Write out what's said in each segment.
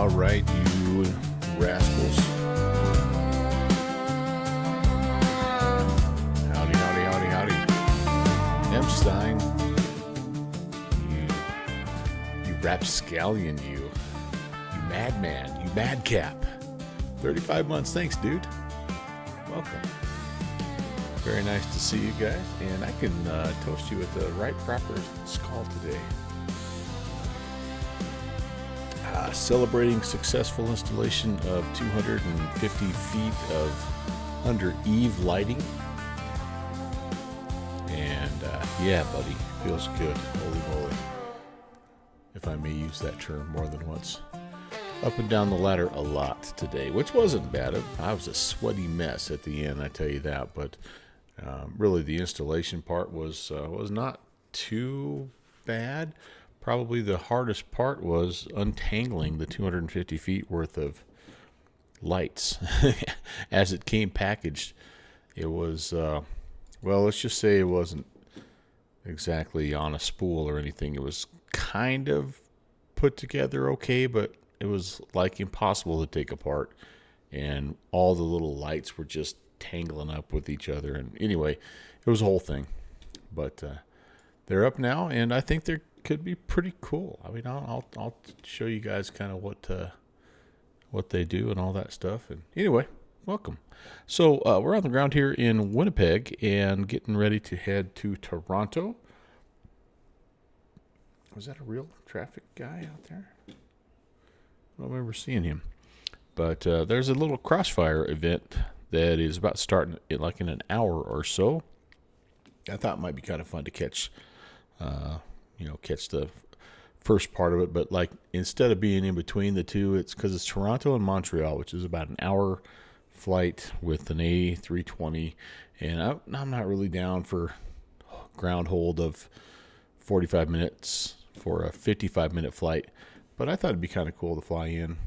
All right, you rascals. Howdy, howdy, howdy, howdy. Epstein, you rapscallion, you madman, you madcap. 35 months, thanks, dude. Welcome. Very nice to see you guys, and I can toast you with the right proper skull today. Celebrating successful installation of 250 feet of under eave lighting. And yeah, buddy, feels good. Holy moly. If I may use that term more than once. Up and down the ladder a lot today, which wasn't bad. I was a sweaty mess at the end, I tell you that. But really, the installation part was not too bad. Probably the hardest part was untangling the 250 feet worth of lights. As it came packaged, it was, well, let's just say it wasn't exactly on a spool or anything. It was kind of put together okay, but it was like impossible to take apart. And all the little lights were just tangling up with each other. And anyway, it was a whole thing. But they're up now, and I think they're could be pretty cool. I mean, I'll show you guys kind of what they do and all that stuff. And anyway, welcome. So we're on the ground here in Winnipeg and getting ready to head to Toronto. Was that a real traffic guy out there? I don't remember seeing him. But there's a little crossfire event that is about starting in an hour or so. I thought it might be kind of fun to catch the first part of it, but like instead of being in between the two, it's because it's Toronto and Montreal, which is about an hour flight with an A320, and I'm not really down for ground hold of 45 minutes for a 55-minute flight, but I thought it'd be kind of cool to fly in,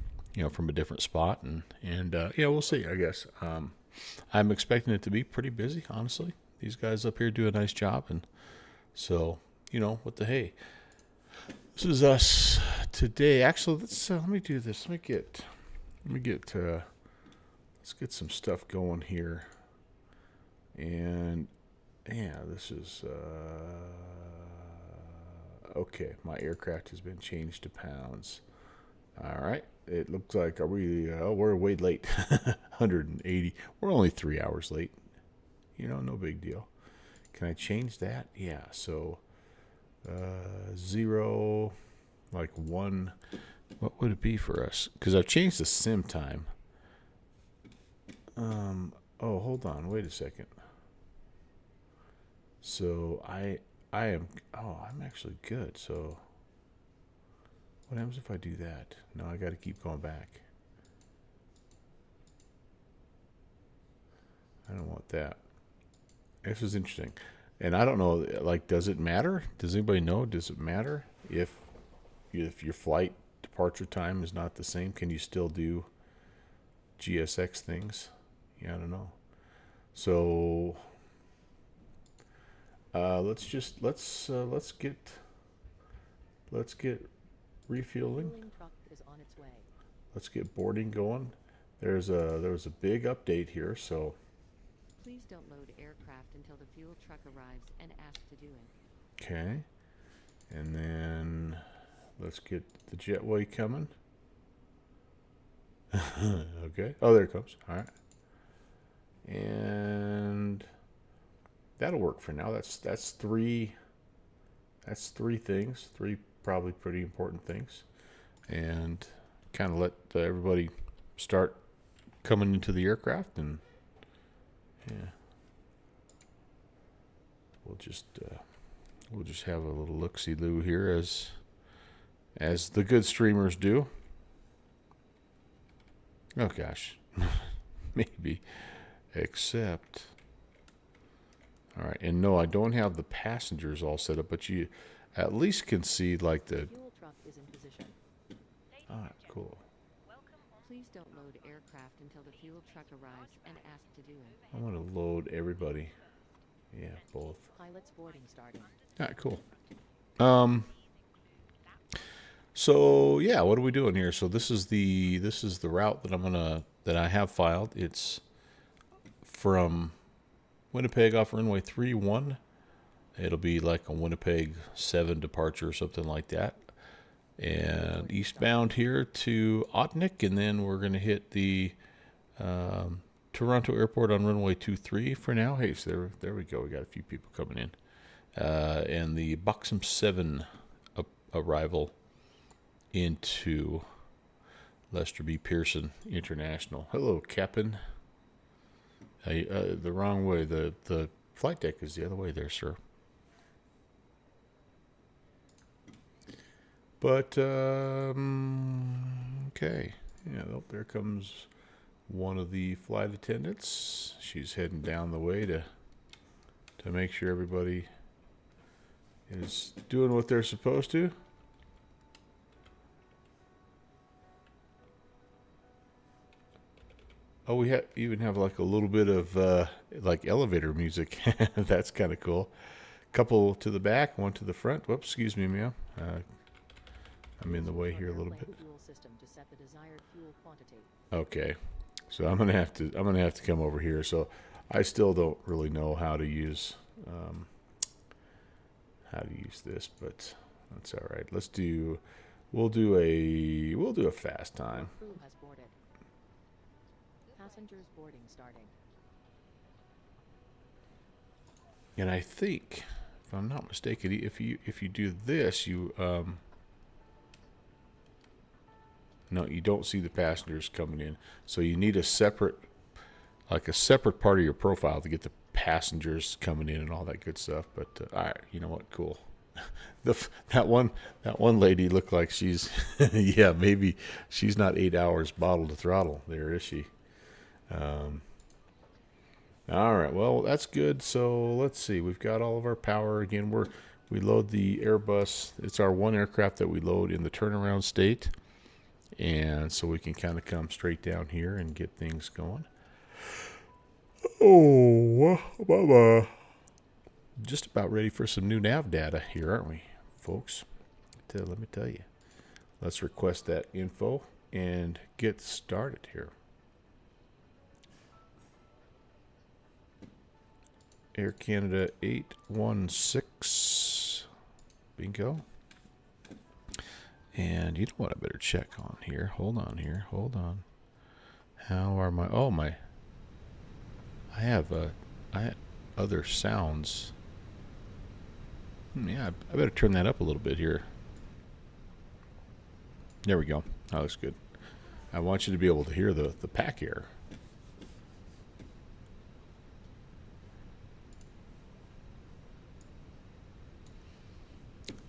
from a different spot, and we'll see, I guess. I'm expecting it to be pretty busy, honestly. These guys up here do a nice job, and so what the hey. This is us today. Actually, let me do this. Let's get some stuff going here. And yeah, this is okay. My aircraft has been changed to pounds. All right. It looks like we're way late. 180. We're only 3 hours late. No big deal. Can I change that? Yeah. So 0, 1. What would it be for us? Because I've changed the sim time. Oh, hold on. Wait a second. So I'm actually good. So what happens if I do that? No, I got to keep going back. I don't want that. This is interesting. And I don't know, does it matter? Does anybody know? Does it matter if your flight departure time is not the same? Can you still do GSX things? Yeah, I don't know. So let's get refueling. Let's get boarding going. There was a big update here, so. Please don't load aircraft until the fuel truck arrives and ask to do it. Okay. And then let's get the jetway coming. Okay. Oh, there it comes. All right. And that'll work for now. That's three things. Three probably pretty important things. And kind of let everybody start coming into the aircraft, and yeah, we'll just have a little look-see-loo here as the good streamers do. Oh gosh, maybe, except, all right. And no, I don't have the passengers all set up, but you at least can see the fuel truck is in position. Ah, cool. Please don't load aircraft until the fuel truck arrives and ask to do it. I'm gonna load everybody. Yeah, both. Pilot's boarding starting. All right, cool. So yeah, what are we doing here? So this is the route that I have filed. It's from Winnipeg off runway 31. It'll be like a Winnipeg 7 departure or something like that. And eastbound here to Otnik, and then we're going to hit the Toronto Airport on runway 23 for now. Hey, so there we go. We got a few people coming in. And the VATSIM 7 arrival into Lester B. Pearson International. Hello, Captain. The wrong way. The flight deck is the other way there, sir. But, okay. Yeah, oh, there comes one of the flight attendants. She's heading down the way to make sure everybody is doing what they're supposed to. Oh, we even have like a little bit of like elevator music. That's kind of cool. Couple to the back, one to the front. Whoops, excuse me, ma'am. I'm in the way here a little bit. Okay, so I'm gonna have to come over here. So I still don't really know how to use this, but that's all right. We'll do a fast time. Crew has boarded. Passengers boarding starting. And I think, if I'm not mistaken, if you do this, you no, you don't see the passengers coming in. So you need a separate part of your profile to get the passengers coming in and all that good stuff. But all right, you know what? Cool. That one lady looked like she's yeah, maybe she's not 8 hours bottle to throttle there, is she? All right, well, that's good. So let's see. We've got all of our power again. We load the Airbus. It's our one aircraft that we load in the turnaround state, and so we can kind of come straight down here and get things going. Oh, Baba. Just about ready for some new nav data here, aren't we, folks? Let me tell you. Let's request that info and get started here. Air Canada 816. Bingo. And you know what I better check on here? Hold on here. Hold on. How are my... Oh, my... I have other sounds. Yeah, I better turn that up a little bit here. There we go. That looks good. I want you to be able to hear the pack air.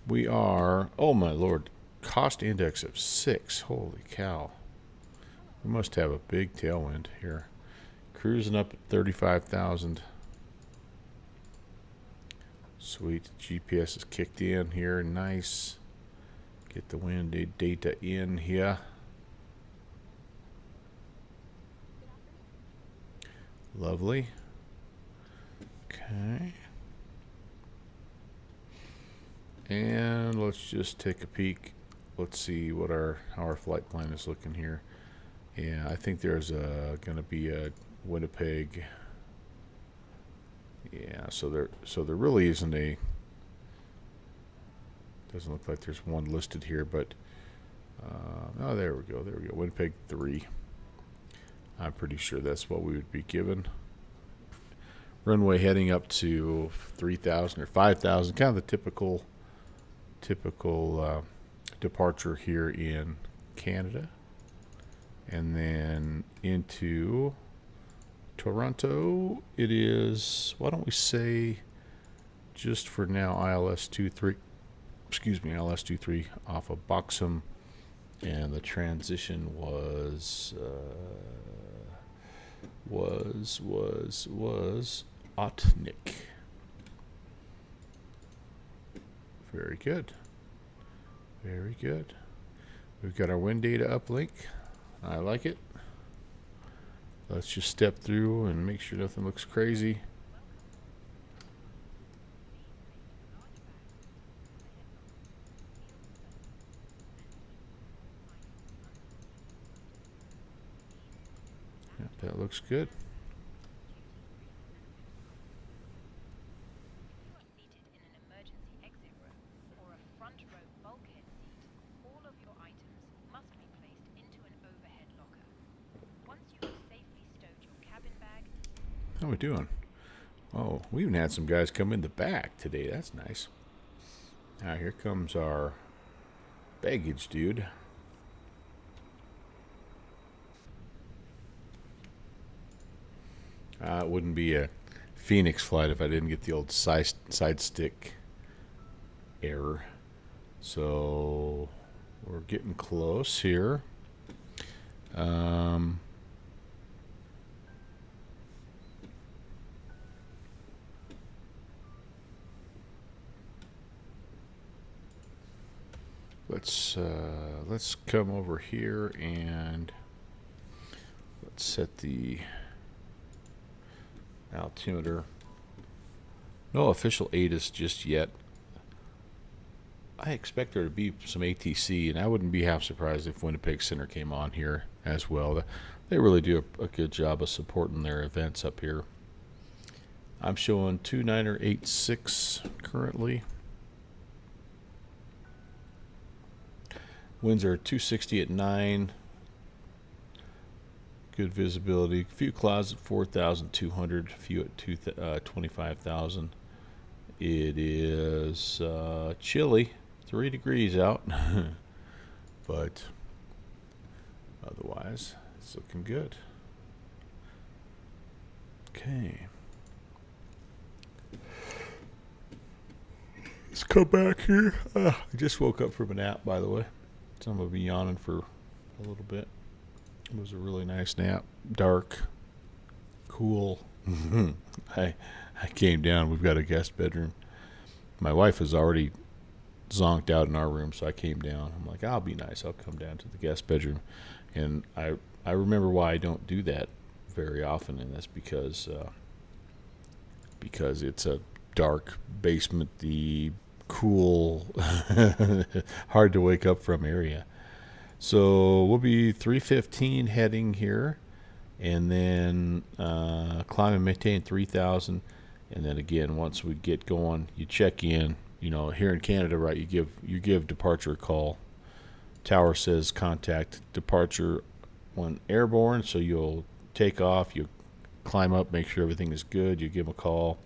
We are, oh my lord, cost index of 6. Holy cow. We must have a big tailwind here. Cruising up at 35,000. Sweet. GPS is kicked in here. Nice. Get the wind data in here. Lovely. Okay. And let's just take a peek. Let's see what how our flight plan is looking here. Yeah, I think there's going to be a Winnipeg. Yeah, so there really isn't a. Doesn't look like there's one listed here, but oh, there we go. There we go. Winnipeg 3. I'm pretty sure that's what we would be given. Runway heading up to 3,000 or 5,000, kind of the typical departure here in Canada. And then into Toronto, it is, why don't we say, just for now, ILS 23 off of VATSIM, and the transition was Otnik. Very good. Very good. We've got our wind data uplink. I like it. Let's just step through and make sure nothing looks crazy. That looks good. Seated in an emergency exit room or a front row bulkhead seat, all of your items must be placed into an overhead locker. Once you have safely stowed your cabin bag. How we doing? Oh, we even had some guys come in the back today. That's nice. Now here comes our baggage dude. It wouldn't be a Fenix flight if I didn't get the old side stick error. So we're getting close here. Let's come over here and let's set the altimeter. No official ATIS just yet. I expect there to be some ATC, and I wouldn't be half surprised if Winnipeg Center came on here as well. They really do a good job of supporting their events up here. I'm showing 2986 currently. Winds are 260 at 9. Good visibility. A few clouds at 4,200. A few at 25,000. It is chilly. 3 degrees out. But otherwise, it's looking good. Okay. Let's come back here. I just woke up from a nap, by the way. So I'm going to be yawning for a little bit. It was a really nice nap. Dark. Cool. I came down. We've got a guest bedroom. My wife has already zonked out in our room, so I came down. I'm like, I'll be nice. I'll come down to the guest bedroom. And I remember why I don't do that very often, and that's because it's a dark basement-y, cool, hard to wake up from area. So we'll be 315 heading here, and then climb and maintain 3,000, and then again once we get going, you check in. You know, here in Canada, right? You give departure a call. Tower says contact departure when airborne, so you'll take off, you climb up, make sure everything is good. You give them a call.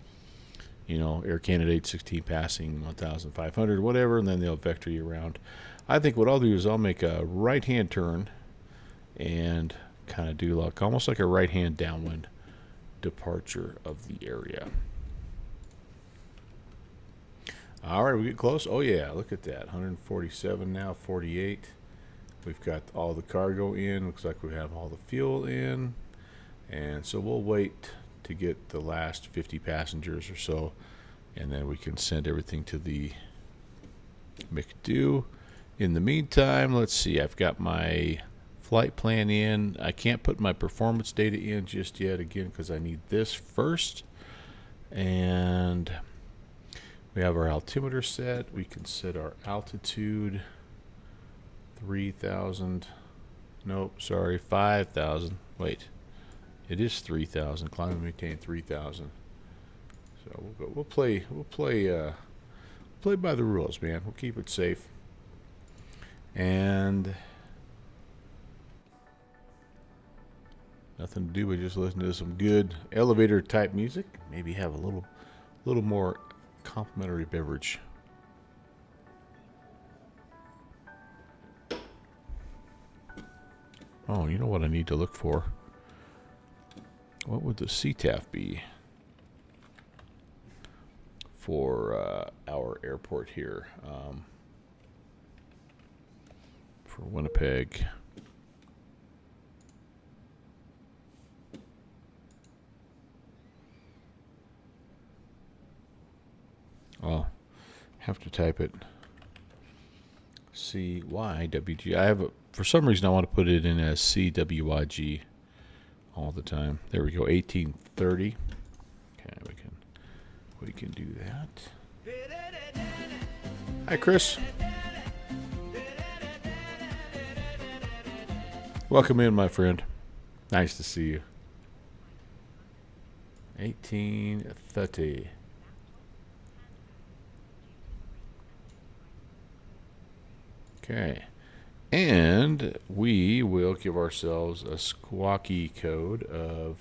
You know, Air Canada 816 passing 1,500, whatever, and then they'll vector you around. I think what I'll do is I'll make a right-hand turn and kind of do like almost like a right-hand downwind departure of the area. All right, we get close. Oh, yeah, look at that. 147 now, 48. We've got all the cargo in. Looks like we have all the fuel in. And so we'll wait to get the last 50 passengers or so, and then we can send everything to the McDo. In the meantime, let's see. I've got my flight plan in. I can't put my performance data in just yet, again, because I need this first. And we have our altimeter set. We can set our altitude 3,000. Nope, sorry, 5,000. Wait, it is 3,000. Climb and maintain 3,000. So we'll play by the rules, man. We'll keep it safe. And nothing to do but just listen to some good elevator type music. Maybe have a little more complimentary beverage. Oh, you know what I need to look for? What would the CTAF be for our airport here? For Winnipeg. I'll have to type it. CYWG. I have for some reason I want to put it in as CWYG all the time. There we go. 1830. Okay, we can do that. Hi, Chris. Welcome in, my friend. Nice to see you. 1830. Okay. And we will give ourselves a squawky code of,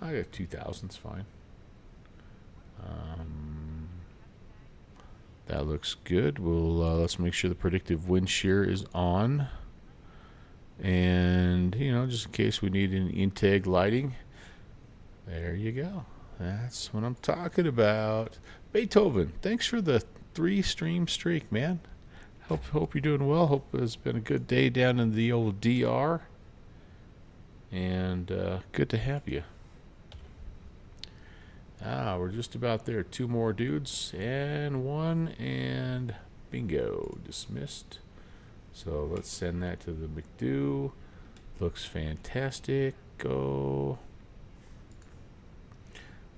I got 2000's fine. That looks good. We'll let's make sure the predictive wind shear is on. And, just in case we need an integ lighting, there you go. That's what I'm talking about. Beethoven, thanks for the 3-stream streak, man. Hope you're doing well. Hope it's been a good day down in the old DR. And good to have you. We're just about there. 2 more dudes and 1, and bingo, dismissed. So let's send that to the McDo. Looks fantastic. Go.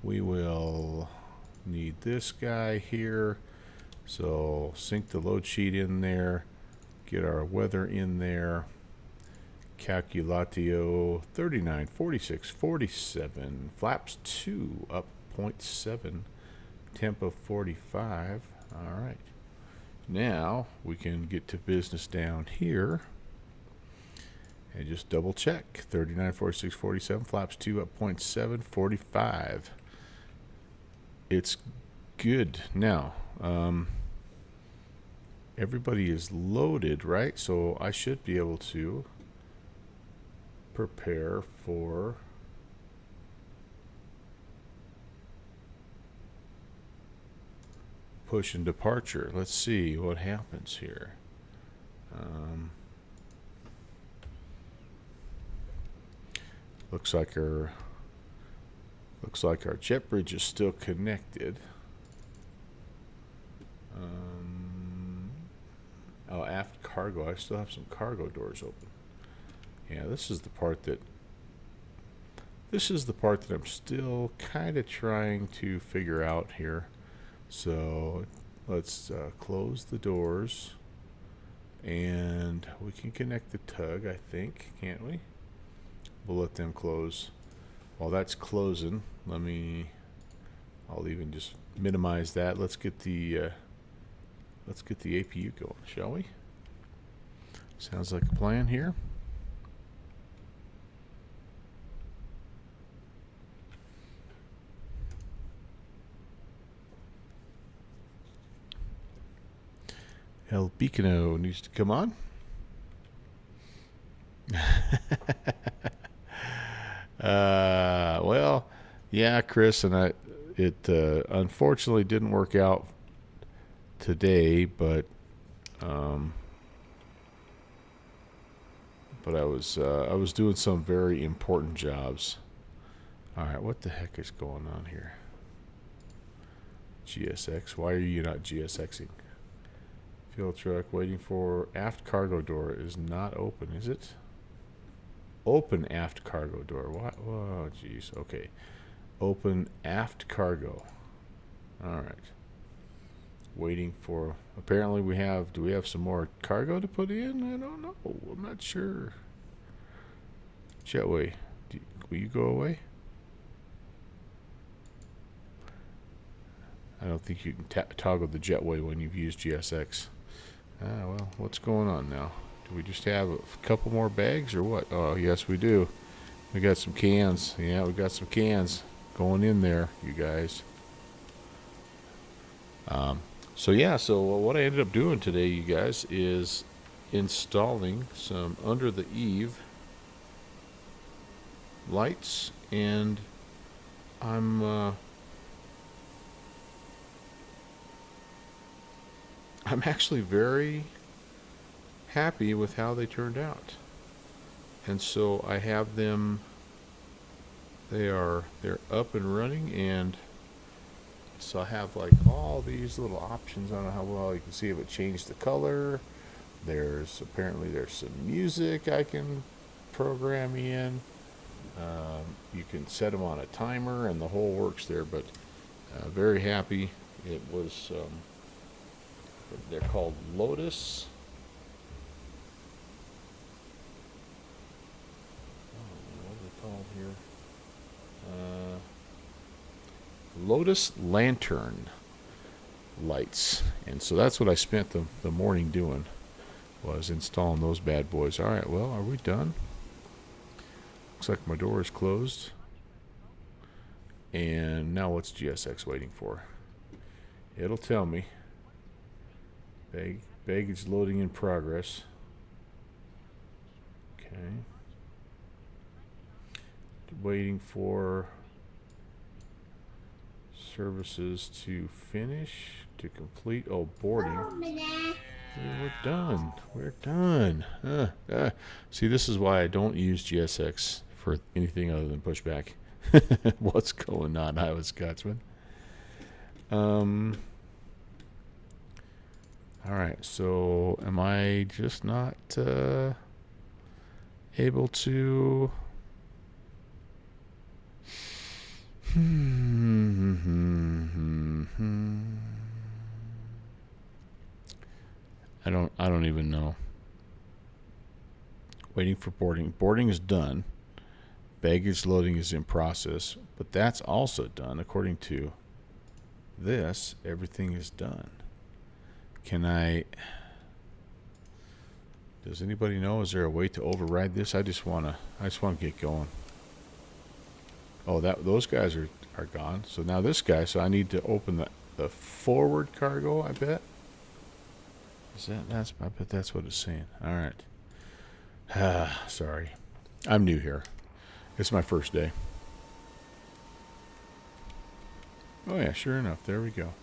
We will need this guy here. So sync the load sheet in there. Get our weather in there. Calculatio 39, 46, 47. Flaps 2 up 0.7. Tempo 45. All right. Now we can get to business down here and just double check. 39, 46, 47. Flaps 2 up 0.7. 45. It's good. Now, everybody is loaded, right? So I should be able to prepare for push and departure. Let's see what happens here. Looks like our jet bridge is still connected. Oh, aft cargo. I still have some cargo doors open. Yeah, this is the part that I'm still kind of trying to figure out here. So let's close the doors, and we can connect the tug, I think, can't we? We'll let them close. While that's closing, I'll even just minimize that. Let's get the APU going, shall we? Sounds like a plan here. El Beacano needs to come on. Well, yeah, Chris, and it unfortunately didn't work out today, but I was doing some very important jobs. All right, what the heck is going on here? GSX, why are you not GSXing? Fuel truck waiting for aft cargo door is not open, is it? Open aft cargo door. What? Oh, jeez. Okay. Open aft cargo. All right. Waiting for. Apparently, do we have some more cargo to put in? I don't know. I'm not sure. Jetway, will you go away? I don't think you can toggle the jetway when you've used GSX. Well, what's going on now? Do we just have a couple more bags or what? Oh, yes, we do. We got some cans. Yeah, we got some cans going in there, you guys. So what I ended up doing today, you guys, is installing some under the eave lights, and I'm actually very happy with how they turned out. And so I have them, they're up and running, and so I have like all these little options. I don't know how well you can see it, but change the color. Apparently there's some music I can program in. You can set them on a timer and the whole works there, but very happy. It was they're called Lotus. What are they called here? Lotus lantern lights. And so that's what I spent the morning doing, was installing those bad boys. All right, well, are we done? Looks like my door is closed. And now what's GSX waiting for? It'll tell me. Baggage loading in progress. Okay. Waiting for services to finish, to complete. Oh, boarding. We're done. We're done. See, this is why I don't use GSX for anything other than pushback. What's going on, Iowa Scotsman? All right, so am I just not able to? I don't even know. Waiting for boarding. Boarding is done. Baggage loading is in process, but that's also done. According to this, everything is done. Can I? Does anybody know? Is there a way to override this? I just wanna get going. Oh, those guys are gone. So now this guy. So I need to open the forward cargo. I bet. I bet that's what it's saying. All right. Sorry, I'm new here. It's my first day. Oh yeah, sure enough, there we go.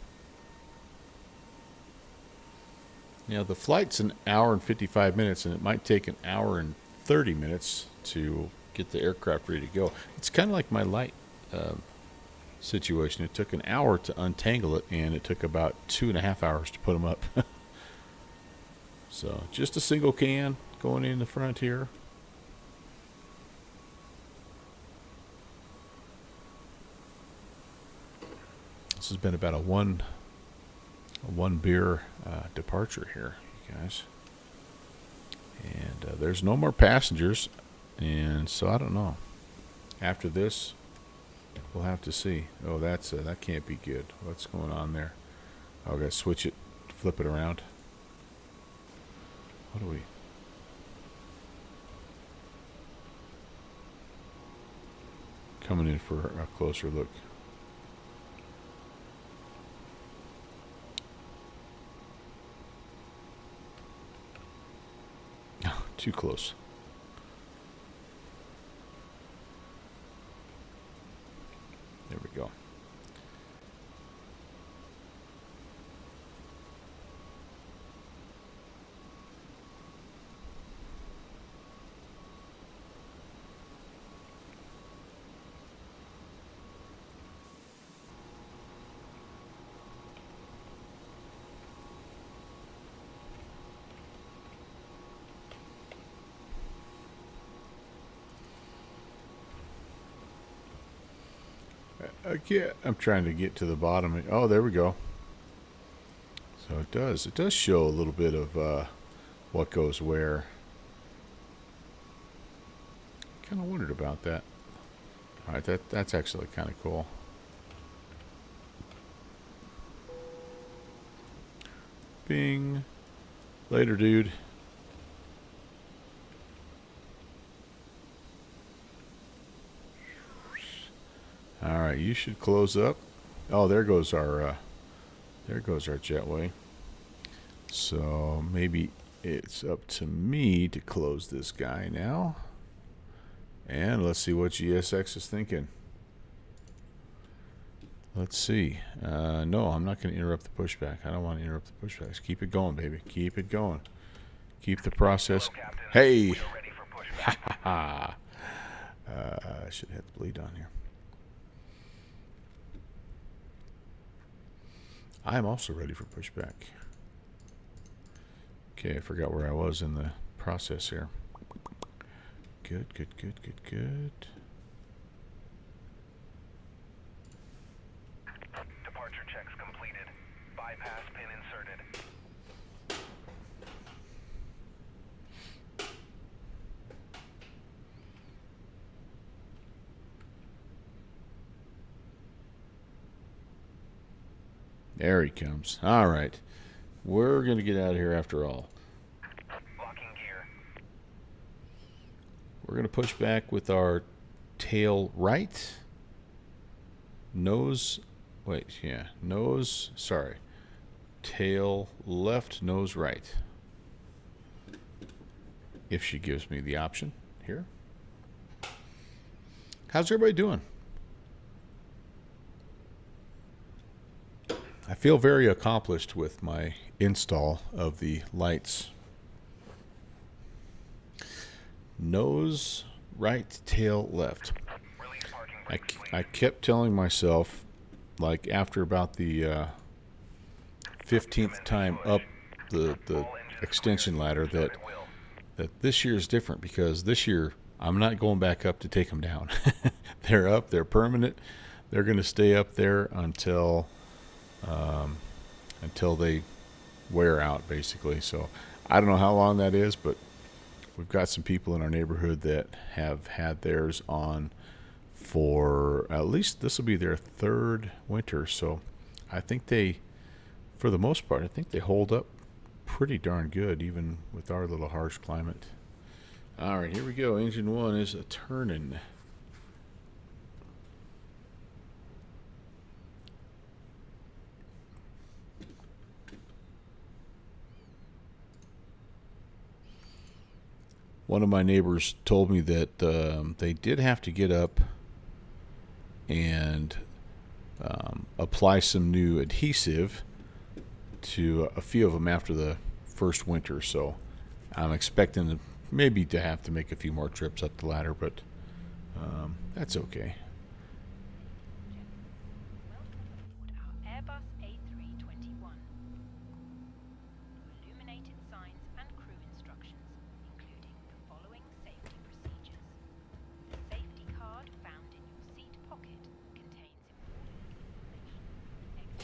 Now the flight's an hour and 55 minutes, and it might take an hour and 30 minutes to get the aircraft ready to go. It's kind of like my light situation. It took an hour to untangle it, and it took about 2.5 hours to put them up. So just a single can going in the front here. This has been about a one beer departure here, you guys. And there's no more passengers, and so I don't know. After this, we'll have to see. Oh, that can't be good. What's going on there? Oh, I gotta switch it, flip it around. What do we? Coming in for a closer look. Too close. There we go. I'm trying to get to the bottom. Oh, there we go. So it does show a little bit of what goes where. Kind of wondered about that. All right, that's actually kind of cool. Bing. Later, dude. All right, you should close up. Oh, there goes our jetway. So maybe it's up to me to close this guy now. And let's see what GSX is thinking. Let's see. No, I'm not going to interrupt the pushback. I don't want to interrupt the pushbacks. Keep it going, baby. Keep it going. Keep the process. Hey! Ha ha ha. I should have the bleed on here. I am also ready for pushback. Okay, I forgot where I was in the process here. Good. Departure checks completed. Bypass pin inserted. There he comes. All right. We're going to get out of here after all. Locking gear. We're going to push back with our tail right. Nose. Wait, yeah. Nose. Sorry. Tail left, nose right. If she gives me the option here. How's everybody doing? I feel very accomplished with my install of the lights. Nose right, tail left. Release parking brakes, please. I kept telling myself, like after about the 15th time up the extension ladder, that this year is different, because this year I'm not going back up to take them down. They're up, they're permanent. They're going to stay up there until they wear out, basically. So I don't know how long that is, but we've got some people in our neighborhood that have had theirs on for at least this will be their third winter. So I think they, for the most part, I think they hold up pretty darn good, even with our little harsh climate. All right, here we go. Engine 1 is a turning. One of my neighbors told me that they did have to get up and apply some new adhesive to a few of them after the first winter. So I'm expecting maybe to have to make a few more trips up the ladder, but that's okay. Welcome aboard our Airbus A321. Illuminated signs and crew instructions, including the following safety procedures. The safety card found in your seat pocket contains important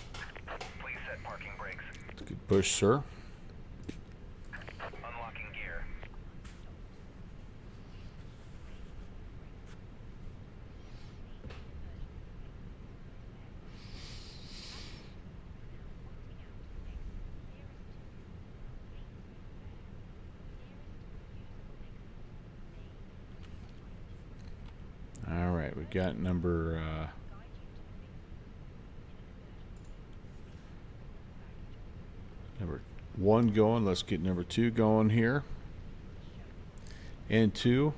information. Please set parking brakes. Good push, sir. Unlocking gear. All right, we got number 1 going. Let's get number 2 going here. And 2.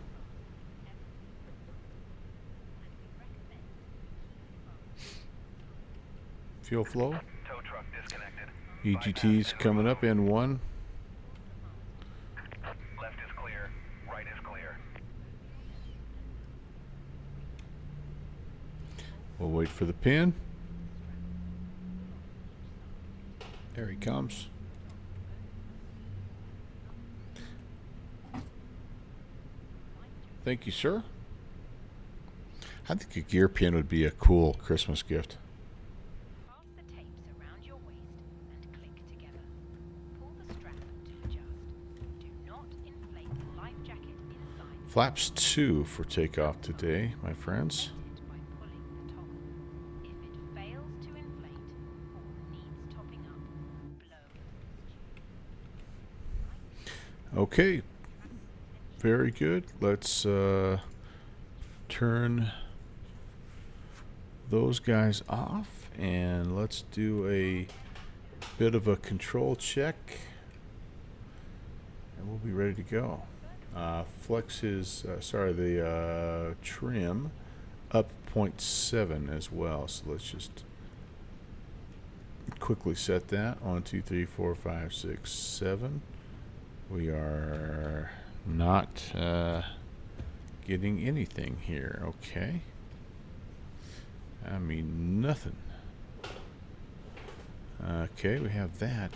Fuel flow. Tow truck disconnected. EGT's coming up in 1. Left is clear. Right is clear. We'll wait for the pin. There he comes. Thank you, sir. I think a gear pin would be a cool Christmas gift. Pass the tapes around your waist and click together. Pull the strap to adjust. Do not inflate the life jacket inside. Flaps 2 for takeoff today, my friends. It by pulling the toggle. If it fails to inflate or needs topping up, blow. Okay. Very good. Let's turn those guys off, and let's do a bit of a control check, and we'll be ready to go. Flex his, the trim up 0.7 as well. So let's just quickly set that. 1, 2, 3, 4, 5, 6, 7. We are not getting anything here. Okay. I mean, nothing. Okay, we have that.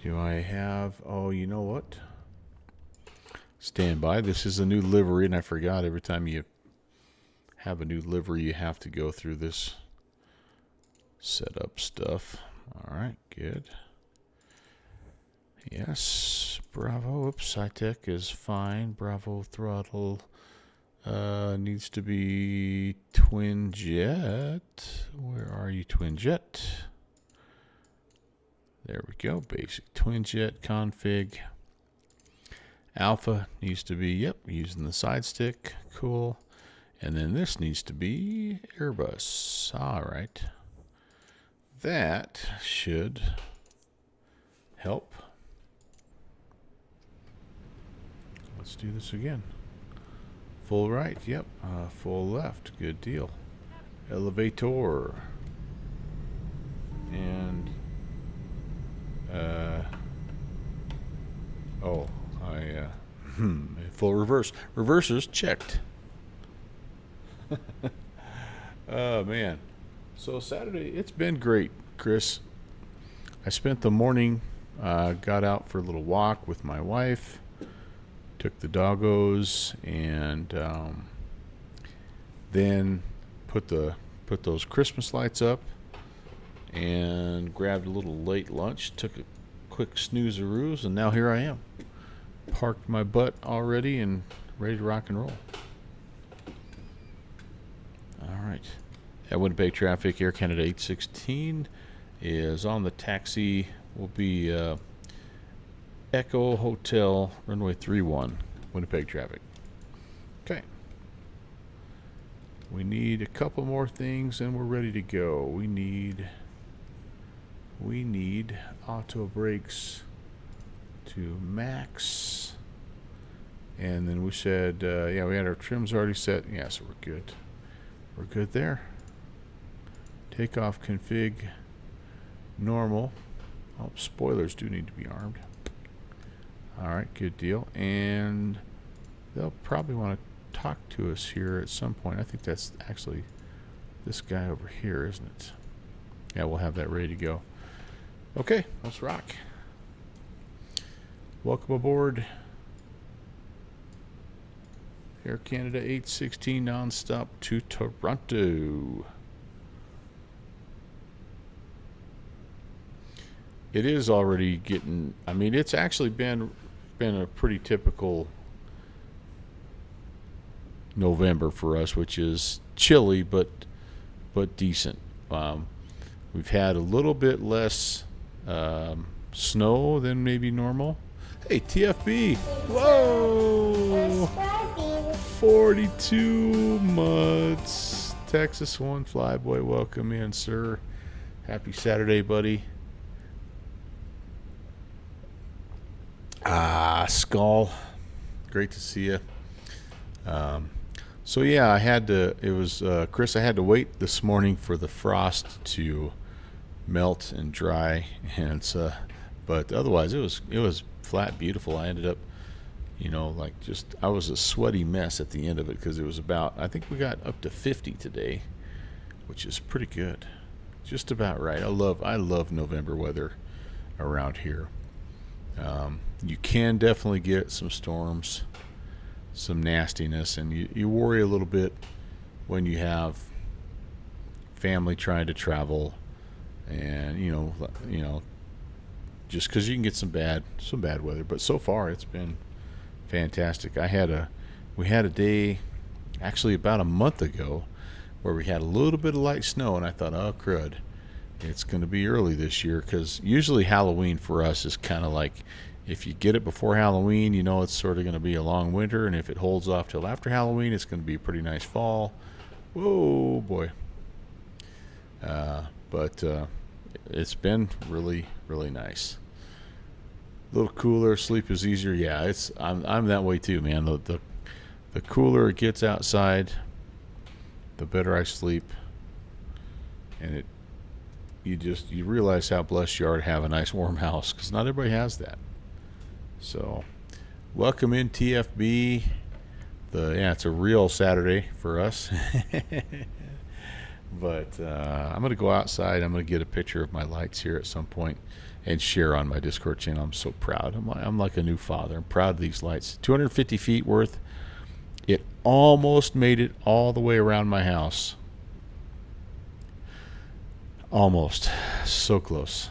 Do I have... Oh, you know what? Stand by. This is a new livery, and I forgot every time you have a new livery, you have to go through this setup stuff. All right, good. Yes, Bravo. Oops, SciTech is fine. Bravo throttle needs to be twin jet. Where are you, twin jet? There we go. Basic twin jet config. Alpha needs to be, yep, using the side stick. Cool. And then this needs to be Airbus. All right. That should help. Let's do this again. Full right, yep. Full left, good deal. Elevator. And, full reverse. Reverses checked. Oh, man. So Saturday, it's been great, Chris. I spent the morning, got out for a little walk with my wife, took the doggos, and then put those Christmas lights up and grabbed a little late lunch, took a quick snoozeroos, and now here I am. Parked my butt already and ready to rock and roll. All right. At Winnipeg traffic, Air Canada 816 is on the taxi. Will be Echo Hotel, runway 31, Winnipeg traffic. Okay. We need a couple more things and we're ready to go. We need auto brakes to max. And then we said, yeah, we had our trims already set. Yeah, so we're good. We're good there. Takeoff config normal. Oh, spoilers do need to be armed. All right, good deal. And they'll probably want to talk to us here at some point. I think that's actually this guy over here, isn't it? Yeah, we'll have that ready to go. Okay, let's rock. Welcome aboard Air Canada 816 nonstop to Toronto. It is already getting, I mean, it's actually been a pretty typical November for us, which is chilly but decent. We've had a little bit less snow than maybe normal. Hey, TFB. Whoa! 42 months. Texas One Flyboy, welcome in, sir. Happy Saturday, buddy. Skull. Great to see you. So yeah, I had to, it was, Chris, I had to wait this morning for the frost to melt and dry, and but otherwise it was flat beautiful. I ended up, like I was a sweaty mess at the end of it because it was about, I think we got up to 50 today, which is pretty good. Just about right. I love November weather around here. You can definitely get some storms, some nastiness, and you worry a little bit when you have family trying to travel, and just because you can get some bad weather. But so far it's been fantastic. We had a day actually about a month ago where we had a little bit of light snow, and I thought, oh crud, it's going to be early this year, because usually Halloween for us is kind of like, if you get it before Halloween, it's sort of going to be a long winter, and if it holds off till after Halloween, it's going to be a pretty nice fall. Whoa, boy. But it's been really, really nice. A little cooler, sleep is easier. Yeah, I'm that way too, man. The cooler it gets outside, the better I sleep, and you realize how blessed you are to have a nice warm house, because not everybody has that. So, welcome in TFB. It's a real Saturday for us. But I'm going to go outside. I'm going to get a picture of my lights here at some point and share on my Discord channel. I'm so proud. I'm like a new father. I'm proud of these lights. 250 feet worth. It almost made it all the way around my house. Almost. So close.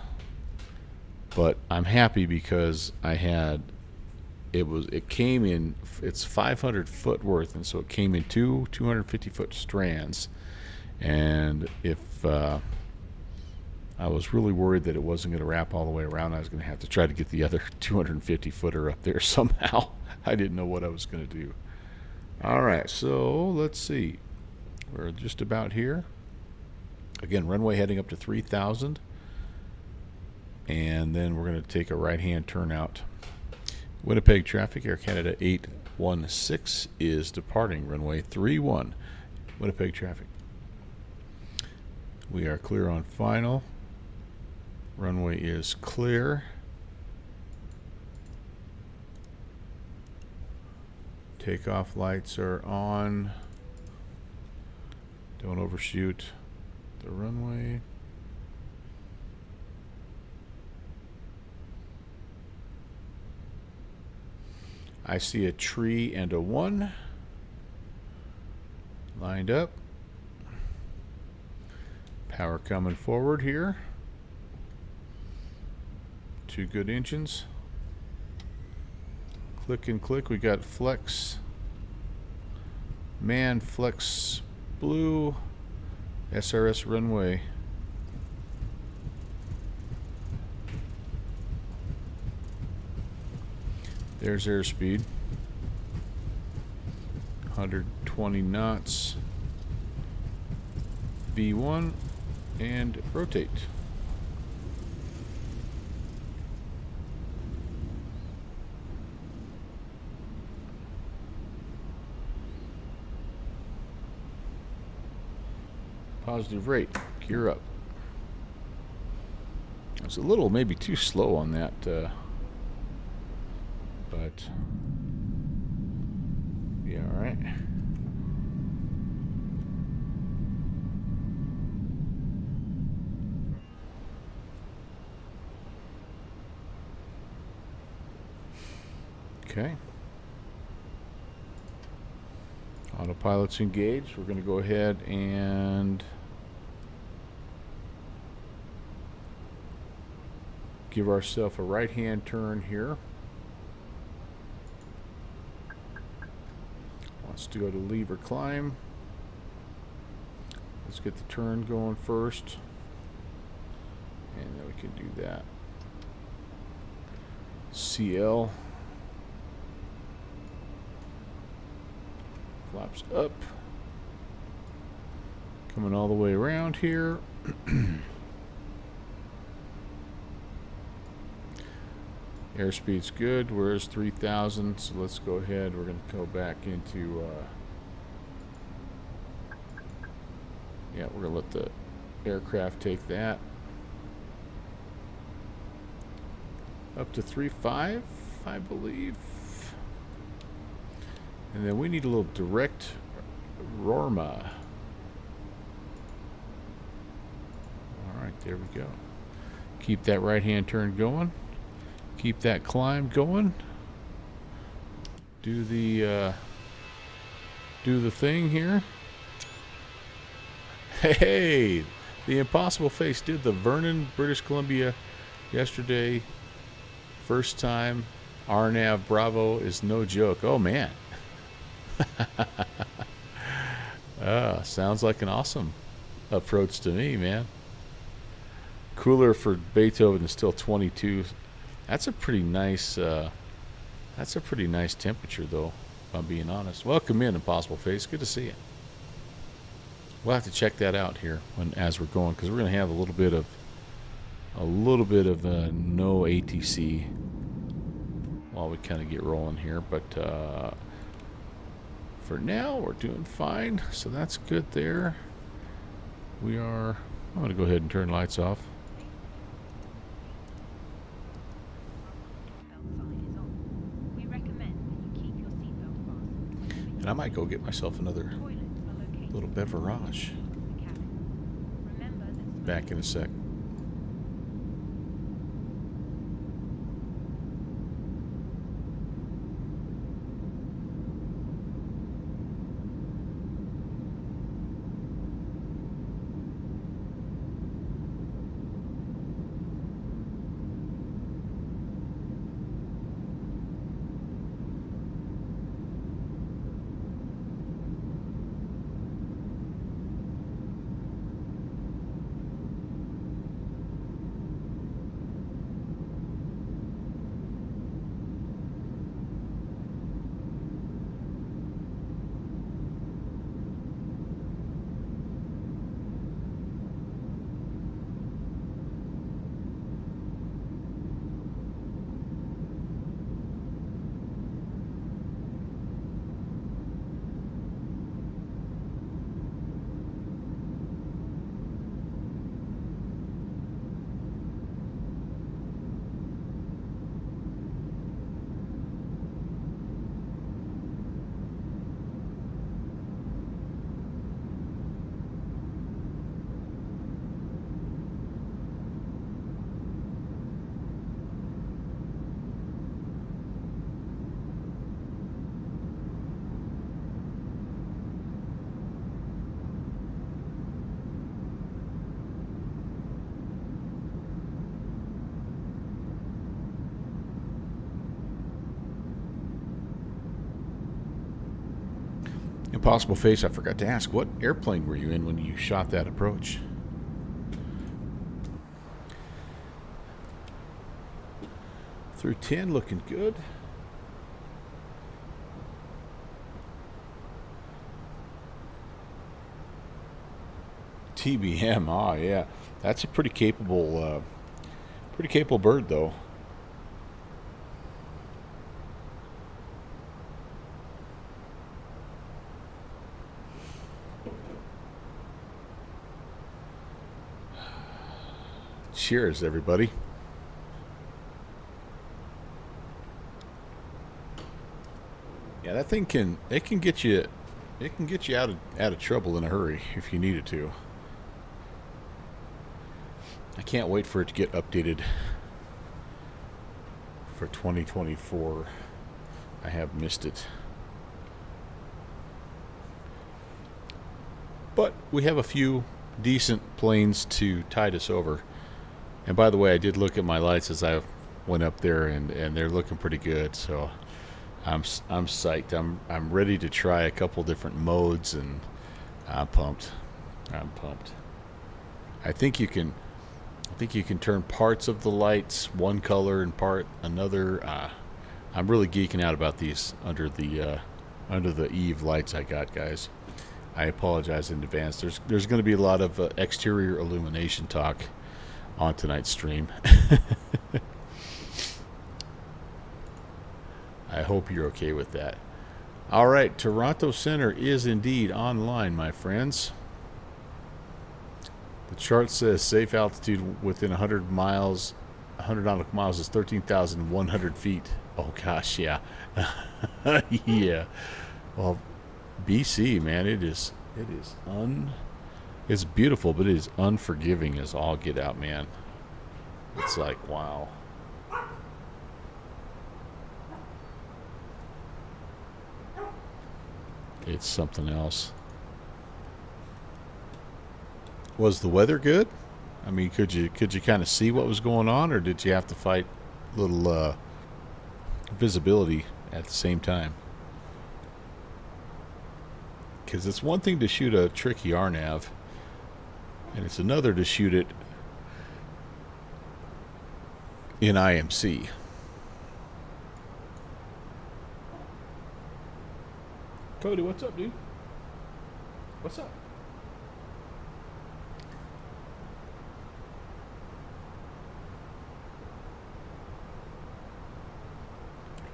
But I'm happy because it came in, it's 500 foot worth, and so it came in 250 foot strands. And if I was really worried that it wasn't going to wrap all the way around. I was going to have to try to get the other 250 footer up there somehow. I didn't know what I was going to do. All right, so let's see. We're just about here. Again, runway heading up to 3,000. And then we're going to take a right-hand turn out. Winnipeg traffic, Air Canada 816 is departing runway 31. Winnipeg traffic. We are clear on final. Runway is clear. Takeoff lights are on. Don't overshoot the runway. I see a tree and a 1 lined up. Power coming forward here. 2 good engines. Click and click. We got flex. Man, flex blue. SRS runway. There's airspeed. 120 knots. V1 and rotate. Positive rate. Gear up. I was a little maybe too slow on that, but yeah, all right. Okay. Autopilot's engaged. We're going to go ahead and give ourselves a right-hand turn here. Wants to go to lever climb. Let's get the turn going first. And then we can do that. CL. Flaps up. Coming all the way around here. Airspeed's good. Where's 3,000? So let's go ahead. We're going to go back into. Yeah, we're going to let the aircraft take that. Up to 3.5, I believe. And then we need a little direct Rorma. Alright, there we go. Keep that right-hand turn going. Keep that climb going. Do the thing here. Hey, the Impossible Face did the Vernon, British Columbia yesterday. First time. RNAV Bravo is no joke. Oh man. Sounds like an awesome approach to me, man. Cooler for Beethoven is still 22. That's a pretty nice temperature though, if I'm being honest. Welcome in, Impossible Face. Good to see you. We'll have to check that out here as we're going, because we're going to have a little bit of no ATC while we kind of get rolling here, but for now we're doing fine, so that's good there. I'm going to go ahead and turn lights off. And I might go get myself another little beverage. Back in a sec. Impossible Face, I forgot to ask, what airplane were you in when you shot that approach? Through 10, looking good. TBM, yeah. That's a pretty capable bird, though. Cheers, everybody. Yeah, that thing can get you out of trouble in a hurry if you need it to. I can't wait for it to get updated for 2024. I have missed it. But we have a few decent planes to tide us over. And by the way, I did look at my lights as I went up there, and they're looking pretty good. So I'm psyched. I'm ready to try a couple different modes, and I'm pumped. I think you can turn parts of the lights one color and part another. I'm really geeking out about these under the eave lights I got, guys. I apologize in advance. There's going to be a lot of exterior illumination talk on tonight's stream. I hope you're okay with that. All right, Toronto Center is indeed online, my friends. The chart says safe altitude within 100 nautical miles is 13,100 feet. Oh gosh, yeah. Yeah. Well, BC, man, it's beautiful, but it is unforgiving as all get out, man. It's like, wow. It's something else. Was the weather good? I mean, could you kind of see what was going on, or did you have to fight a little visibility at the same time? Because it's one thing to shoot a tricky RNAV, and it's another to shoot it in IMC. Cody, what's up, dude? What's up?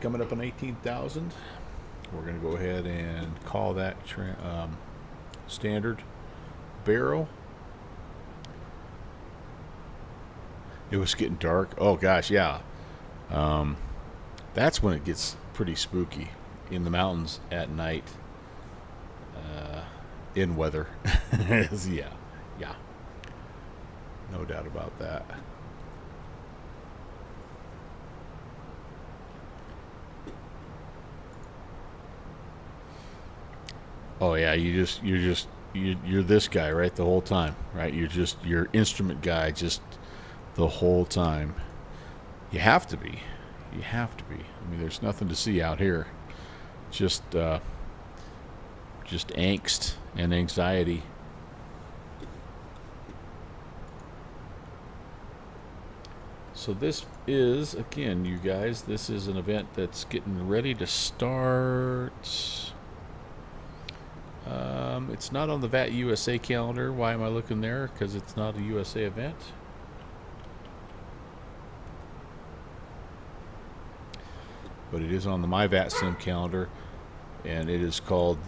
Coming up on 18,000. We're going to go ahead and call that standard barrel. It was getting dark. Oh gosh, yeah. That's when it gets pretty spooky in the mountains at night. In weather. Yeah. No doubt about that. Oh yeah, you're this guy, right, the whole time, right? You're instrument guy just the whole time. You have to be. I mean, there's nothing to see out here. Just angst and anxiety. So this is, again, you guys, this is an event that's getting ready to start. It's not on the VAT USA calendar. Why am I looking there? Because it's not a USA event. But it is on the My VATSIM calendar, and it is called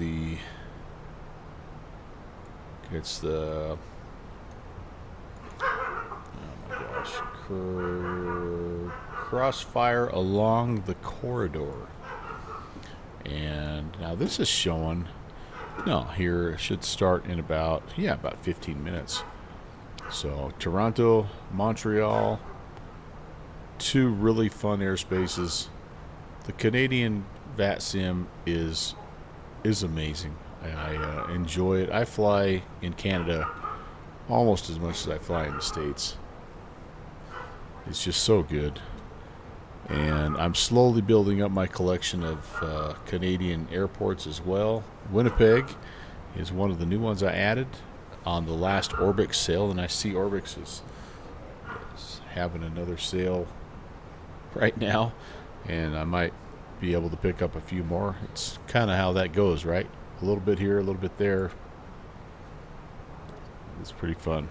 it's the, oh my gosh, Crossfire Along the Corridor. And now this is showing, no, here it should start in about 15 minutes. So Toronto, Montreal, two really fun airspaces. The Canadian VATSIM is amazing. I enjoy it. I fly in Canada almost as much as I fly in the States. It's just so good. And I'm slowly building up my collection of Canadian airports as well. Winnipeg is one of the new ones I added on the last Orbix sale, and I see Orbix is having another sale right now, and I might be able to pick up a few more. It's kind of how that goes, right? A little bit here, a little bit there. It's pretty fun.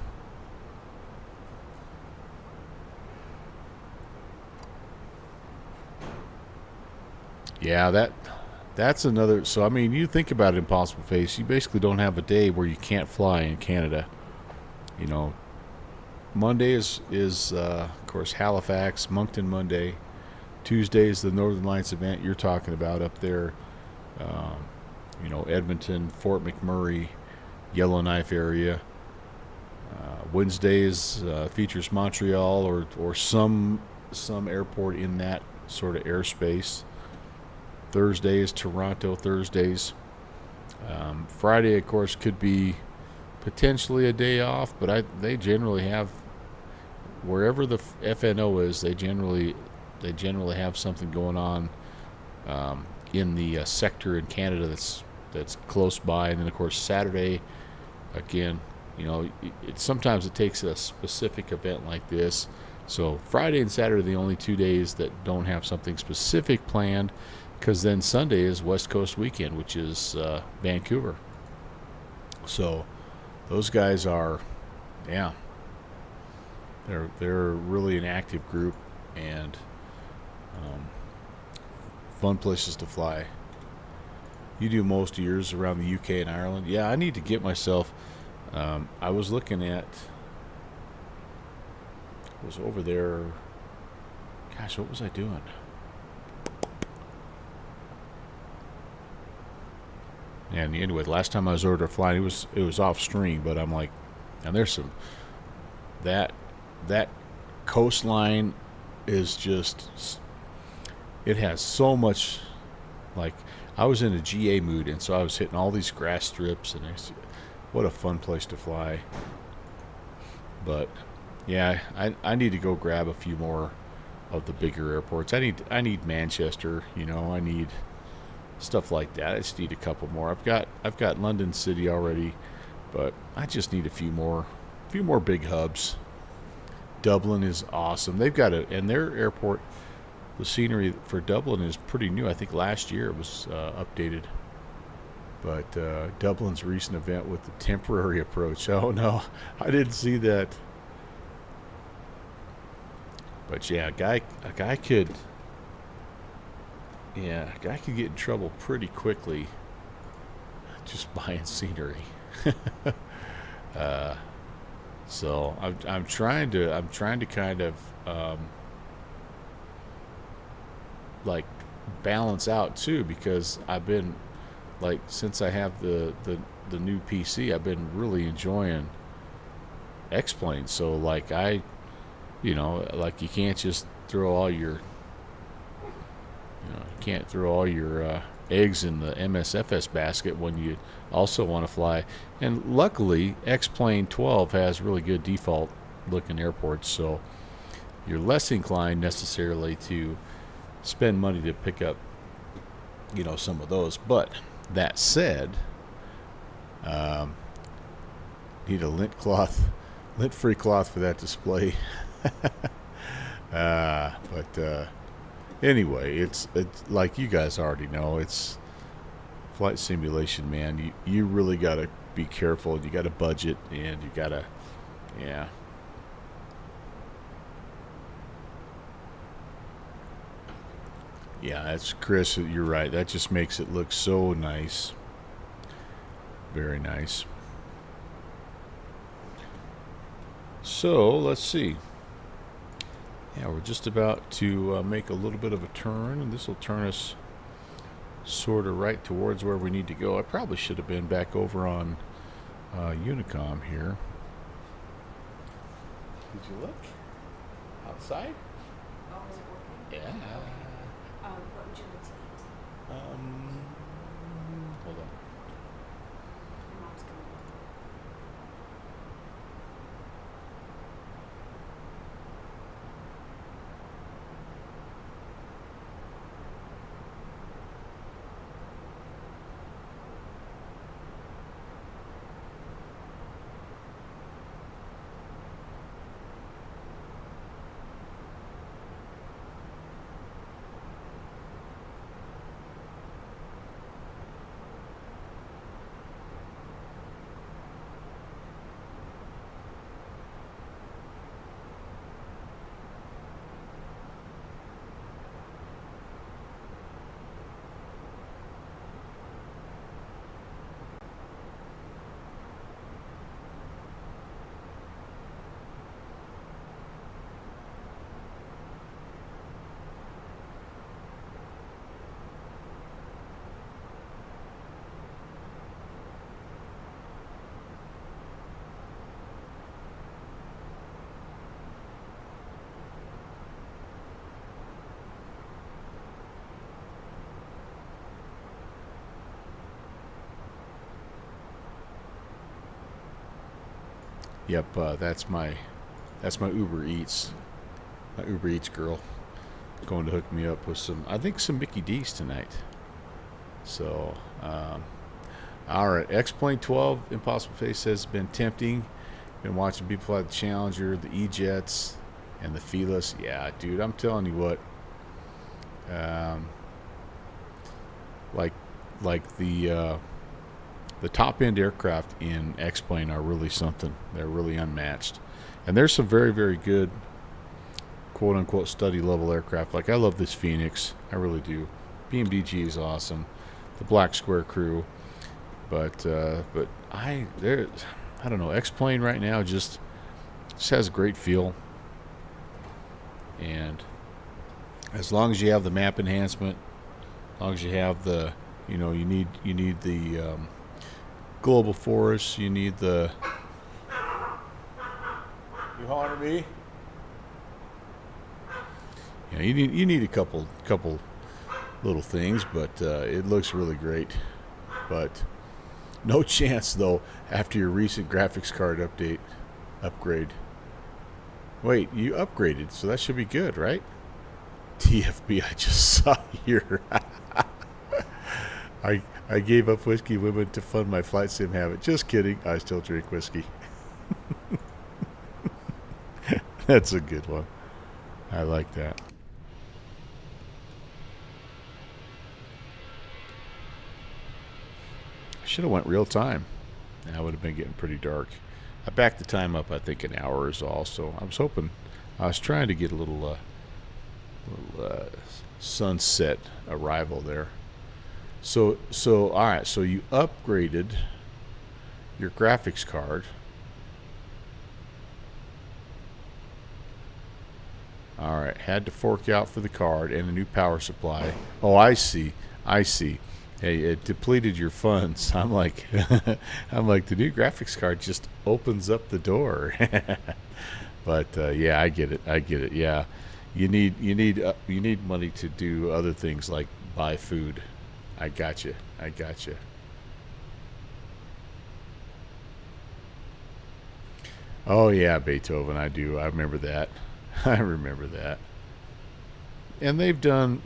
Yeah, that's another. So I mean, you think about it, Impossible Face. You basically don't have a day where you can't fly in Canada. You know, Monday is of course Halifax, Moncton Monday. Tuesday is the Northern Lights event you're talking about up there. You know, Edmonton, Fort McMurray, Yellowknife area. Wednesdays features Montreal or some airport in that sort of airspace. Thursday is Toronto. Thursdays. Friday, of course, could be potentially a day off, but they generally have, wherever the FNO is, they generally have something going on in the sector in Canada that's close by. And then, of course, Saturday, again, you know, sometimes it takes a specific event like this. So Friday and Saturday are the only 2 days that don't have something specific planned, because then Sunday is West Coast weekend, which is Vancouver. So those guys are, yeah, they're really an active group and fun places to fly. You do most of yours around the UK and Ireland. Yeah, I need to get myself. I was looking at. I was over there. Gosh, what was I doing? And anyway, last time I was over there flying, it was off stream, but I'm like, and there's some that coastline is just, it has so much. Like, I was in a GA mood, and so I was hitting all these grass strips, and what a fun place to fly. But yeah, I need to go grab a few more of the bigger airports. I need Manchester, you know, I need stuff like that. I just need a couple more. I've got London City already, but I just need a few more big hubs. Dublin is awesome. They've got and their airport, the scenery for Dublin is pretty new. I think last year it was updated. But Dublin's recent event with the temporary approach. Oh no, I didn't see that. But yeah, a guy could get in trouble pretty quickly just buying scenery. So I'm trying to kind of like balance out too, because I've been, like, since I have the new PC, I've been really enjoying X-Planes. So like like you can't just throw all your eggs in the MSFS basket when you also want to fly. And luckily, X-Plane 12 has really good default looking airports, so you're less inclined necessarily to spend money to pick up, some of those. But that said, need a lint-free cloth for that display. But anyway, it's like you guys already know, it's flight simulation, man. You really got to be careful. You got to budget, and you got to, yeah. Yeah, that's Chris. You're right. That just makes it look so nice. Very nice. So let's see. Yeah, we're just about to make a little bit of a turn, and this will turn us sort of right towards where we need to go. I probably should have been back over on Unicom here. Did you look outside? Oh, is it working? Yeah. What would you like to eat? Hold on. Your mom's coming. Yep, that's my Uber Eats. My Uber Eats girl going to hook me up with some Mickey D's tonight. So, all right. X-Plane 12 Impossible Face has been tempting. Been watching people fly the Challenger, the E-Jets, and the Felis. Yeah, dude, I'm telling you what. Like the top end aircraft in X-Plane are really something. They're really unmatched, and there's some very, very good quote unquote study level aircraft. Like I love this Fenix, I really do. BMDG is awesome, the Black Square Crew, but I don't know. X-Plane right now just has a great feel, and as long as you have the map enhancement, as long as you have the, you need the global forest, you need the. You holler at me? Yeah, you need a couple little things, but it looks really great. But no chance though after your recent graphics card upgrade. Wait, you upgraded, so that should be good, right? TFB, I just saw here. I gave up whiskey women to fund my flight sim habit. Just kidding. I still drink whiskey. That's a good one. I like that. Should have went real time. That would have been getting pretty dark. I backed the time up, I think, an hour is all. So I was trying to get a little sunset arrival there. So all right. So you upgraded your graphics card. All right. Had to fork out for the card and a new power supply. Oh, I see. Hey, it depleted your funds. I'm like, the new graphics card just opens up the door. But yeah, I get it. Yeah, you need money to do other things like buy food. I got you. Oh yeah, Beethoven. I do. I remember that. And they've done,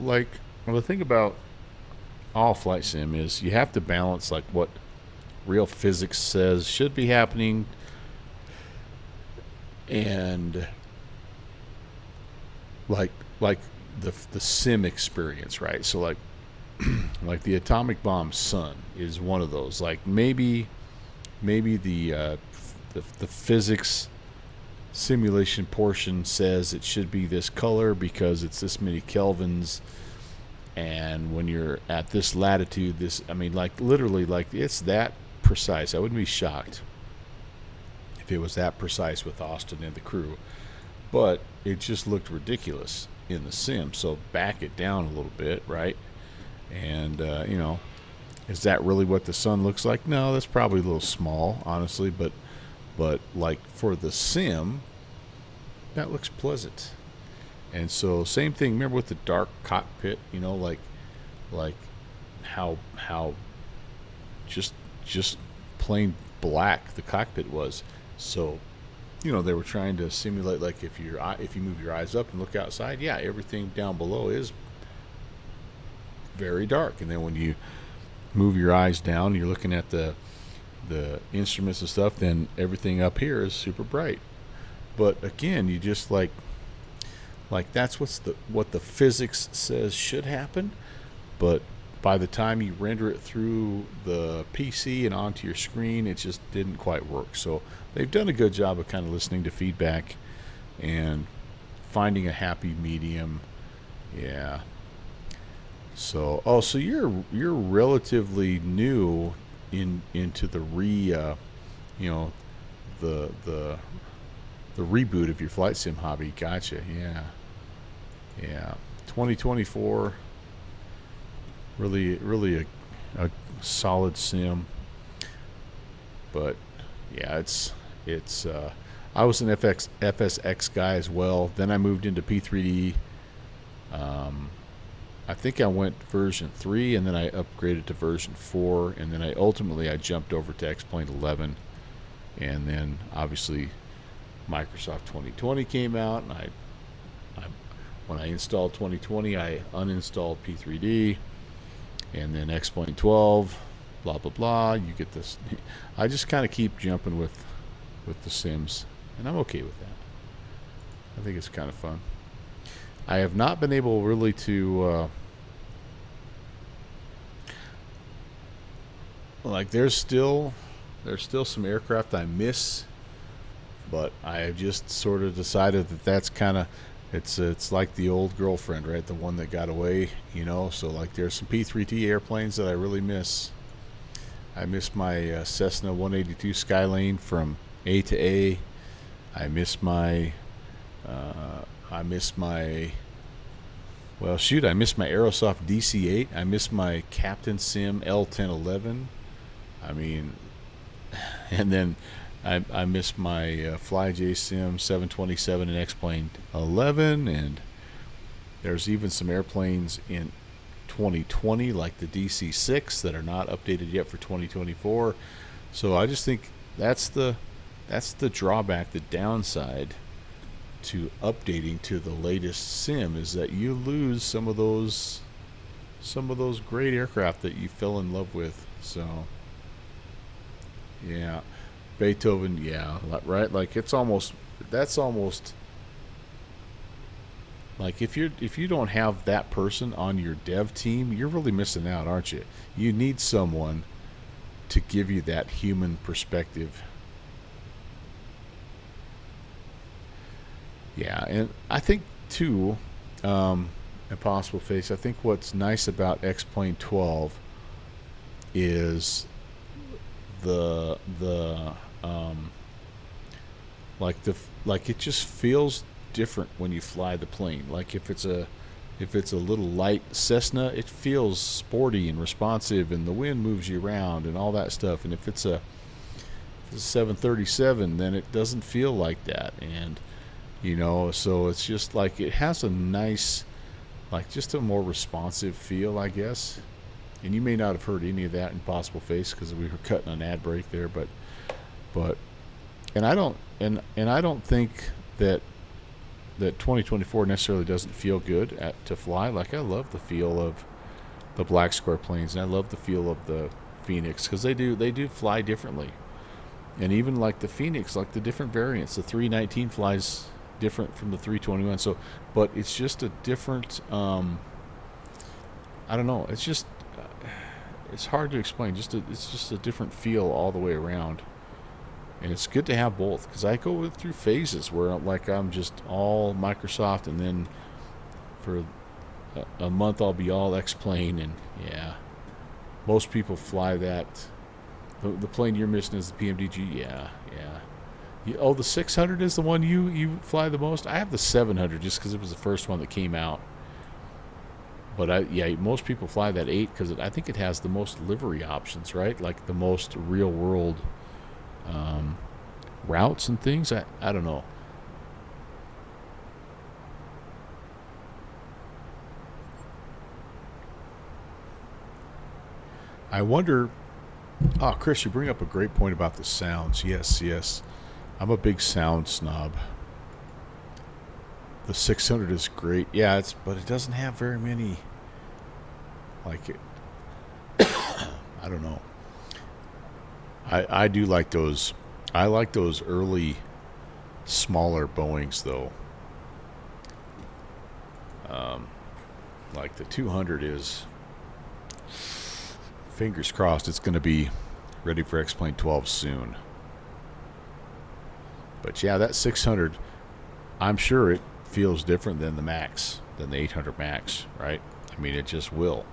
like, well, the thing about all flight sim is you have to balance like what real physics says should be happening and like the sim experience, right? So like like the atomic bomb sun is one of those. Like maybe the physics simulation portion says it should be this color because it's this many kelvins, and when you're at this latitude, like literally, like it's that precise. I wouldn't be shocked if it was that precise with Austin and the crew, but it just looked ridiculous in the sim. So back it down a little bit, right? And is that really what the sun looks like? No, that's probably a little small, honestly, but like for the sim, that looks pleasant. And so same thing, remember with the dark cockpit, like how just plain black the cockpit was. So they were trying to simulate, like if you move your eyes up and look outside, yeah, everything down below is very dark, and then when you move your eyes down, you're looking at the instruments and stuff, then everything up here is super bright. But again, you just like that's what the physics says should happen, but by the time you render it through the PC and onto your screen, it just didn't quite work. So they've done a good job of kind of listening to feedback and finding a happy medium. Yeah. So you're relatively new into the the reboot of your flight sim hobby. Gotcha. Yeah. 2024. Really a solid sim. But yeah, it's I was an FSX guy as well. Then I moved into P3D. I think I went version 3, and then I upgraded to version 4, and then I ultimately jumped over to X-Plane 11, And then obviously Microsoft 2020 came out, and when I installed 2020, I uninstalled P3D, and then X-Plane 12, blah blah blah. You get this. I just kind of keep jumping with the Sims, and I'm okay with that. I think it's kind of fun. I have not been able really to like. There's still some aircraft I miss, but I have just sort of decided that that's kind of it's like the old girlfriend, right? The one that got away, you know. So like, there's some P3T airplanes that I really miss. I miss my Cessna 182 Skylane from A to A. I miss my Aerosoft DC-8. I miss my Captain Sim L1011. I mean, and then I miss my FlyJ Sim 727 and X-Plane 11, and there's even some airplanes in 2020 like the DC-6 that are not updated yet for 2024. So I just think that's the drawback, the downside to updating to the latest sim, is that you lose some of those great aircraft that you fell in love with. So yeah, Beethoven, yeah, right. Like that's almost like if you don't have that person on your dev team, you're really missing out, aren't you? You need someone to give you that human perspective. Yeah, and I think too, Impossible Face, I think what's nice about X-Plane 12 is the like it just feels different when you fly the plane. Like if it's a little light Cessna, it feels sporty and responsive, and the wind moves you around and all that stuff. And if it's a 737, then it doesn't feel like that. And you know, so it's just like it has a nice, like just a more responsive feel, I guess. And you may not have heard any of that in Possible Face because we were cutting an ad break there, but and I don't think that 2024 necessarily doesn't feel good to fly. Like I love the feel of the Black Square planes, and I love the feel of the Fenix because they do fly differently. And even like the Fenix, like the different variants, the 319 flies different from the 321. So, but it's just a different. I don't know. It's just it's hard to explain. It's just a different feel all the way around. And it's good to have both because I go through phases where like I'm just all Microsoft, and then for a month I'll be all X-Plane, and yeah, most people fly that. The plane you're missing is the PMDG. Yeah. Oh, the 600 is the one you fly the most. I have the 700 just because it was the first one that came out. But most people fly that 8 because I think it has the most livery options, right? Like the most real world routes and things. I don't know. I wonder. Oh, Chris, you bring up a great point about the sounds. Yes. I'm a big sound snob. The 600 is great. Yeah, but it doesn't have very many. Like it. I don't know. I do like those. I like those early, smaller Boeings though. Like the 200 is. Fingers crossed, it's going to be ready for X-Plane 12 soon. But yeah, that 600, I'm sure it feels different than the Max, than the 800 Max, right? I mean, it just will.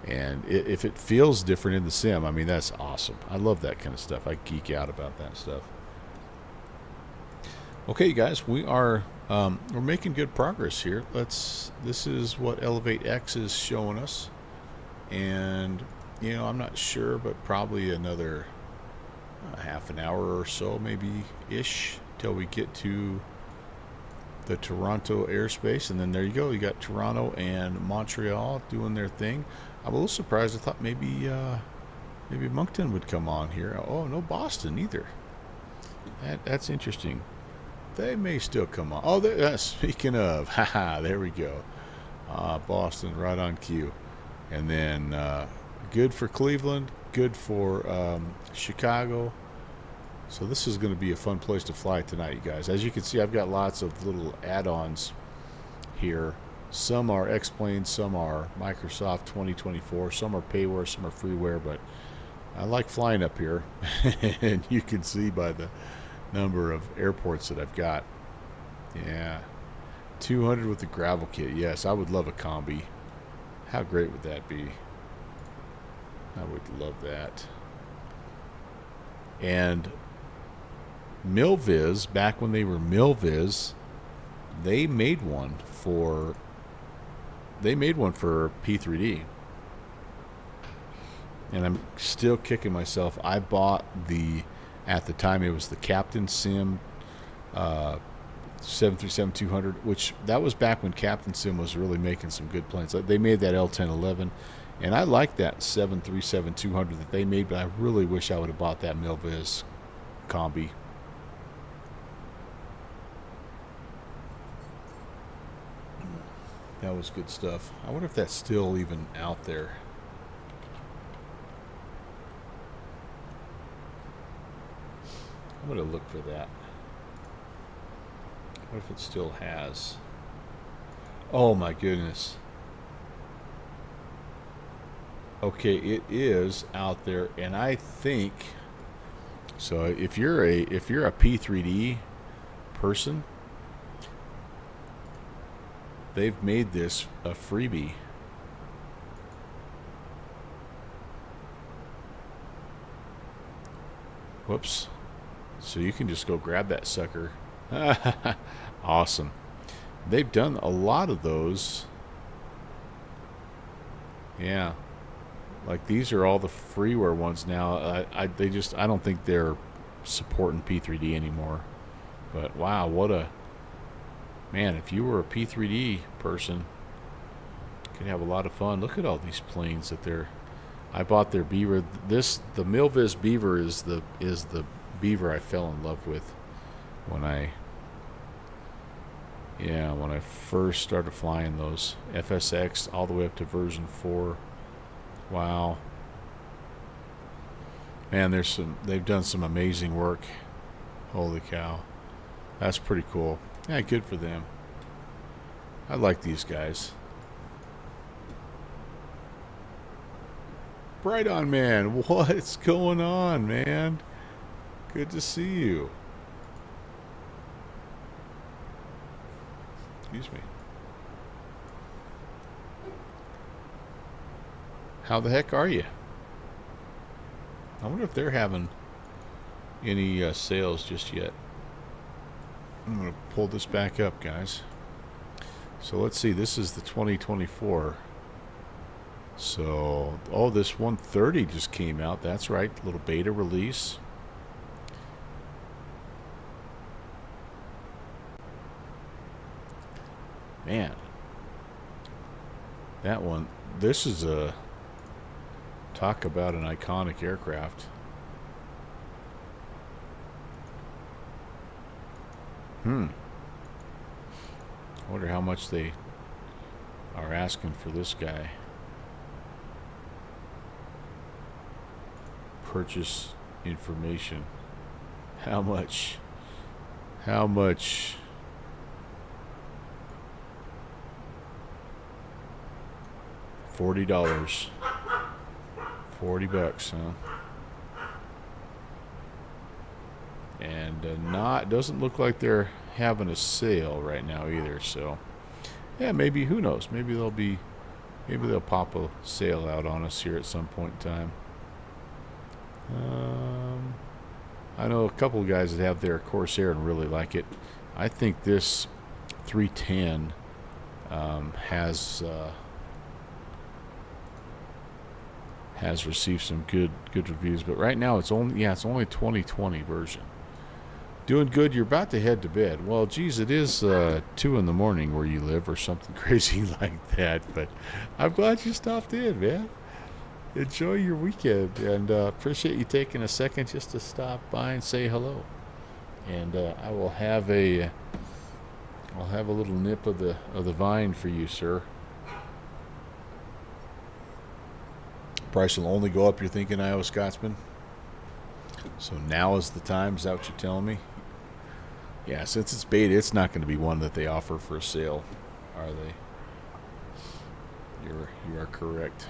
And if it feels different in the sim, I mean, that's awesome. I love that kind of stuff. I geek out about that stuff. Okay, guys, we're making good progress here. This is what Elevate X is showing us. And, you know, I'm not sure, but probably another half an hour or so, maybe-ish, till we get to the Toronto airspace. And then there you go. You got Toronto and Montreal doing their thing. I'm a little surprised. I thought maybe Moncton would come on here. Oh, no Boston either. That's interesting. They may still come on. Oh, speaking of, haha, there we go. Boston, right on cue. And then good for Cleveland, good for Chicago. So this is going to be a fun place to fly tonight, you guys. As you can see, I've got lots of little add-ons here. Some are X-Planes, some are Microsoft 2024, some are payware, some are freeware, but I like flying up here. And you can see by the number of airports that I've got. Yeah. 200 with the gravel kit. Yes, I would love a combi. How great would that be? I would love that. And Milviz, back when they were Milviz, they made one for P3D. And I'm still kicking myself. I bought at the time it was the Captain Sim 737-200, which that was back when Captain Sim was really making some good planes. They made that L1011, and I like that 737-200 that they made, but I really wish I would have bought that Milviz combi. That was good stuff. I wonder if that's still even out there. I'm going to look for that. What if it still has? Oh my goodness. Okay, it is out there, and I think so. If you're a P3D person, they've made this a freebie. Whoops. So you can just go grab that sucker. Awesome. They've done a lot of those. Yeah. Like these are all the freeware ones now. I don't think they're supporting P3D anymore. But wow, what a man, if you were a P3D person, you could have a lot of fun. Look at all these planes that I bought their Beaver. The Milviz Beaver is the Beaver I fell in love with when I first started flying those FSX all the way up to version 4. Wow. Man, they've done some amazing work. Holy cow. That's pretty cool. Yeah, good for them. I like these guys. Bright on, man. What's going on, man? Good to see you. Excuse me. How the heck are you? I wonder if they're having any sales just yet. I'm going to pull this back up, guys. So let's see. This is the 2024. So, this 130 just came out. That's right. Little beta release. Man. That one. This is talk about an iconic aircraft. I wonder how much they are asking for this guy. Purchase information. How much? $40. $40, huh? And doesn't look like they're having a sale right now either. So, yeah, maybe, who knows? Maybe they'll pop a sale out on us here at some point in time. I know a couple of guys that have their Corsair and really like it. I think this 310 has received some good reviews, but right now it's only 2020 version. Doing good. You're about to head to bed. Well, geez, it is 2 in the morning where you live, or something crazy like that. But I'm glad you stopped in, man. Enjoy your weekend, and appreciate you taking a second just to stop by and say hello. and I will have I'll have a little nip of the vine for you, sir. Price will only go up, you're thinking, Iowa Scotsman? So now is the time, is that what you're telling me? Yeah, since it's beta, it's not going to be one that they offer for a sale, are they? You are correct.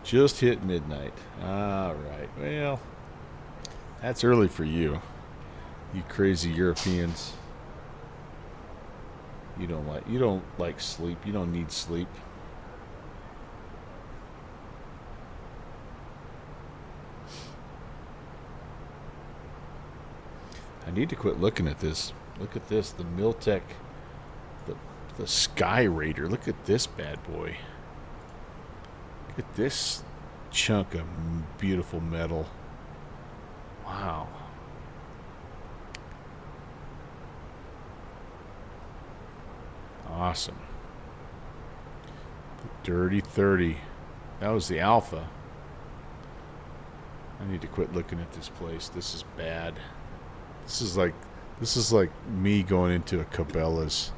Just hit midnight. All right. Well, that's early for you. You crazy Europeans. You don't like sleep. You don't need sleep. I need to quit looking at this. Look at this, the Miltech, the Sky Raider. Look at this bad boy. Look at this chunk of beautiful metal. Wow. Awesome. The Dirty 30. That was the Alpha. I need to quit looking at this place. This is bad. This is like me going into a Cabela's.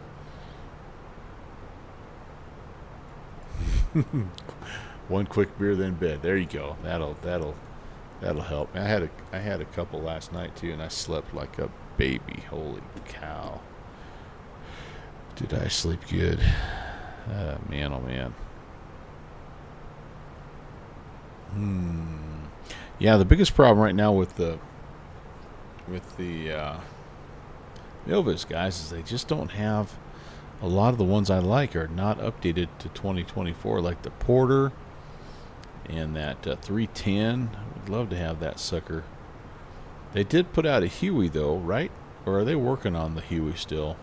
One quick beer, then bed. There you go. That'll help. I had a couple last night too, and I slept like a baby. Holy cow! Did I sleep good? Man, oh man. Yeah, the biggest problem right now with the Novas guys is they just don't have a lot of the ones I like are not updated to 2024, like the Porter and that 310. I would love to have that sucker. They did put out a Huey though, right? Or are they working on the Huey still?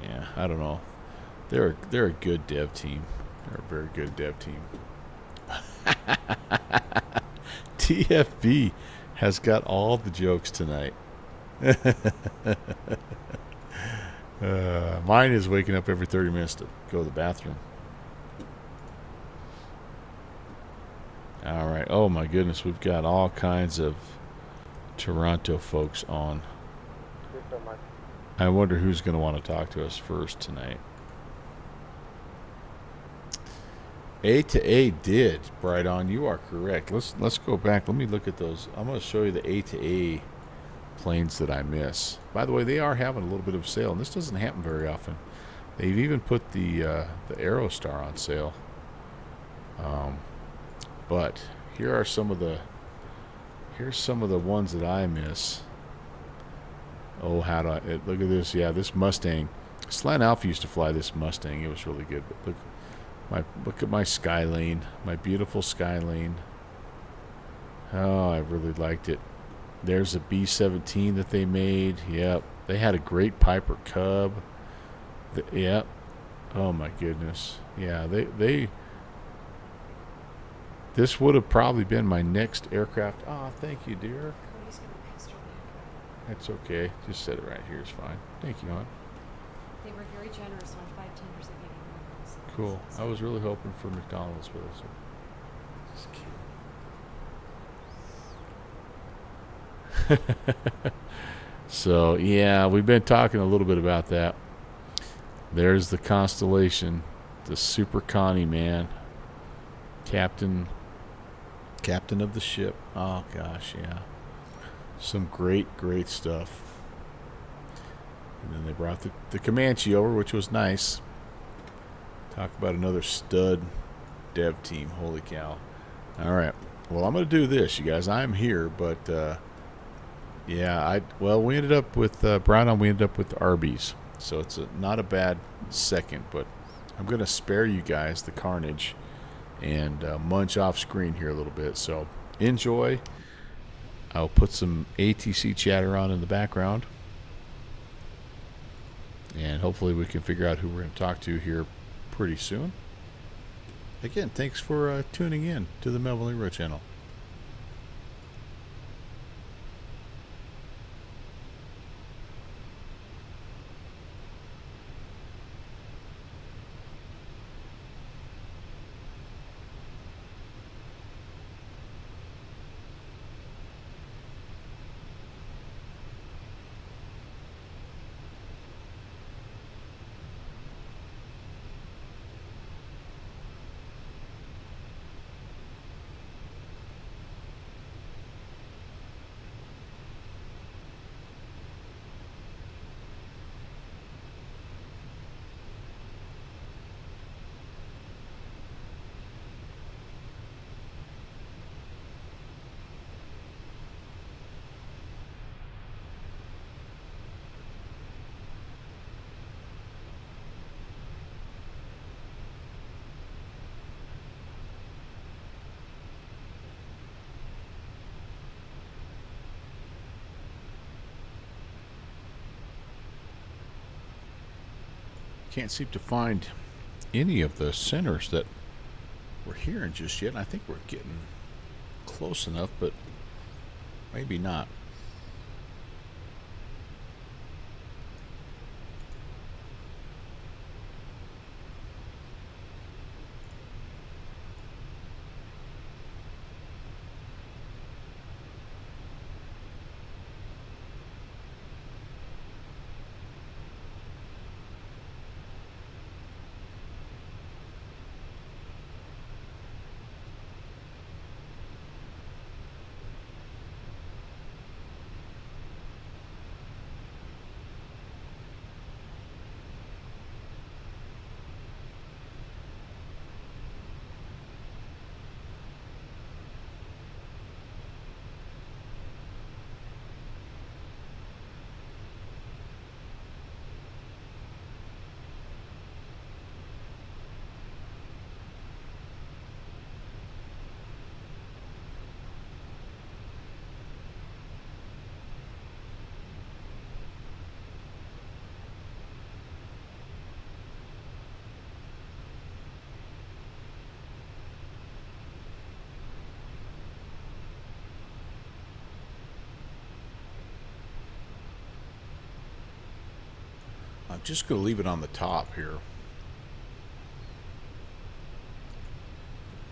Yeah, I don't know. They're a good dev team. They're a very good dev team. TFB has got all the jokes tonight. Mine is waking up every 30 minutes to go to the bathroom. All right. Oh my goodness, we've got all kinds of Toronto folks on. I wonder who's going to want to talk to us first tonight. A to A did, Bright On. You are correct. Let's go back. Let me look at those. I'm going to show you the A to A planes that I miss. By the way, they are having a little bit of sale, and this doesn't happen very often. They've even put the Aerostar on sale. But here's some of the ones that I miss. Oh, look at this. Yeah, this Mustang. Slant Alpha used to fly this Mustang. It was really good. But look at my Skylane, my beautiful Skylane. Oh, I really liked it. There's a B-17 that they made. Yep. They had a great Piper Cub. Yep. Oh my goodness. Yeah, this would have probably been my next aircraft. Oh, thank you, dear. Cody's gonna pester me. That's okay. Just set it right here is fine. Thank you, hon. They were very generous on 5 tenders they gave me. Cool. I was really hoping for McDonald's with us. Just kidding. So, yeah, we've been talking a little bit about that. There's the Constellation, the Super Connie, man. Captain of the ship. Oh, gosh, yeah. Some great stuff. And then they brought the Comanche over, which was nice. Talk about another stud dev team. Holy cow. All right. Well, I'm going to do this, you guys. I'm here, but yeah, we ended up with Brown. We ended up with Arby's, so it's not a bad second. But I'm going to spare you guys the carnage and munch off screen here a little bit. So enjoy. I'll put some ATC chatter on in the background, and hopefully we can figure out who we're going to talk to here pretty soon. Again, thanks for tuning in to the Melvin Leroy channel. can't seem to find any of the centers that we're hearing just yet. And I think we're getting close enough, but maybe not. I'm just going to leave it on the top here.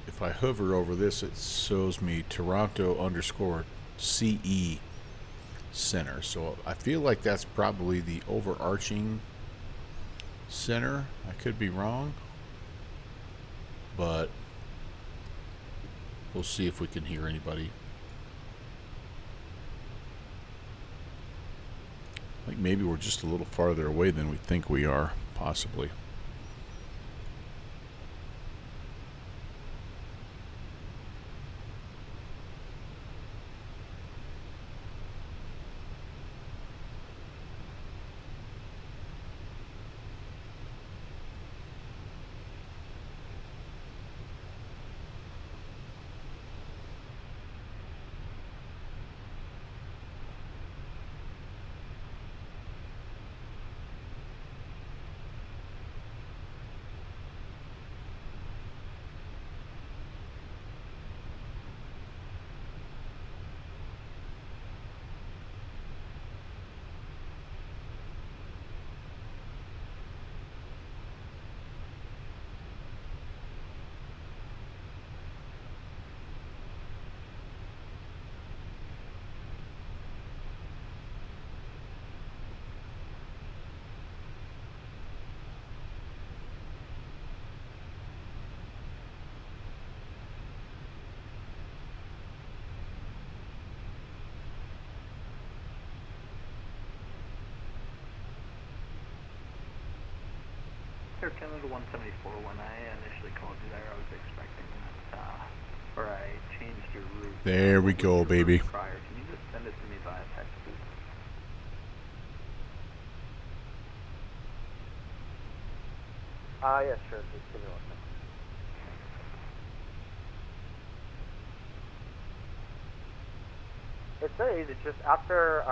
If I hover over this, it shows me Toronto_CE center. So I feel like that's probably the overarching center. I could be wrong, but we'll see if we can hear anybody. I think maybe we're just a little farther away than we think we are, possibly. Air Canada 174, when I initially called you there, I was expecting that, or I changed your route. There we go, baby. Prior. Can you just send it to me via text, please? Yeah, sure. Just give me 1 second. It's very easy. Just after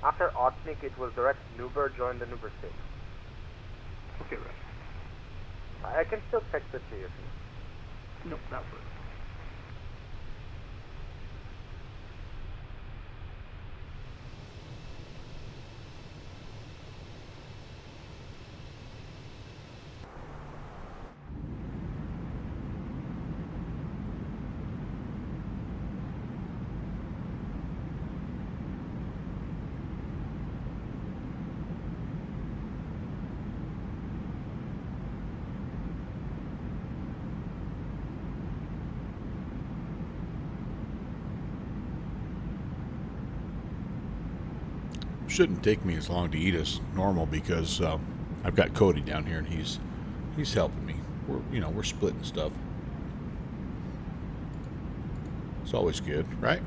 Otsnik, it will direct Nuber, join the Nuber state. Okay, right. I can still text it to you if you Nope, that works. Shouldn't take me as long to eat as normal because I've got Cody down here and he's helping me. We're splitting stuff. It's always good, right?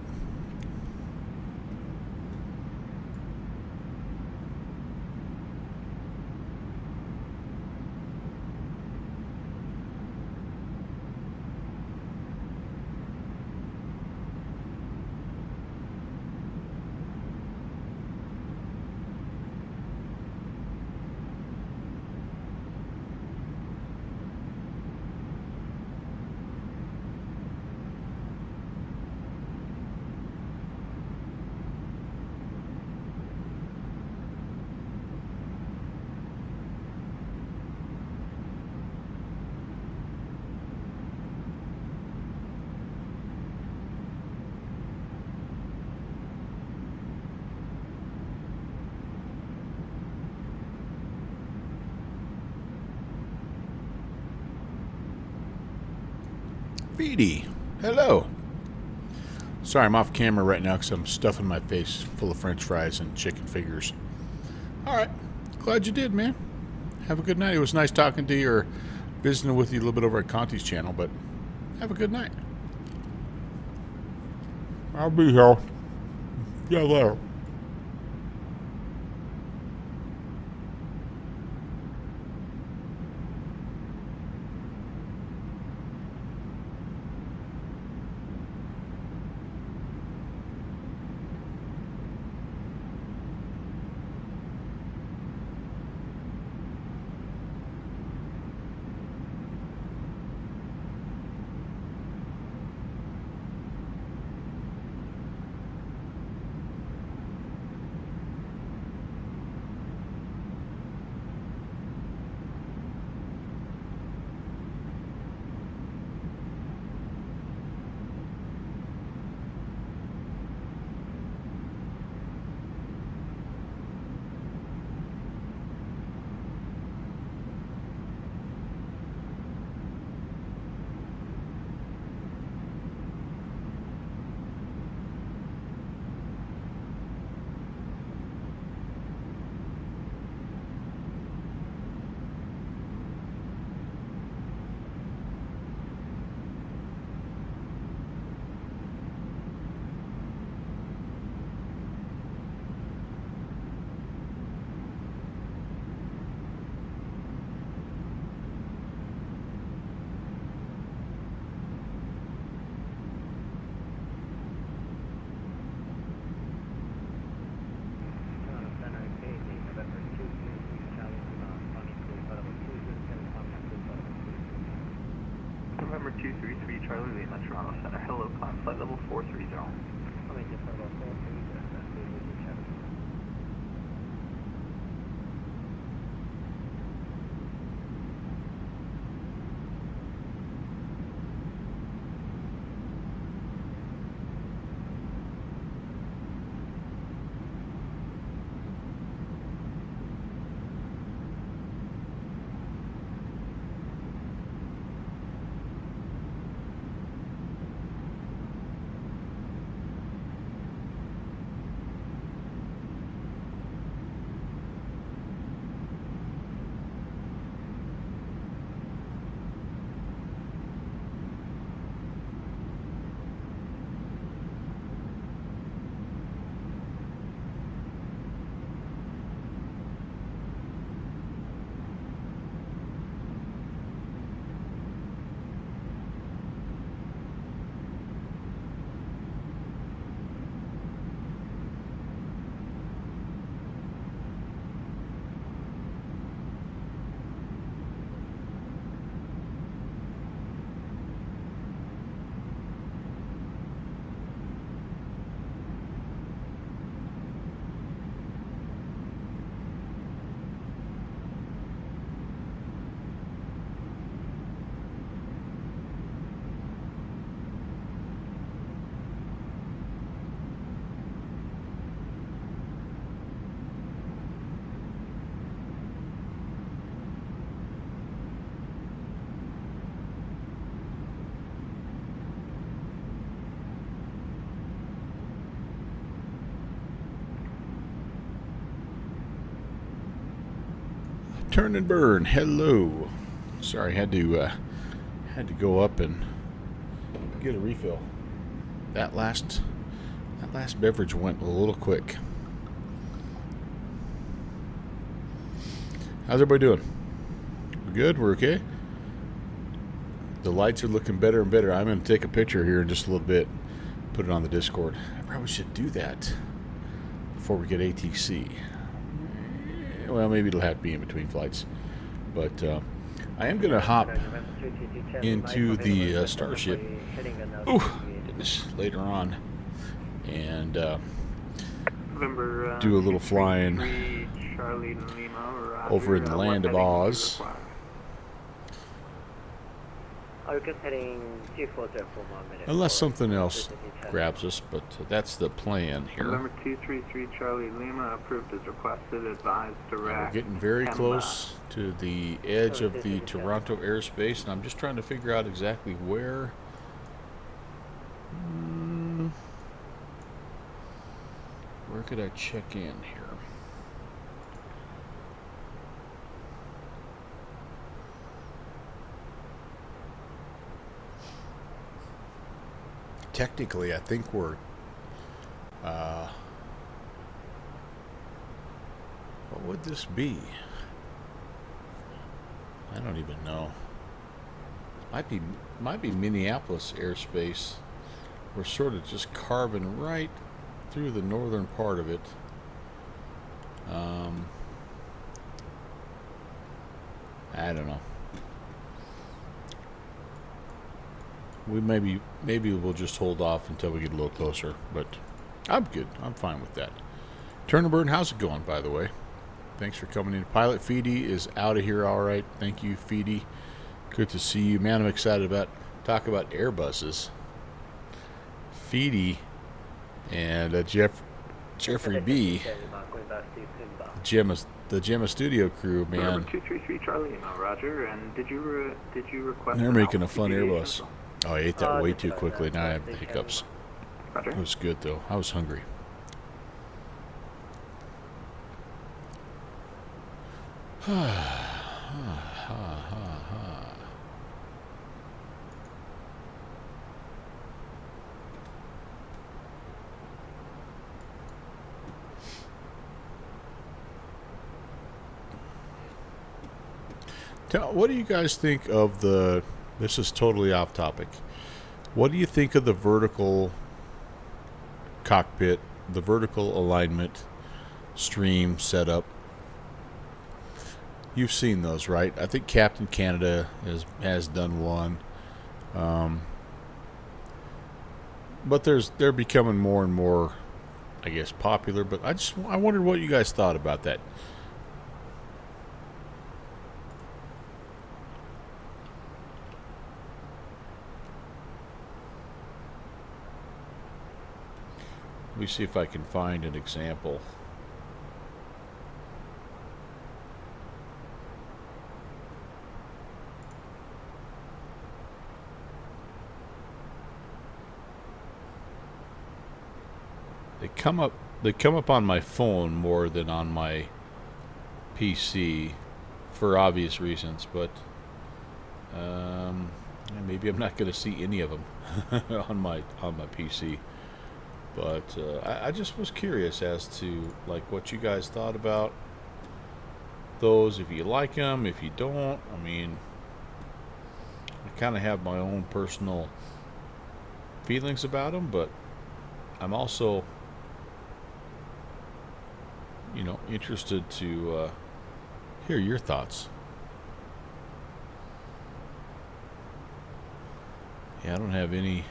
Beatty, hello. Sorry, I'm off camera right now because I'm stuffing my face full of French fries and chicken fingers. All right, glad you did, man. Have a good night. It was nice talking to you or visiting with you a little bit over at Conti's channel, but have a good night. I'll be here. Yeah, later. November 233 Charlie Lima, Toronto Center. Hello, climb flight level 430. Turn and burn. Hello. Sorry, had to go up and get a refill. That last beverage went a little quick. How's everybody doing? We good? We're okay? The lights are looking better and better. I'm going to take a picture here in just a little bit, put it on the Discord. I probably should do that before we get ATC. Well, maybe it'll have to be in between flights. But I am going to hop into the Starship later on and do a little flying over in the land of Oz. Unless something else grabs us, but that's the plan here. November 233 Charlie Lima, approved as requested, advised direct. We're getting very close to the edge of the Toronto airspace, and I'm just trying to figure out exactly where Where could I check in here? Technically, I think we're what would this be? I don't even know. Might be Minneapolis airspace. We're sort of just carving right through the northern part of it. I don't know. We maybe we'll just hold off until we get a little closer, but I'm good. I'm fine with that. Turnerburn, how's it going, by the way? Thanks for coming in. Pilot Feedy is out of here, all right. Thank you, Feedy. Good to see you, man. I'm excited about talk about Airbuses. Feedy and Jeffrey B. The Gemma Studio crew, man. Number 233 Charlie, Roger. And did you request? They're an making a Alpha fun deviation? Airbus. Oh, I ate that way too quickly. Now I have the hiccups. Roger. It was good though. I was hungry. What do you guys think of the... This is totally off topic. What do you think of the vertical cockpit, the vertical alignment stream setup? You've seen those, right? I think Captain Canada has done one. But they're becoming more and more, I guess, popular. But I wondered what you guys thought about that. Let me see if I can find an example. They come up on my phone more than on my PC for obvious reasons, but maybe I'm not going to see any of them on my PC. But I just was curious as to like what you guys thought about those. If you like them, if you don't, I mean, I kind of have my own personal feelings about them, but I'm also, you know, interested to hear your thoughts. Yeah, I don't have any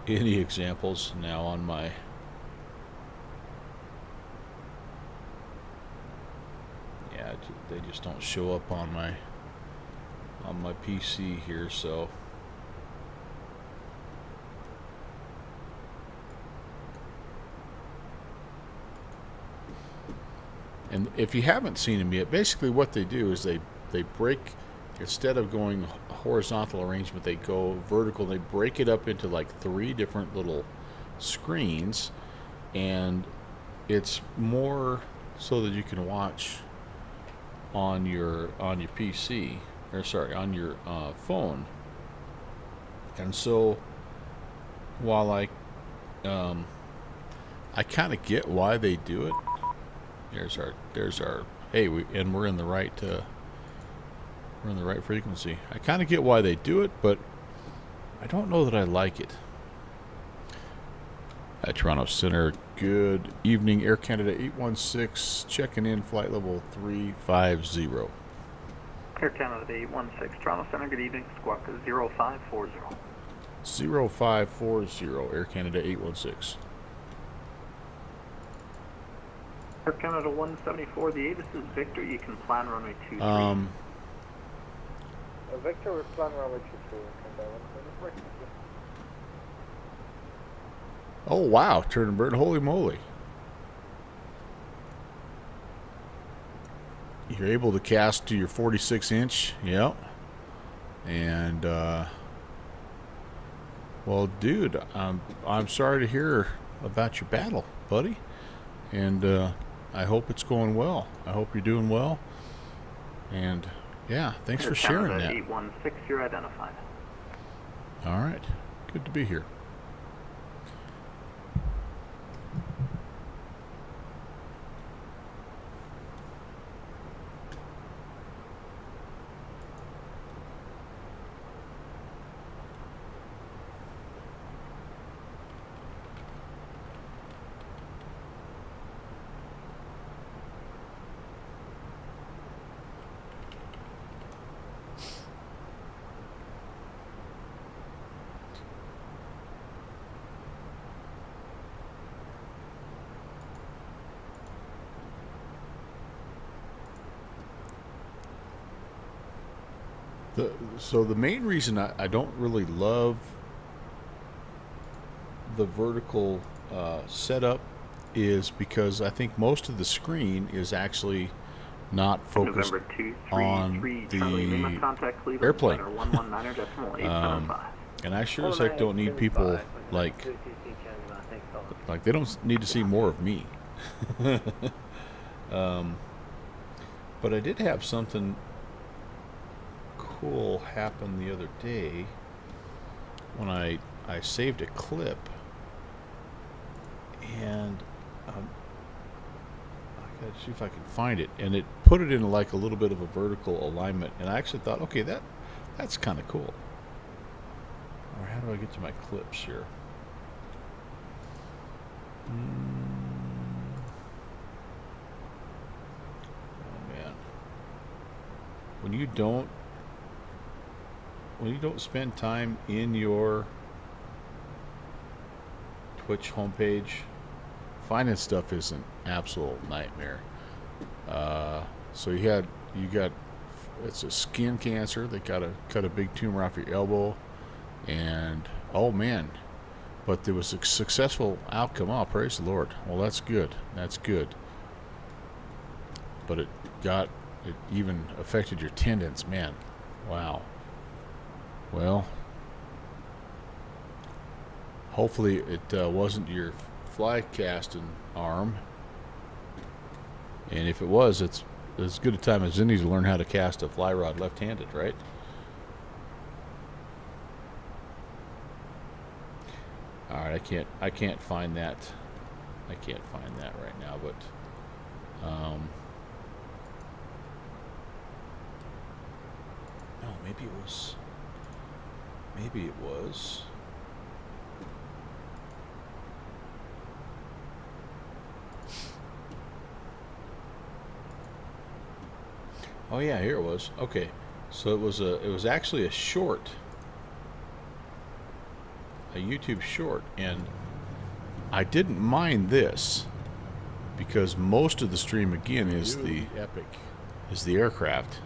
examples now on my they just don't show up on my PC here, so and if you haven't seen them yet, basically what they do is they break, instead of going horizontal arrangement, they go vertical. They break it up into like 3 different little screens, and it's more so that you can watch on your PC, or sorry, on your phone. And so while I kind of get why they do it. There's our hey, we're in the right frequency. I kind of get why they do it, but I don't know that I like it. At Toronto Center, good evening. Air Canada 816, checking in, flight level 350. Air Canada 816, Toronto Center, good evening. Squawk 0540. 0540, Air Canada 816. Air Canada 174, the Avis is Victor. You can plan runway 23. Victor was plan runway 23. Oh wow, Turnberg, holy moly. you're able to cast to your 46-inch. Yep. And well, dude, I'm sorry to hear about your battle, buddy. And I hope it's going well. I hope you're doing well. And yeah, thanks for sharing that. 816, you're identified. All right. Good to be here. So the main reason I don't really love the vertical setup is because I think most of the screen is actually not focused November 233 on Charlie, the must contact Cleveland airplane. Center 119.875. And I sure as heck don't need people like they don't need to see more of me. But I did have something cool happen the other day when I saved a clip, and I gotta see if I can find it, and it put it in like a little bit of a vertical alignment, and I actually thought, okay, that's kind of cool. Or how do I get to my clips here? Oh man, when you don't spend time in your Twitch homepage, finding stuff is an absolute nightmare. So you got it's a skin cancer. They gotta cut a big tumor off your elbow, and oh man, but there was a successful outcome. Oh, praise the Lord. Well, that's good. That's good. But it even affected your tendons, man. Wow. Well, hopefully it wasn't your fly casting arm. And if it was, it's as good a time as any to learn how to cast a fly rod left-handed, right? All right, I can't find that. I can't find that right now, but no, maybe it was. Maybe it was. Oh yeah, here it was. Okay, so it was actually a short, a YouTube short, and I didn't mind this because most of the stream again is the aircraft.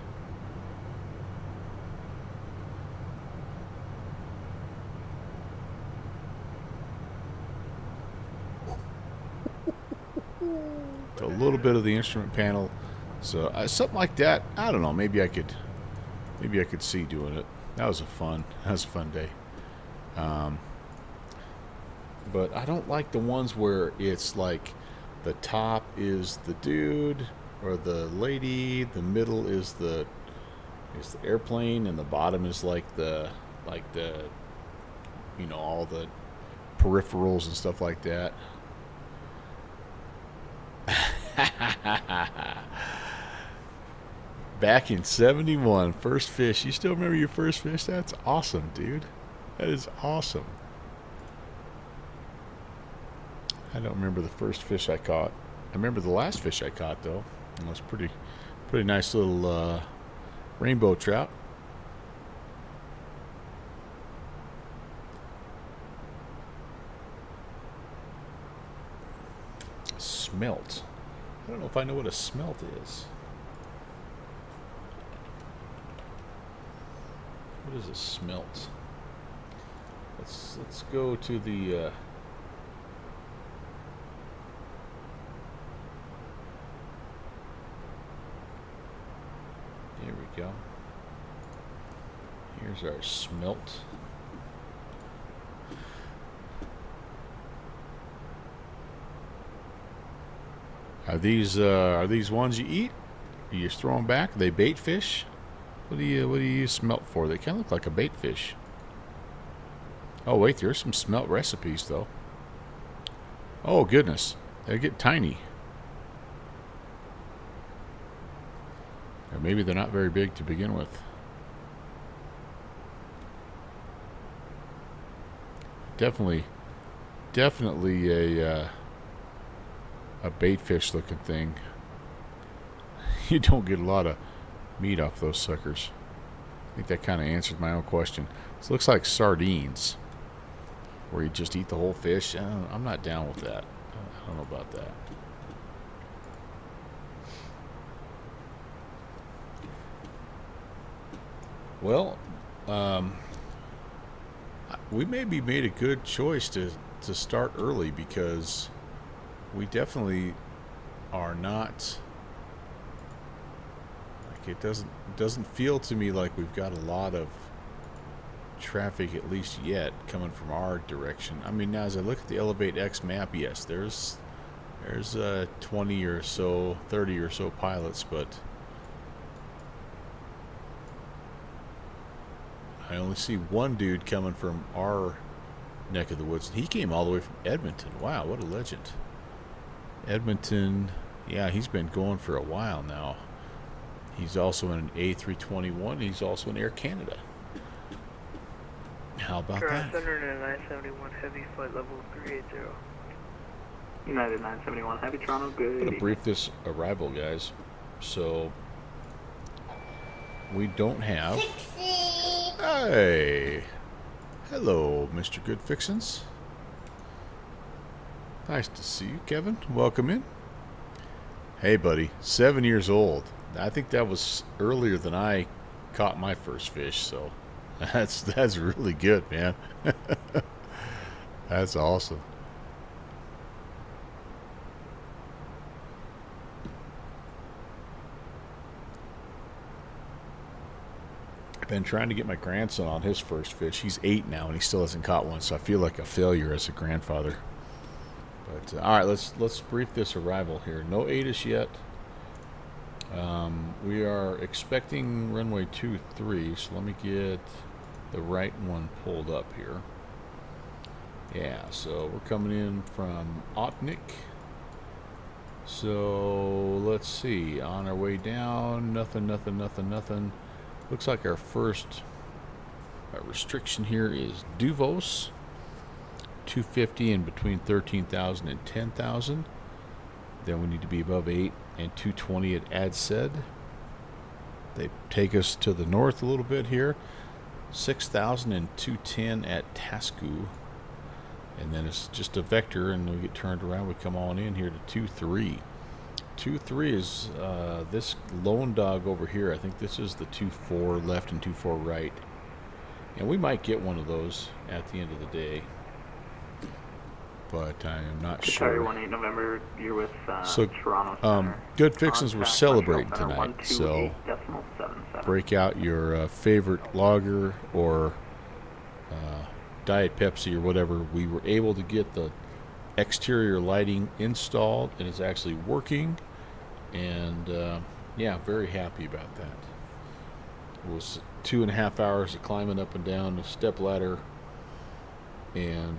A little bit of the instrument panel, so something like that. I don't know. Maybe I could see doing it. That was a fun day. But I don't like the ones where it's like the top is the dude or the lady, the middle is the airplane, and the bottom is like the all the peripherals and stuff like that. Back in 71, first fish. You still remember your first fish? That's awesome, dude. That is awesome. I don't remember the first fish I caught. I remember the last fish I caught, though. It was pretty nice little rainbow trout. Smelt. I don't know if I know what a smelt is. What is a smelt? Let's go to the we go. Here's our smelt. Are these ones you eat? You just throw them back? Are they bait fish? What do you use smelt for? They kind of look like a bait fish. Oh wait, there's some smelt recipes though. Oh goodness, they get tiny. Or maybe they're not very big to begin with. Definitely a bait fish looking thing. You don't get a lot of meat off those suckers. I think that kind of answered my own question. This looks like sardines, where you just eat the whole fish. I'm not down with that. I don't know about that. Well, we maybe made a good choice to start early, because we definitely are not, like, it doesn't feel to me like we've got a lot of traffic, at least yet, coming from our direction. I mean, now as I look at the Elevate X map, yes, there's 20 or so, 30 or so pilots, but I only see one dude coming from our neck of the woods. He came all the way from Edmonton. Wow, what a legend. Edmonton, yeah, he's been going for a while now. He's also in an A321. He's also in Air Canada. How about that? Center to 971 Heavy, flight level 380. United 971 Heavy, Toronto, good. I'm going to brief this arrival, guys. So, we don't have... Hey! Hello, Mr. Good Fixins. Nice to see you, Kevin. Welcome in. Hey, buddy. 7 years old. I think that was earlier than I caught my first fish, so that's really good, man. That's awesome. I've been trying to get my grandson on his first fish. He's 8 now, and he still hasn't caught one, so I feel like a failure as a grandfather. But all right, let's brief this arrival here. No ATIS yet. We are expecting runway 23, so let me get the right one pulled up here. Yeah, so we're coming in from Otnik. So let's see. On our way down, nothing. Looks like our first restriction here is Duvos. 250 and between 13,000 and 10,000. Then we need to be above 8 and 220 at Adsed. They take us to the north a little bit here. 6,000 and 210 at Tasku. And then it's just a vector, and we get turned around. We come on in here to 2-3. 2-3 is this lone dog over here. I think this is the 2-4 left and 2-4 right. And we might get one of those at the end of the day, but I am not sure. 18 November, you're with So, Toronto Center. Good Fixins, we're celebrating Center, tonight, so 128.77. break out your favorite lager or Diet Pepsi or whatever. We were able to get the exterior lighting installed, and it's actually working, and yeah, very happy about that. It was 2.5 hours of climbing up and down the step ladder, and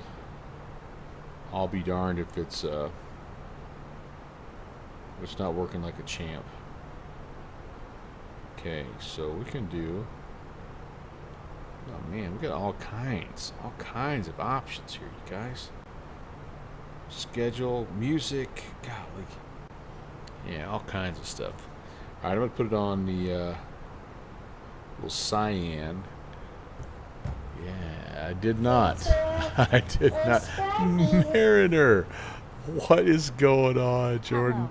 I'll be darned if it's not working like a champ. Okay, so we can do, oh man, we got all kinds of options here, you guys. Schedule, music, golly, yeah, all kinds of stuff. All right, I'm gonna put it on the little cyan. Yeah, I did not. I did not. Mariner, what is going on, Jordan?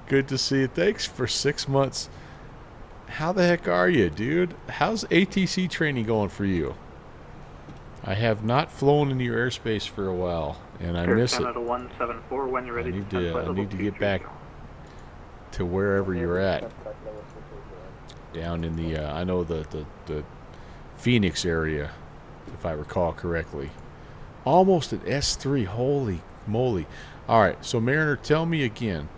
Good to see you. Thanks for 6 months. How the heck are you, dude? How's ATC training going for you? I have not flown into your airspace for a while, and I miss it. Canada 174, when you're ready I need to get back to wherever you're at. down in the I know the Phoenix area, if I recall correctly. Almost at S3. Holy moly! All right, so Mariner, tell me again,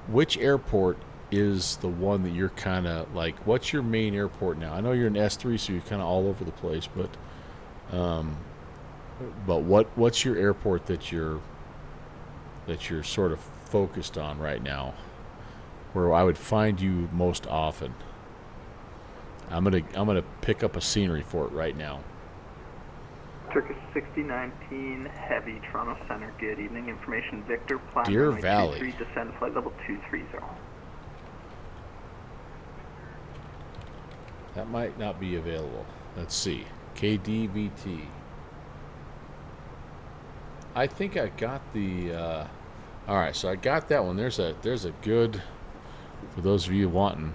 which airport is the one that you're kind of like? What's your main airport now? I know you're in S3, so you're kind of all over the place, but what's your airport that you're sort of focused on right now, where I would find you most often? I'm gonna pick up a scenery for it right now. Turkish 6019 Heavy, Toronto Center. Good evening. Information Victor. Plan Deer runway Valley. 23, descend flight level 230. That might not be available. Let's see. KDVT. I think I got the. All right, so I got that one. There's a good. For those of you wanting,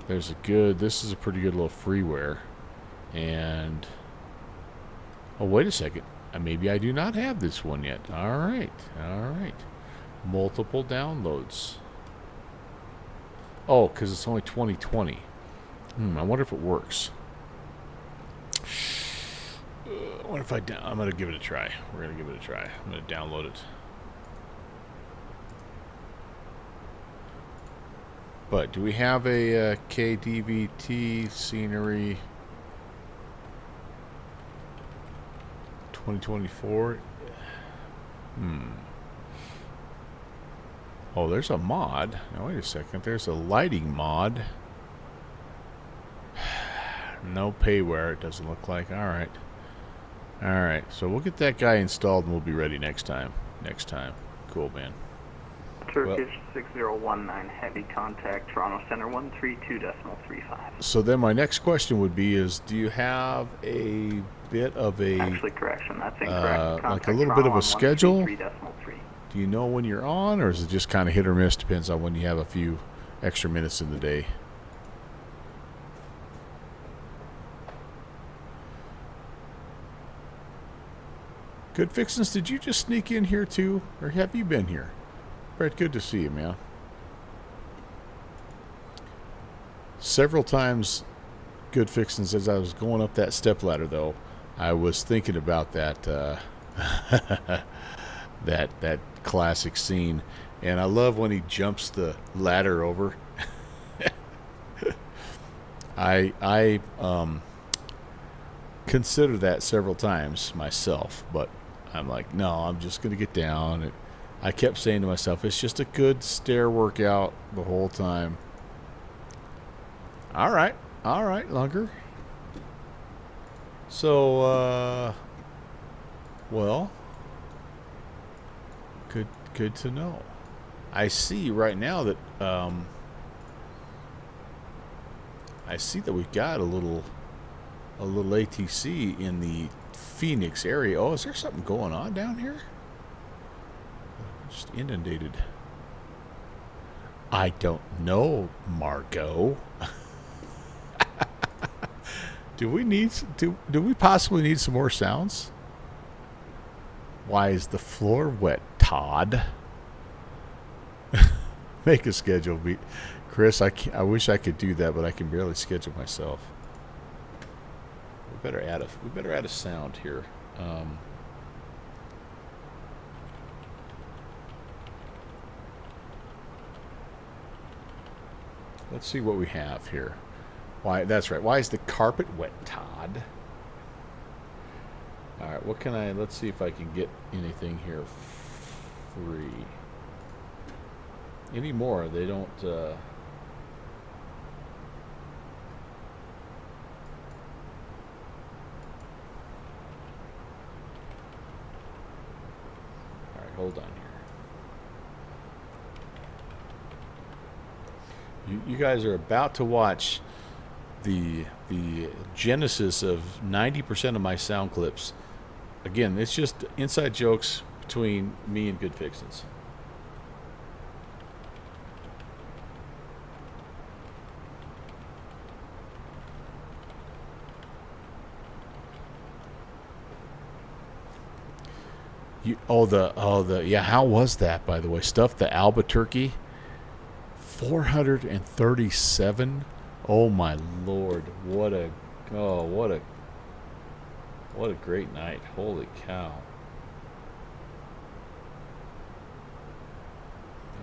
there's a good. This is a pretty good little freeware, and. Oh, wait a second. Maybe I do not have this one yet. All right. Multiple downloads. Oh, because it's only 2020. I wonder if it works. I wonder if I'm going to give it a try. We're going to give it a try. I'm going to download it. But do we have a KDVT scenery 2024? Oh, there's a mod. Now, wait a second. There's a lighting mod. No payware, it doesn't look like. All right. So we'll get that guy installed and we'll be ready next time. Cool, man. Turkish 6019 Heavy, contact Toronto Center 132.35. So then my next question would be is, do you have a bit of a... Actually, correction. That's incorrect. like a little bit of a schedule? 133.3. Do you know when you're on, or is it just kind of hit or miss? Depends on when you have a few extra minutes in the day. Good Fixins, did you just sneak in here too? Or have you been here? Brett, good to see you, man. Several times, Good Fixins, as I was going up that stepladder, though, I was thinking about that that classic scene. And I love when he jumps the ladder over. I consider that several times myself, but I'm like, no, I'm just going to get down. I kept saying to myself, it's just a good stair workout the whole time. All right, Lunger. So, well, good to know. I see right now that we've got a little ATC in the Phoenix area. Oh, is there something going on down here? Just inundated. I don't know, Margot. Do we possibly need some more sounds? Why is the floor wet, Todd? Make a schedule beat. Chris, I wish I could do that, but I can barely schedule myself. We better add a sound here. Let's see what we have here. Why? That's right. Why is the carpet wet, Todd? All right. What can I? Let's see if I can get anything here free. Any more? They don't. All right. Hold on here. You guys are about to watch the genesis of 90% of my sound clips. Again, it's just inside jokes between me and Good Fixins. Yeah, how was that, by the way? Stuffed the Alba turkey. 437. Oh my lord! What a great night! Holy cow!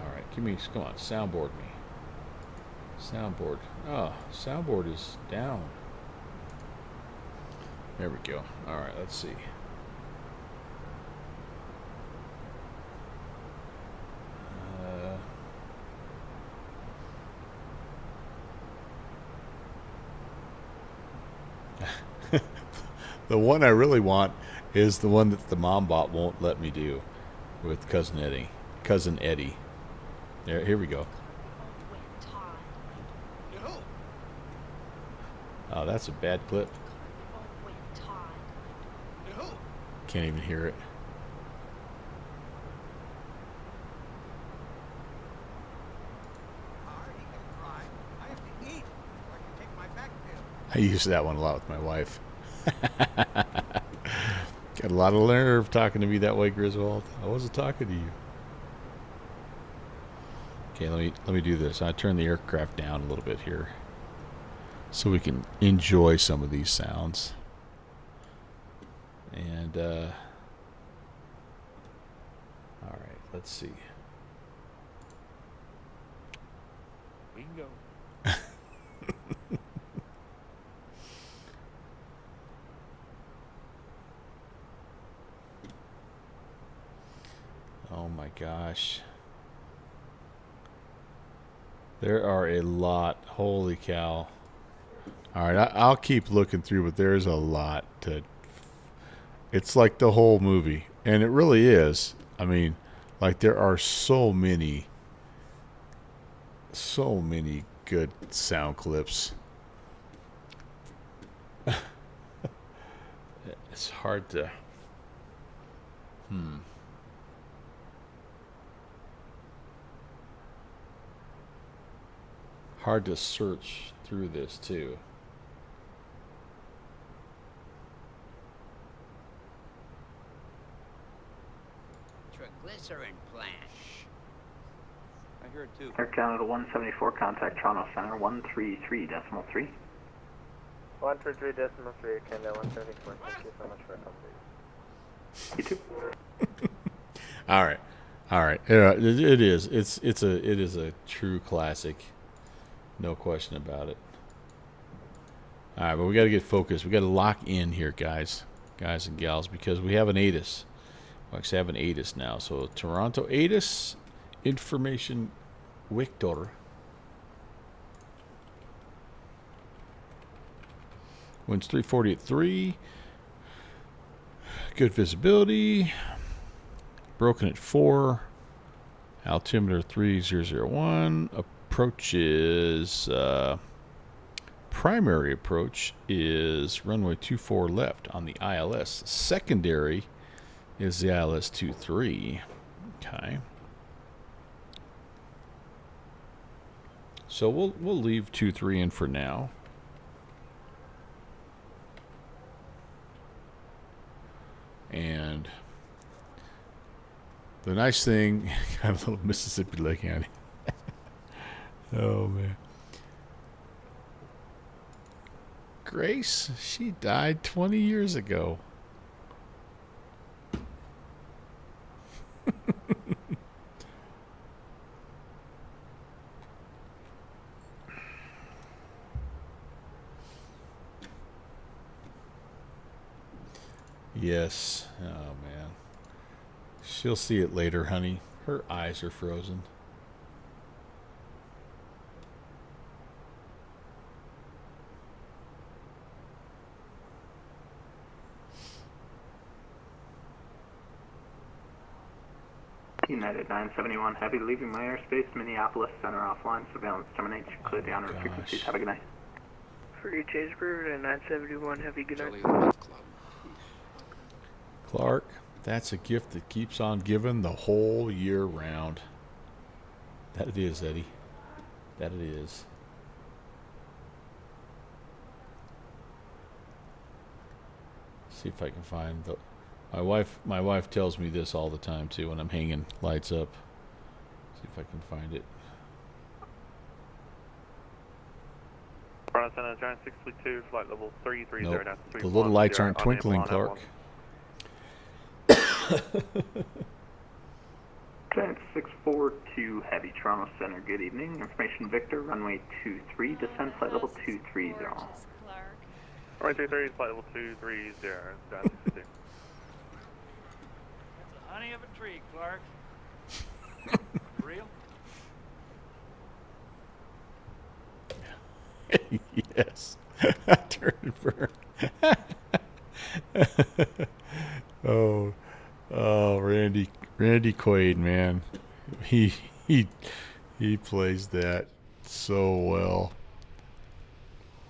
All right, come on, soundboard me. Soundboard. Oh, soundboard is down. There we go. All right, let's see. The one I really want is the one that the mom bot won't let me do with Cousin Eddie. There, here we go. Oh, that's a bad clip. Can't even hear it. I use that one a lot with my wife. Got a lot of nerve talking to me that way, Griswold. I wasn't talking to you. Okay, let me do this. I turn the aircraft down a little bit here, so we can enjoy some of these sounds. And all right, let's see. We can go. Oh my gosh. There are a lot. Holy cow. Alright, I'll keep looking through, but there's a lot to... It's like the whole movie. And it really is. I mean, like there are so many good sound clips. It's hard to... Hard to search through this too. Triglycerin plant. I heard too. Air Canada 174, contact Toronto Center 133.3. 133.3, Canada 174. Thank you so much for coming. You too. All right. It is. It is a true classic. No question about it. All right, but we got to get focused. We got to lock in here, guys and gals, because we have an ATIS. We actually have an ATIS now. So Toronto ATIS information Victor. Winds 340 at 3. Good visibility. Broken at 4. Altimeter 3001. Approach is primary approach is runway 24 left on the ILS. Secondary is the ILS 23. Okay. So we'll leave 23 in for now. And the nice thing, got a little Mississippi Lake County. Oh, man. Grace, she died 20 years ago. Yes. Oh, man. She'll see it later, honey. Her eyes are frozen. United 971 Heavy, leaving my airspace, Minneapolis Center offline, surveillance terminates, clear the honor frequencies, have a good night. Free Chambersburg and 971 Heavy, good night. Clark, that's a gift that keeps on giving the whole year round. That it is, Eddie. That it is. See if I can find the... My wife tells me this all the time too when I'm hanging lights up. See if I can find it. Toronto Center, Giant 632, flight level 330. Nope. The little lights aren't twinkling, Clark. Giant 642 Heavy, Toronto Center, good evening. Information Victor, runway 23, descend flight level 230. Gorgeous, Clark. Runway 23, flight level 230, Giant 632. That's a honey of a tree, Clark. Real? Yes. Turn and burn. Oh, Randy Quaid, man. He plays that so well.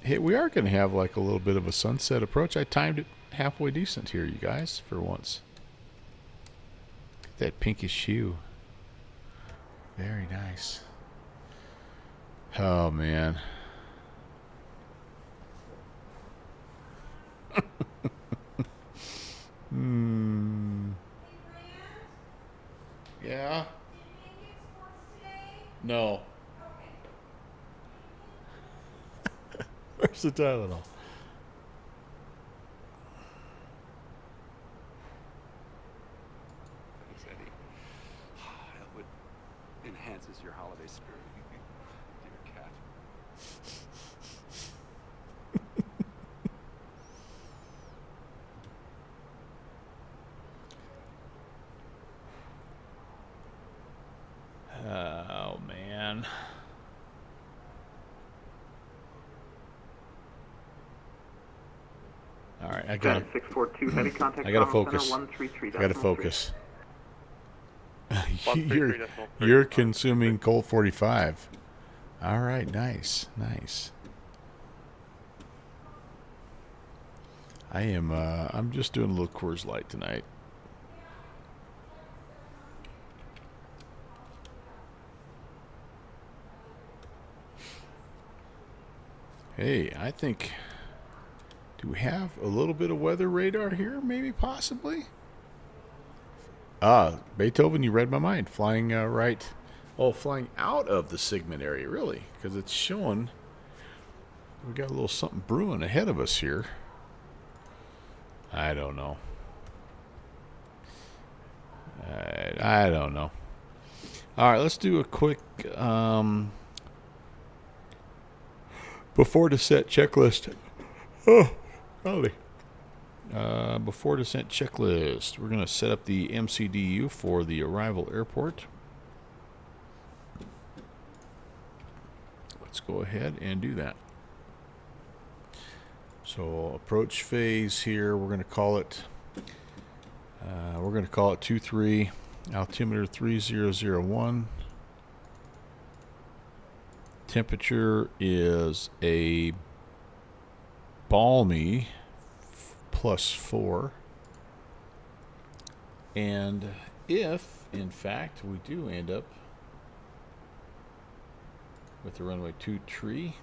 Hey, we are going to have like a little bit of a sunset approach. I timed it halfway decent here, you guys, for once. That pinkish hue. Very nice. Oh, man. Yeah? No. Where's the Tylenol? Thanks, Eddie. That would enhances your holiday spirit, dear cat. Oh, man. All right, I got 642 heavy contact. I gotta focus. I gotta focus. You're consuming Colt 45. All right, nice. I'm just doing a little Coors Light tonight. Hey, I think, do we have a little bit of weather radar here? Maybe, possibly? Beethoven, you read my mind. Flying right. Oh, flying out of the Sigmund area, really. Because it's showing we got a little something brewing ahead of us here. I don't know. I don't know. All right, let's do a quick before descent checklist. Oh, golly. Before descent checklist. We're going to set up the MCDU for the arrival airport. Let's go ahead and do that. So approach phase here. We're going to call it. 23. Altimeter 3001. Temperature is a balmy +4. And if, in fact, we do end up with the runway 23,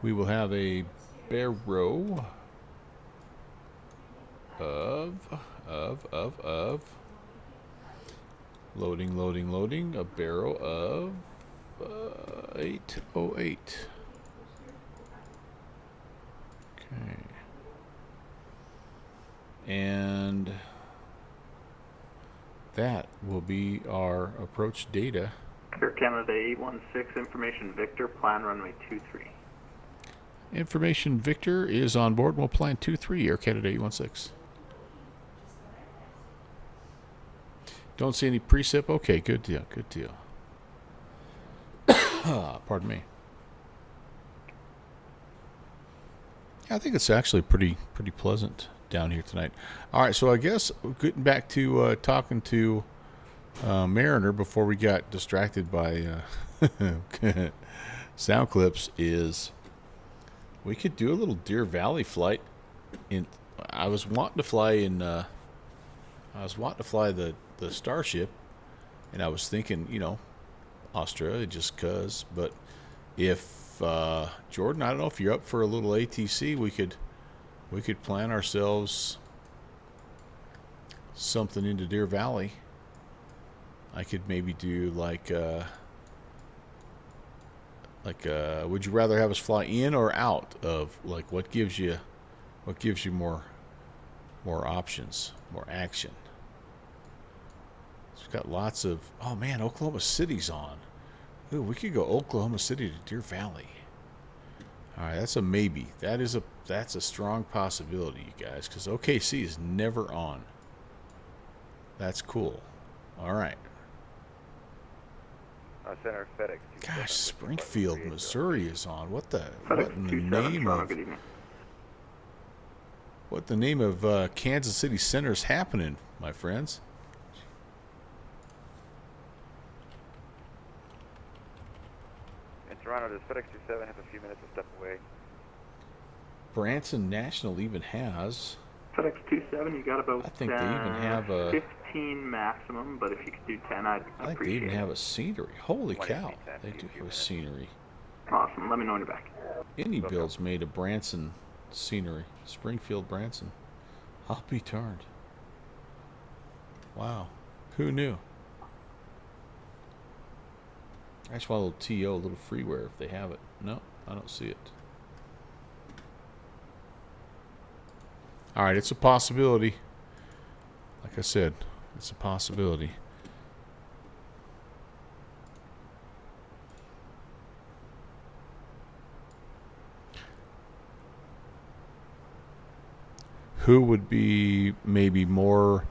we will have a barrow of loading a barrow of 808. Okay, and that will be our approach data. Air Canada 816, information Victor, plan runway 23. Information Victor is on board. We'll plan 23, Air Canada 816. Don't see any precip. Okay, good deal. Pardon me. Yeah, I think it's actually pretty pleasant down here tonight. All right, so I guess getting back to talking to Mariner before we got distracted by sound clips is we could do a little Deer Valley flight. I was wanting to fly the Starship, and I was thinking, Australia just 'cause. But if Jordan, I don't know if you're up for a little ATC, we could plan ourselves something into Deer Valley. I could maybe do like would you rather have us fly in or out of, like, what gives you more options, more action? So we've got lots of, oh man, Oklahoma City's on. Ooh, we could go Oklahoma City to Deer Valley. All right, that's a maybe. That's a strong possibility, you guys, because OKC is never on. That's cool. All right. Center Fenix. Gosh, Springfield, Missouri is on. What in the 27, name Toronto, of good evening. what the name of Kansas City Center is happening, my friends? In Toronto, does FedEx 27 have a few minutes to step away? Branson National even has. FedEx 27, you got about I think they even have a. 15 maximum, but if you could do 10, I'd I think they appreciate even it. have a scenery. Holy Why cow! is that They few do have a minutes? scenery. Awesome. Let me know when you're back. Any builds made a Branson scenery. Springfield Branson. I'll be turned. Wow. Who knew? I just want a little TO, a little freeware if they have it. No, I don't see it. Alright, it's a possibility. Like I said, it's a possibility. Who would be maybe more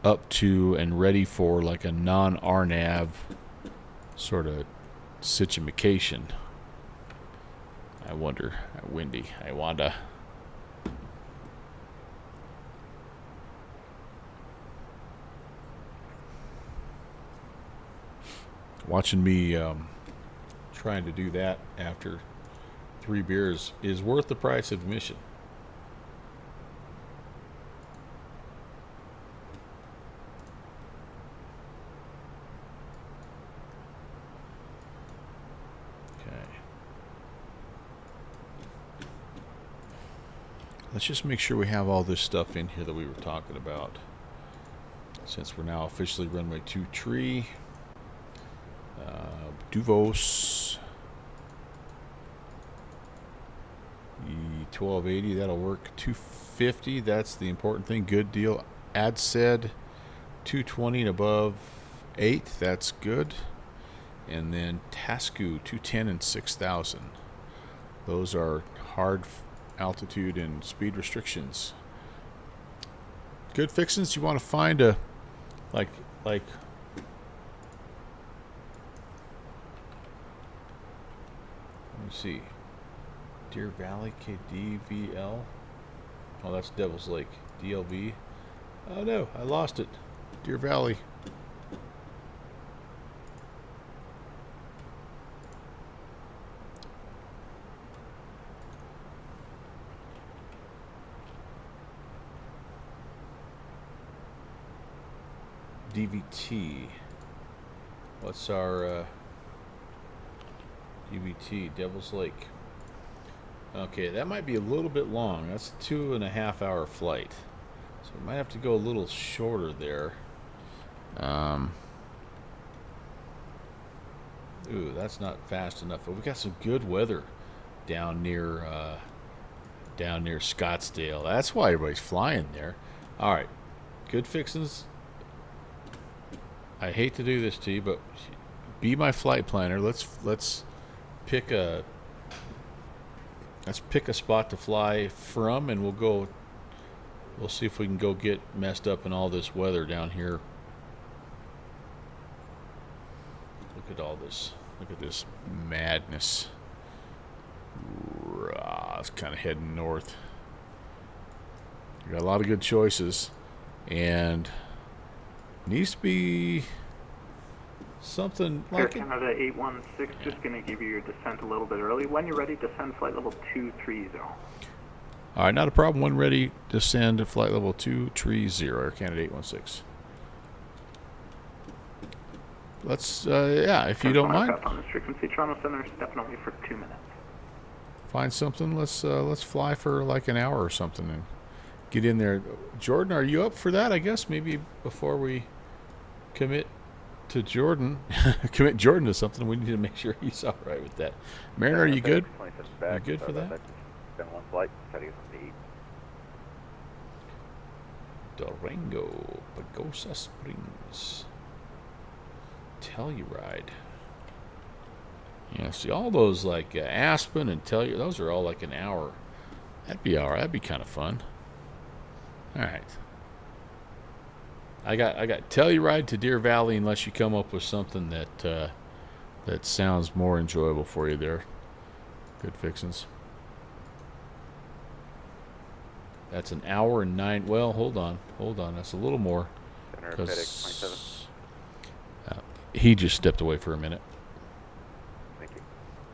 up to and ready for like a non-RNAV sort of situation? I wonder. Windy. I wonder. Watching me trying to do that after 3 beers is worth the price of admission. Okay. Let's just make sure we have all this stuff in here that we were talking about. Since we're now officially runway 23. Duvos. 1280, that'll work. 250, that's the important thing. Good deal. Ad said 220 and above 8, that's good. And then Tasku 210 and 6000. Those are hard altitude and speed restrictions. Good fixins. You want to find a like let me see. Deer Valley KDVL. Oh, that's Devil's Lake. DLV. Oh no, I lost it. Deer Valley. DVT. What's our DVT? Devil's Lake. Okay, that might be a little bit long. That's a 2.5 hour flight. So we might have to go a little shorter there. Ooh, that's not fast enough. But we got some good weather down near Scottsdale. That's why everybody's flying there. All right, good fixins. I hate to do this to you, but be my flight planner. Let's pick a spot to fly from, and we'll see if we can go get messed up in all this weather down here. Look at all this. Look at this madness. It's kind of heading north. We got a lot of good choices, and needs to be something Air like Canada 816, just going to give you your descent a little bit early. When you're ready, descend flight level 230. All right, not a problem. When ready, descend to flight level 230, Air Canada 816. Let's, yeah, if you don't mind. On this frequency, Toronto Center is definitely for 2 minutes. Find something. Let's fly for like an hour or something, and get in there. Jordan, are you up for that? I guess maybe before we commit to Jordan, commit Jordan to something, we need to make sure he's all right with that. Mariner, are you good? 26 back. You good for Sorry about that? Just been one flight. Try to get something to eat. Durango, Pagosa Springs, Telluride. Yeah, see all those like Aspen and Telluride, those are all like an hour. That'd be all right. That'd be kind of fun. All right. I got Telluride to Deer Valley unless you come up with something that that sounds more enjoyable for you there. Good fixins. That's an hour and 9. Well, hold on. That's a little more. Center FedEx 27. He just stepped away for a minute. Thank you.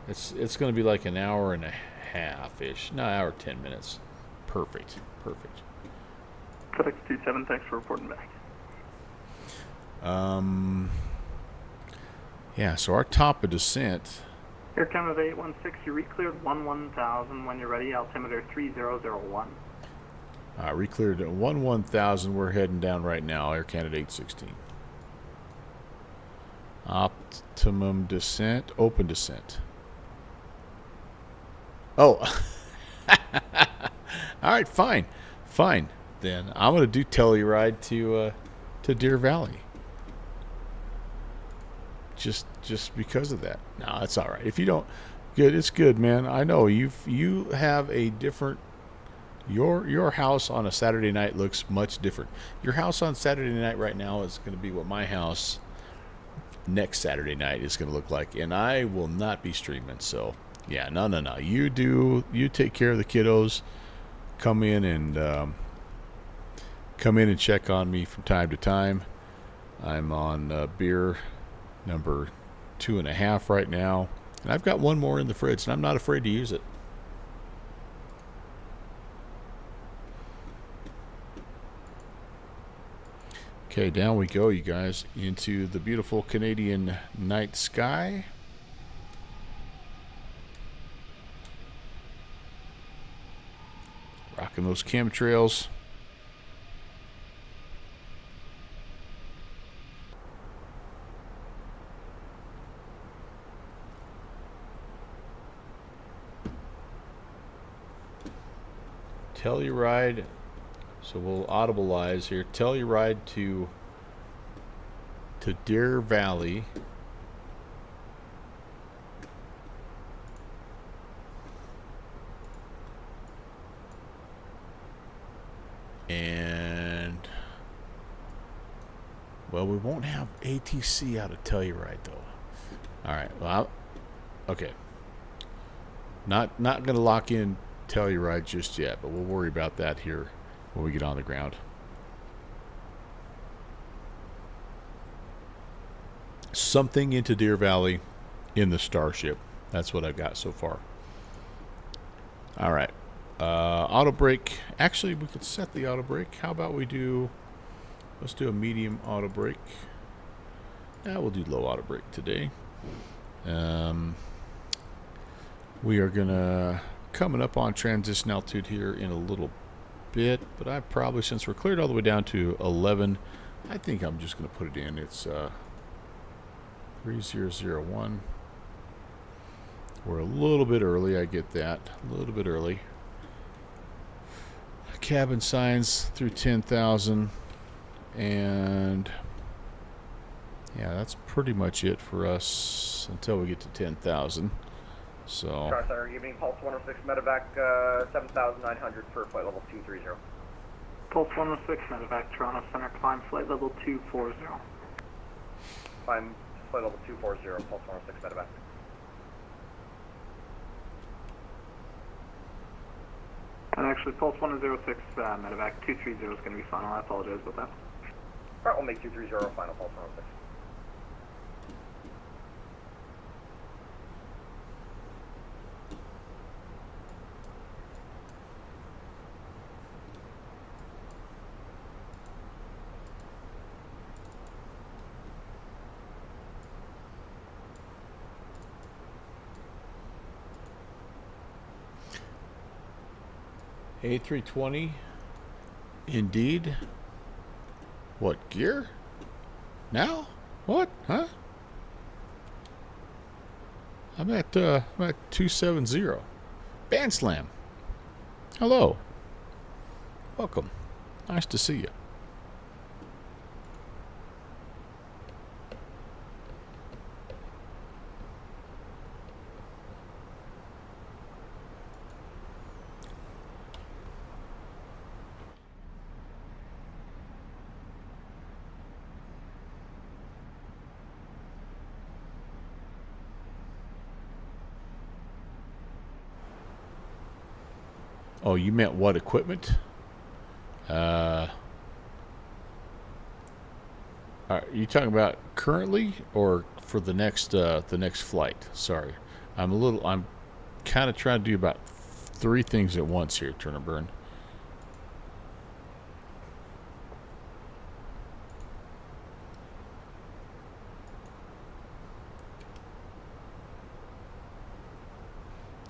It's going to be like an hour and a half-ish. No, hour 10 minutes. Perfect. FedEx 27, thanks for reporting back. Yeah, so our top of descent. Air Canada 816, you re-cleared 11,000 when you're ready, altimeter 3001. Re-cleared at 11,000. We're heading down right now, Air Canada 816. Optimum descent, open descent. Oh. All right, fine. Then I'm going to do Telluride to Deer Valley. Just because of that. No, that's all right. If you don't, good. It's good, man. I know you have a different. Your house on a Saturday night looks much different. Your house on Saturday night right now is going to be what my house next Saturday night is going to look like, and I will not be streaming. So yeah, no. You take care of the kiddos. Come in and check on me from time to time. I'm on beer number 2.5 right now, and I've got one more in the fridge, and I'm not afraid to use it. Okay, down we go, you guys, into the beautiful Canadian night sky. Rocking those chemtrails. Telluride, so we'll audibilize here. Telluride to Deer Valley. And well, we won't have ATC out of Telluride though. All right. Well, okay. Not going to lock in Telluride just yet, but we'll worry about that here when we get on the ground. Something into Deer Valley in the Starship. That's what I've got so far. All right. Auto brake. Actually, we could set the auto brake. How about let's do a medium auto brake. Yeah, we'll do low auto brake today. We are gonna coming up on transition altitude here in a little bit, but I probably, since we're cleared all the way down to 11, I think I'm just gonna put it in. It's 3001. We're a little bit early, I get that. A little bit early. Cabin signs through 10,000, and yeah, that's pretty much it for us until we get to 10,000. So. Star Center, evening, Pulse 106, medevac 7,900 for flight level 230. Pulse 106, medevac, Toronto Center, climb flight level 240. Climb flight level 240, Pulse 106, medevac. And actually, Pulse 106, medevac 230 is going to be final. I apologize about that. Alright, we'll make 230 final, Pulse 106. A320 Indeed. What, gear? Now? What? Huh? I'm at 270. Band Slam. Hello. Welcome. Nice to see you. Oh, you meant what equipment? Are you talking about currently or for the next flight? Sorry, I'm kind of trying to do about 3 things at once here, Turner Burn.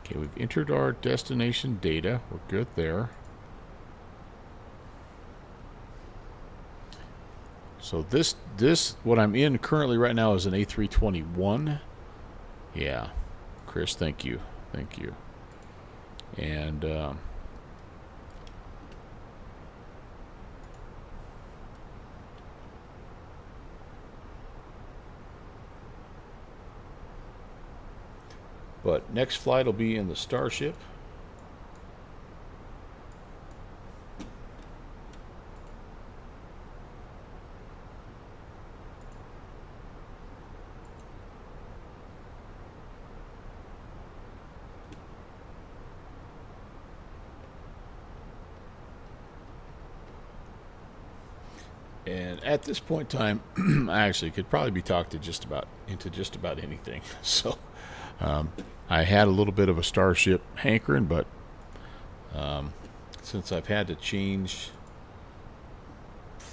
Okay, we've entered our destination data. We're good there. So this what I'm in currently right now is an A321. Yeah, Chris, thank you. And but next flight will be in the Starship. And at this point in time, I actually could probably be talked to just about anything. So I had a little bit of a Starship hankering, but since I've had to change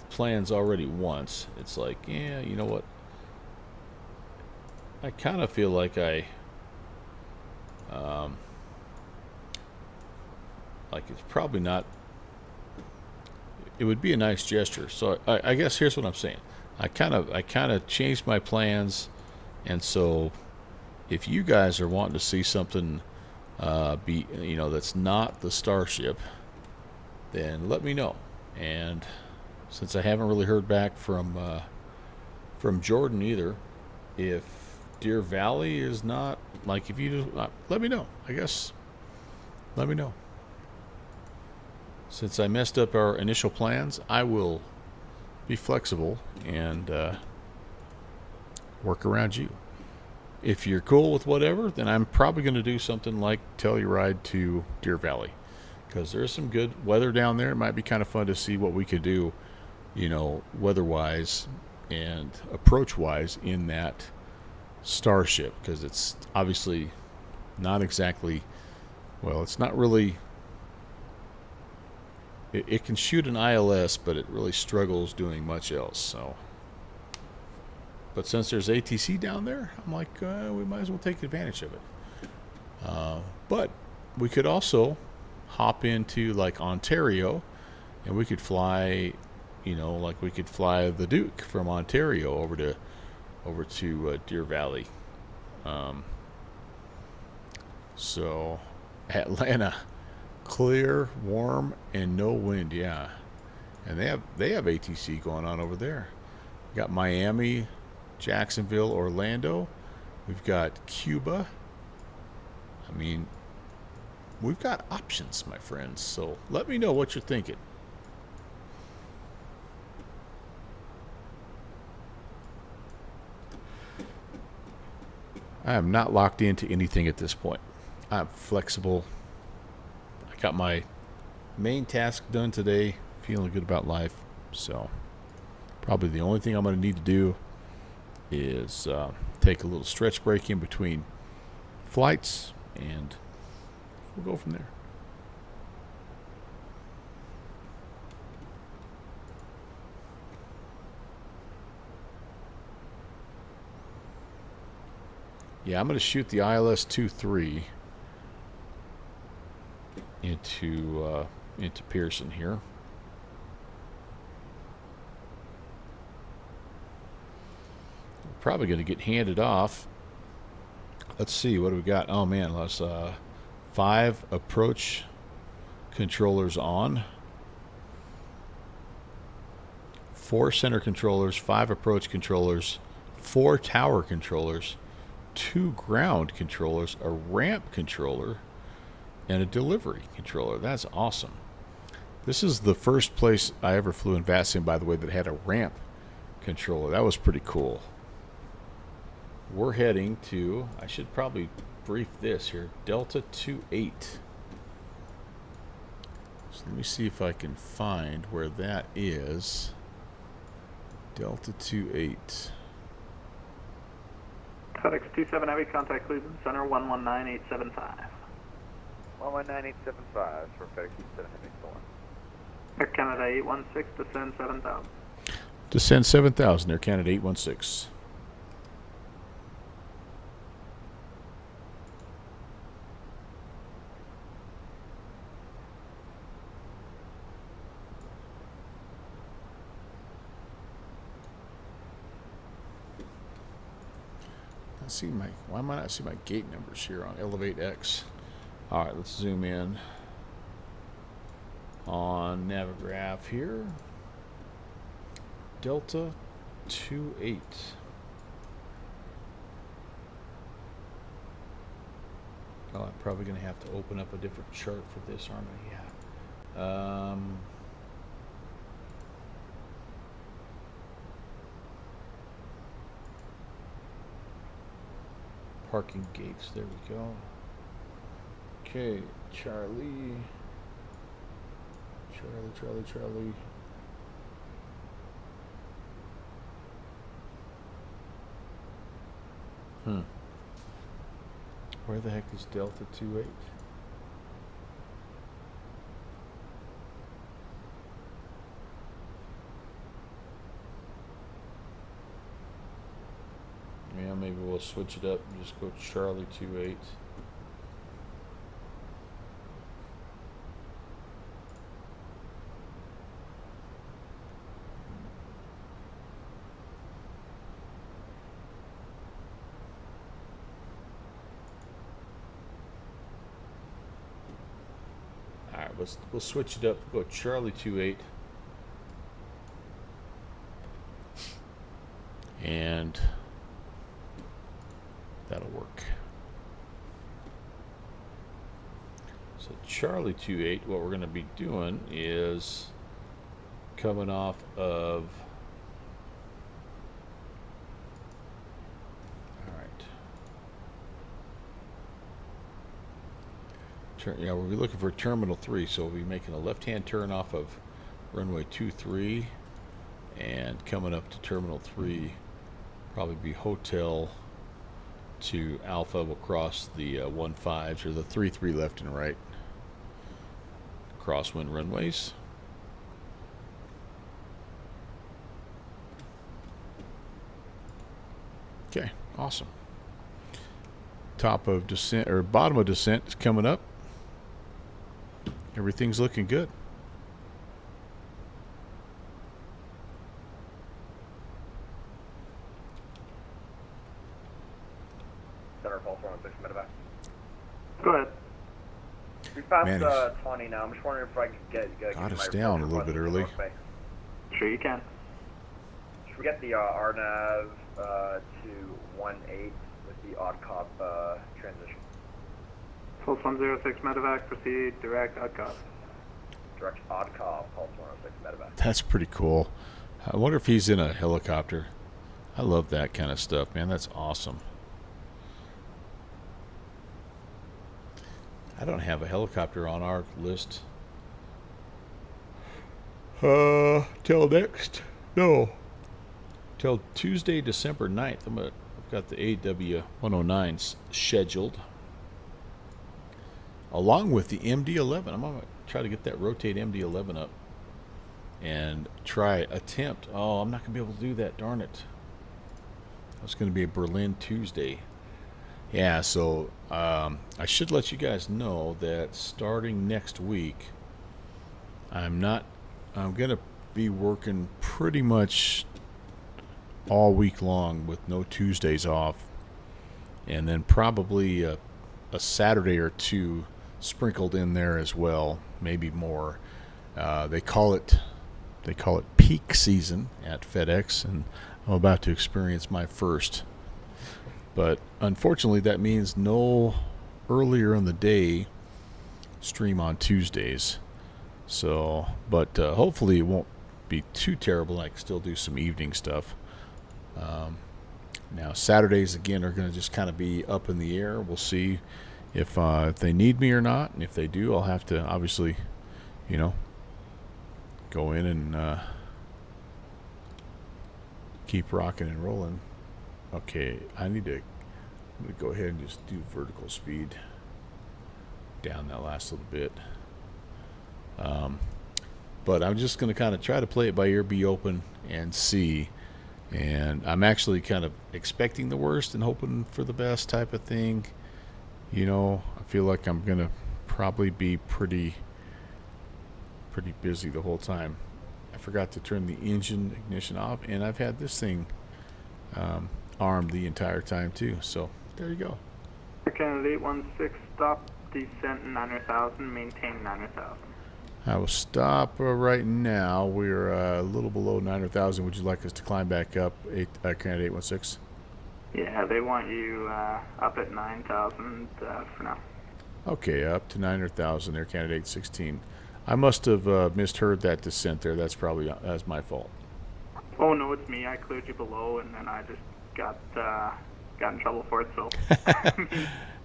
plans already once, it's like, yeah, you know what? I kind of feel like like it's probably not. It would be a nice gesture. So I guess here's what I'm saying. I kind of changed my plans, and so if you guys are wanting to see something that's not the Starship, then let me know. And since I haven't really heard back from Jordan either, if Deer Valley is not, like, if you just let me know. I guess let me know. Since I messed up our initial plans, I will be flexible and work around you. If you're cool with whatever, then I'm probably going to do something like Telluride to Deer Valley, because there's some good weather down there. It might be kind of fun to see what we could do, weather-wise and approach-wise in that Starship, because it's obviously not exactly, it's not really. It can shoot an ILS, but it really struggles doing much else. So, but since there's ATC down there, I'm like, we might as well take advantage of it. But we could also hop into like Ontario, and we could fly, like we could fly the Duke from Ontario over to Deer Valley. So Atlanta. Clear, warm, and no wind, yeah. And they have ATC going on over there. We got Miami, Jacksonville, Orlando. We've got Cuba. I mean, we've got options, my friends. So let me know what you're thinking. I am not locked into anything at this point. I'm flexible. Got my main task done today, feeling good about life. So probably the only thing I'm going to need to do is take a little stretch break in between flights, and we'll go from there. Yeah, I'm going to shoot the ILS 2-3 into Pearson here. probably going to get handed off. Let's see, what do we got? Oh man, let's 5 approach controllers on, 4 center controllers, 5 approach controllers, 4 tower controllers, 2 ground controllers, a ramp controller, and a delivery controller. That's awesome. This is the first place I ever flew in VATSIM, by the way, that had a ramp controller. That was pretty cool. We're heading to, I should probably brief this here, Delta 28. So let me see if I can find where that is. Delta 28. Fenix 27 Heavy, contact Cleveland Center 119875. 119875 for FedEx 27 Heavy, so on. Air Canada 816, descend 7000. Descend 7,000, Air Canada 816. Why am I not see my gate numbers here on Elevate X? All right, let's zoom in on Navigraph here. Delta 28. Oh, I'm probably going to have to open up a different chart for this, aren't I? Yeah. Parking gates, there we go. Okay, Charlie. Where the heck is Delta 28? Yeah, maybe we'll switch it up and just go Charlie 28. Alright, we'll switch it up. Go Charlie 28. And that'll work. So Charlie 28, what we're going to be doing is coming off of, all right, yeah, we'll be looking for Terminal 3, so we'll be making a left-hand turn off of runway 23 and coming up to Terminal 3, probably be Hotel to Alpha. We'll cross the 15s or the 33 left and right crosswind runways. Okay, awesome. Top of descent or bottom of descent is coming up. Everything's looking good. Center Pulse 106 medevac. Go ahead. We passed Man, 20 now. I'm just wondering if I could get got us down a little bit early. Sure you can. Should we get the RNAV to 18 with the odd cop transition? Pulse 106 medevac, proceed direct odd cop. Direct odd cop, Pulse 106 medevac. That's pretty cool. I wonder if he's in a helicopter. I love that kind of stuff, man. That's awesome. I don't have a helicopter on our list. Till next. No. Till Tuesday, December 9th. I've got the AW109s scheduled. Along with the MD-11. I'm going to try to get that rotate MD-11 up. And attempt. Oh, I'm not going to be able to do that, darn it. It's going to be a Berlin Tuesday. Yeah, so I should let you guys know that starting next week, I'm going to be working pretty much all week long with no Tuesdays off, and then probably a Saturday or two sprinkled in there as well, maybe more. They call it peak season at FedEx, and I'm about to experience my first. But unfortunately, that means no earlier in the day stream on Tuesdays. So, but hopefully it won't be too terrible. I can still do some evening stuff. Now Saturdays again are going to just kind of be up in the air. We'll see if they need me or not, and if they do, I'll have to obviously, go in and keep rocking and rolling. Okay, I'm going to go ahead and just do vertical speed down that last little bit. But I'm just going to kind of try to play it by ear, be open, and see. And I'm actually kind of expecting the worst and hoping for the best type of thing. I feel like I'm going to probably be pretty busy the whole time. I forgot to turn the engine ignition off, and I've had this thing armed the entire time too. So there you go. Canada 816, stop descent 9,000, maintain 9,000. I will stop right now. We're a little below 9,000. Would you like us to climb back up, Canada 816? Yeah, they want you up at 9,000 for now. Okay, up to 9,000 there, Canada 816. I must have misheard that descent there. That's my fault. Oh no, it's me. I cleared you below, and then I just got in trouble for it. So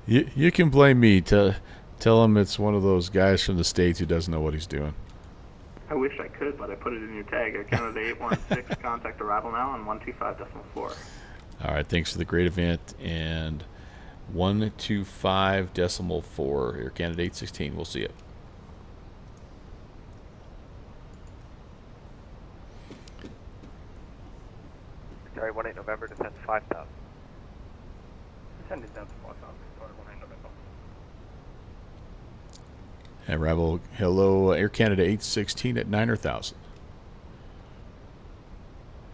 you can blame me. Tell him it's one of those guys from the States who doesn't know what he's doing. I wish I could, but I put it in your tag. Canada 816, contact arrival now on 125.4. All right, thanks for the great event. And 125.4, Air Canada 816. We'll see you. Sorry, 18 November, descend 5,000. Descended down to 4,000. Sorry, 18 November. Arrival, hello, Air Canada 816 at 9,000.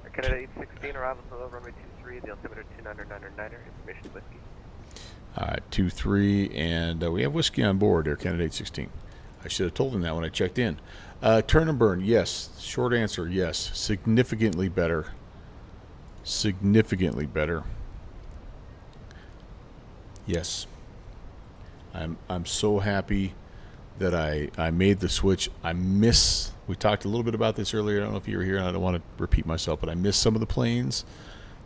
Air Canada 816, arrival to runway 23, the altimeter 29999, information whiskey. All right, 23, and we have whiskey on board, Air Canada 816. I should have told him that when I checked in. Turn and burn, yes. Short answer, yes. Significantly better. Significantly better. Yes. I'm so happy that I made the switch. We talked a little bit about this earlier. I don't know if you were here, and I don't want to repeat myself, but I missed some of the planes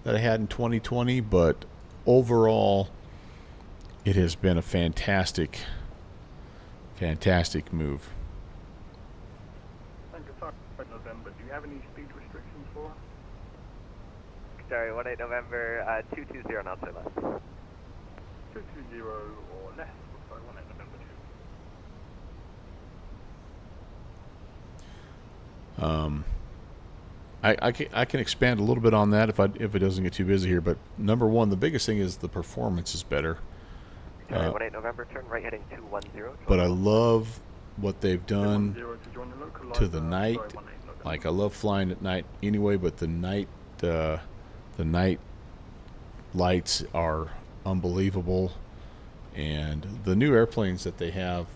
that I had in 2020. But overall, it has been a fantastic move. Thank you, sorry, November. Do you have any speed restrictions for? Sorry, 18 November, 220 knots or less. 220 or less. Sorry, 18 November 2. I can expand a little bit on that if it doesn't get too busy here. But number one, the biggest thing is the performance is better. Sorry, 18 November, turn right heading 210. But I love what they've done to the night. Like, I love flying at night anyway, but the night lights are unbelievable, and the new airplanes that they have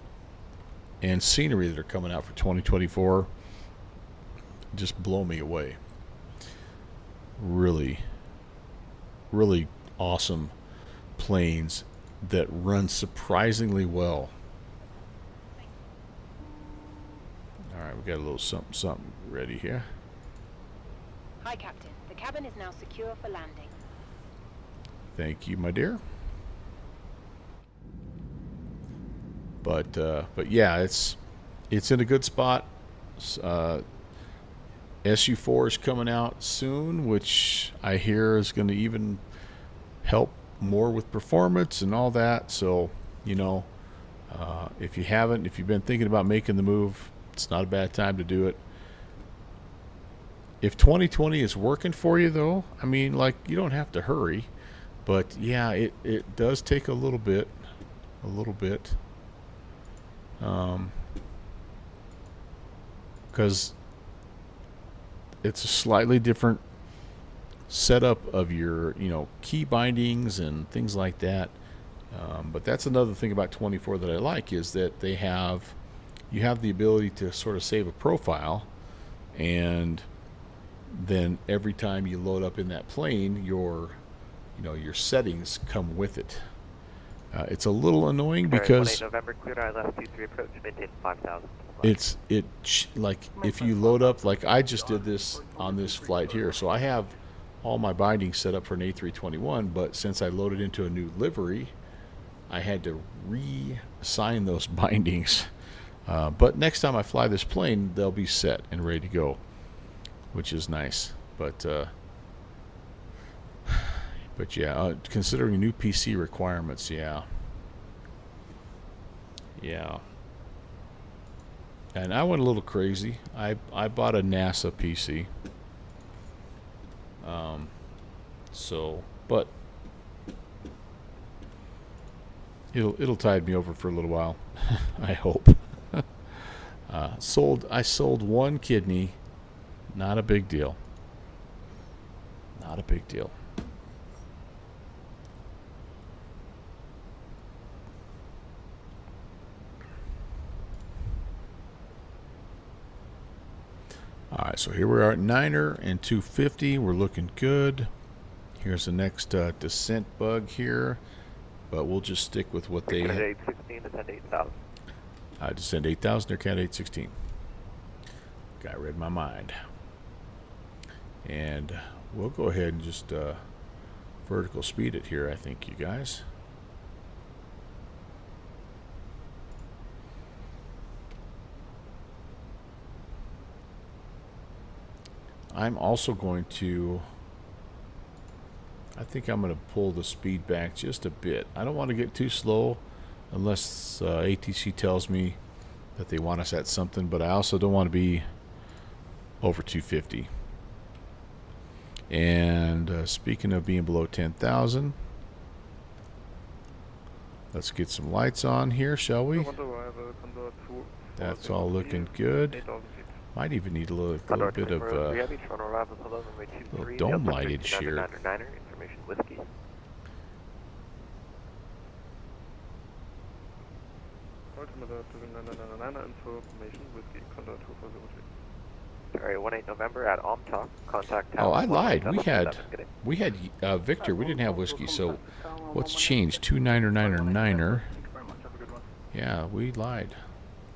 and scenery that are coming out for 2024 just blow me away. Really, really awesome planes that run surprisingly well. All right, we got a little something ready here. Hi, Captain. The cabin is now secure for landing. Thank you, my dear. But yeah, it's in a good spot. SU4 is coming out soon, which I hear is going to even help more with performance and all that. So, if you've been thinking about making the move, it's not a bad time to do it. If 2020 is working for you, though, I mean, like, you don't have to hurry. But yeah, it does take a little bit. Because it's a slightly different setup of your, key bindings and things like that. But that's another thing about 24 that I like, is that you have the ability to sort of save a profile, and then every time you load up in that plane, your settings come with it. It's a little annoying because November cleared ILS 23 approach, maintain 5,000. like if you load up, like I just did this on this flight here, so I have all my bindings set up for an A321, but since I loaded into a new livery, I had to reassign those bindings. But next time I fly this plane, they'll be set and ready to go, which is nice. But yeah, considering new PC requirements, yeah. And I went a little crazy. I bought a NASA PC. But it'll tide me over for a little while. I hope. I sold one kidney. Not a big deal. Not a big deal. All right, so here we are at 9er and 250. We're looking good. Here's the next descent bug here, but we'll just stick with what they had. 816, descend 8,000. Descend 8,000, Aircat 816. Guy read my mind. And we'll go ahead and just vertical speed it here, I think, you guys. I'm also going to, I think I'm going to pull the speed back just a bit. I don't want to get too slow unless ATC tells me that they want us at something, but I also don't want to be over 250. And speaking of being below 10,000, let's get some lights on here, shall we? That's all looking good. Might even need a little bit of little dome lighted here. Information whiskey. Sorry, 18 November at Omtalk. Contact. Oh, I lied. We had Victor. We didn't have whiskey. So what's changed? 29er. Yeah, we lied.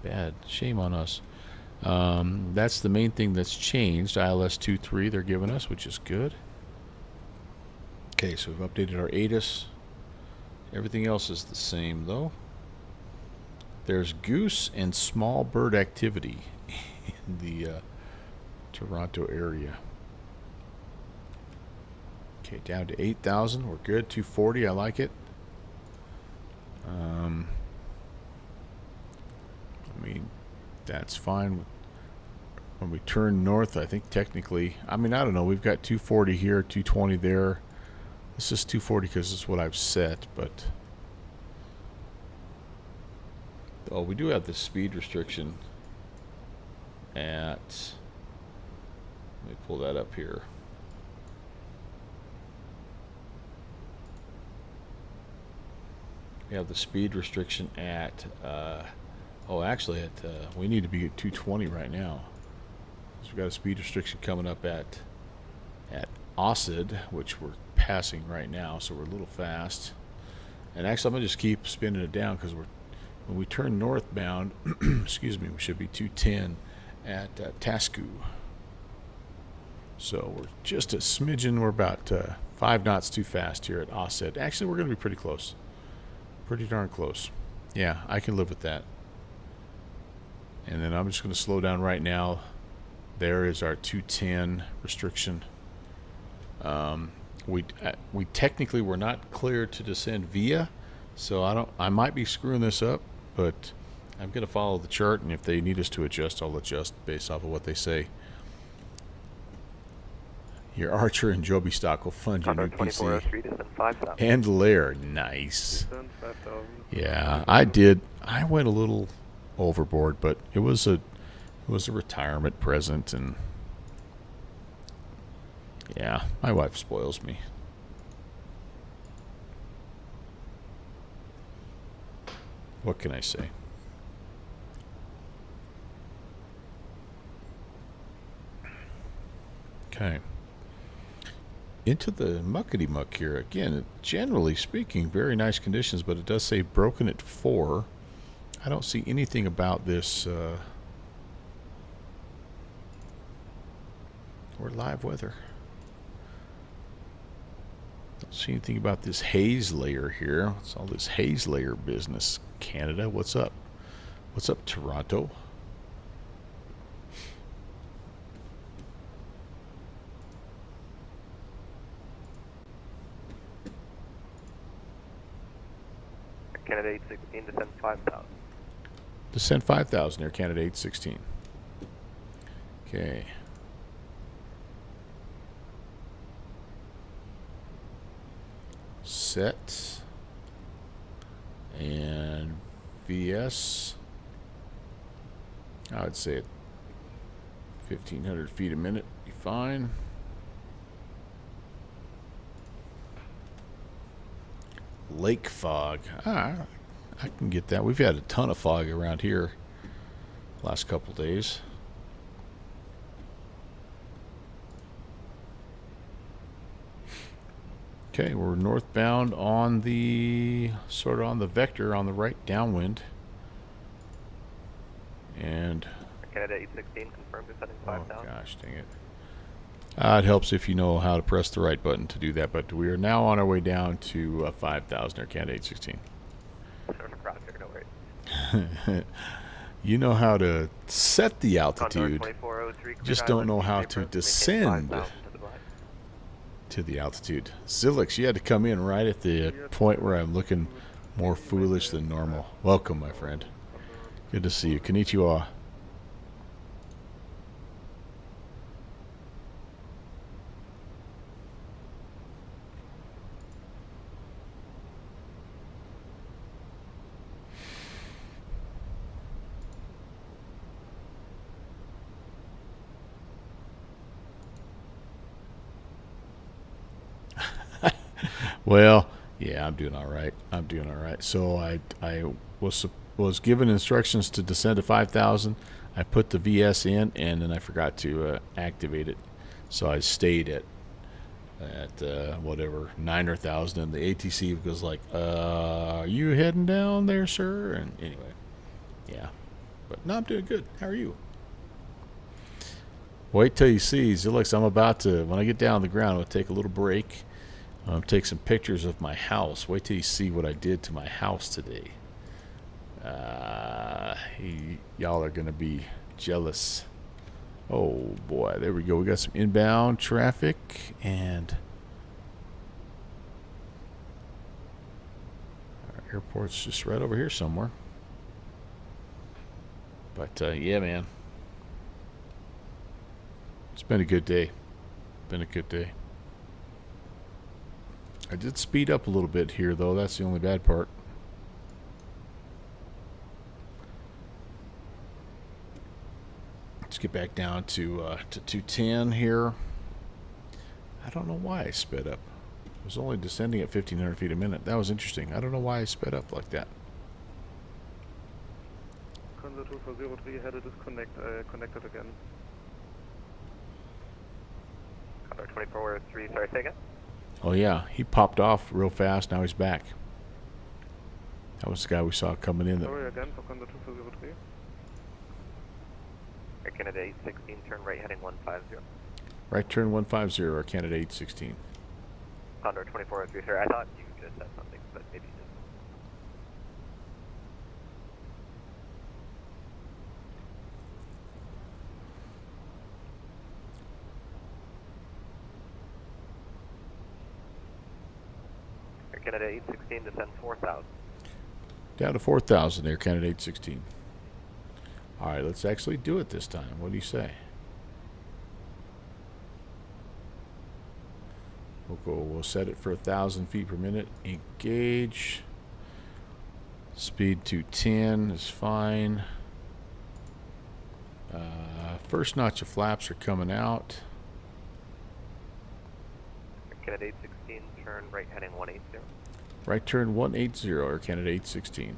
Bad. Shame on us. That's the main thing that's changed. ILS 23 they're giving us, which is good. Okay, so we've updated our ATIS. Everything else is the same, though. There's goose and small bird activity in the Toronto area. Okay, down to 8,000. We're good. 240. I like it. I mean, that's fine. When we turn north, I think technically, I mean, I don't know. We've got 240 here, 220 there. This is 240 because it's what I've set, but oh, we do have the speed restriction at, let me pull that up here. We have the speed restriction at we need to be at 220 right now. So we've got a speed restriction coming up at Ossid, which we're passing right now, so we're a little fast. And actually, I'm gonna just keep spinning it down because when we turn northbound, excuse me, we should be 210 at Tasku. So we're just a smidgen. We're about 5 knots too fast here at Ossid. Actually, we're gonna be pretty close, pretty darn close. Yeah, I can live with that. And then I'm just going to slow down right now. There is our 210 restriction. We technically were not cleared to descend via, so I might be screwing this up, but I'm going to follow the chart, and if they need us to adjust, I'll adjust based off of what they say. Your Archer and Joby stock will fund your new PC. And Lair, nice. Yeah, I did. I went a little overboard, but it was a retirement present, and Yeah, my wife spoils me. What can I say? Okay. Into the muckety muck here again. Generally speaking, very nice conditions, but it does say broken at 4. I don't see anything about this. Or live weather. Don't see anything about this haze layer here. What's all this haze layer business? Canada, what's up? What's up, Toronto? Canada 816, descend 5,000. Descend 5,000 Air Canada 816. Okay. Set. And VS. I would say at 1,500 feet a minute. Be fine. Lake fog. I can get that. We've had a ton of fog around here last couple days. Okay, we're northbound on the sort of on the vector on the right downwind. And Canada 816, confirmed descending 5,000. Oh gosh, dang it. It helps if you know how to press the right button to do that, but we are now on our way down to 5,000 Air Canada 816. You know how to set the altitude, just don't know how to descend to the altitude. Zilix, you had to come in right at the point where I'm looking more foolish than normal. Welcome, my friend. Good to see you. Konnichiwa. Well, yeah, I'm doing all right. I'm doing all right. So I was given instructions to descend to 5,000. I put the VS in, and then I forgot to activate it. So I stayed at whatever 9,000, and the ATC was like, "Are you heading down there, sir?" And anyway, yeah. But no, I'm doing good. How are you? Wait till you see Zilix. I'm about to, when I get down on the ground, I'm gonna take a little break. Take some pictures of my house. Wait till you see what I did to my house today. Y'all are going to be jealous. Oh, boy. There we go. We got some inbound traffic. And our airport's just right over here somewhere. But, yeah, man. It's been a good day. Been a good day. I did speed up a little bit here, though. That's the only bad part. Let's get back down to 210 here. I don't know why I sped up. I was only descending at 1,500 feet a minute. That was interesting. I don't know why I sped up like that. Conzo 2403 had to disconnect. Connected again. Condor 2403, sorry, say again? Oh, yeah. He popped off real fast. Now he's back. That was the guy we saw coming in. Sorry again for Condor 2403. Air Canada 816, turn right heading 150. Right turn 150, or Canada 816. Condor 2403, sir. I thought you just said something, but maybe you didn't. Air Canada 816, descend 4,000. Down to 4,000 Air Canada 816. All right, let's actually do it this time. What do you say? We'll set it for 1,000 feet per minute. Engage. Speed 210 is fine. First notch of flaps are coming out. Canada 816, turn right heading 180. Right turn 180, Air Canada 816.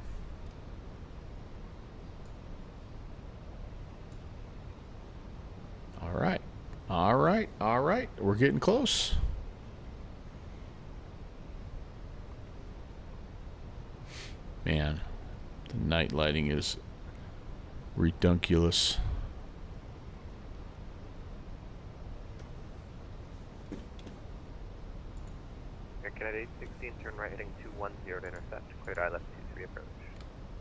All right. All right. All right. We're getting close. Man, the night lighting is redunculous. Air Canada 816, turn right heading 210 to intercept. Cleared ILS 23 approach.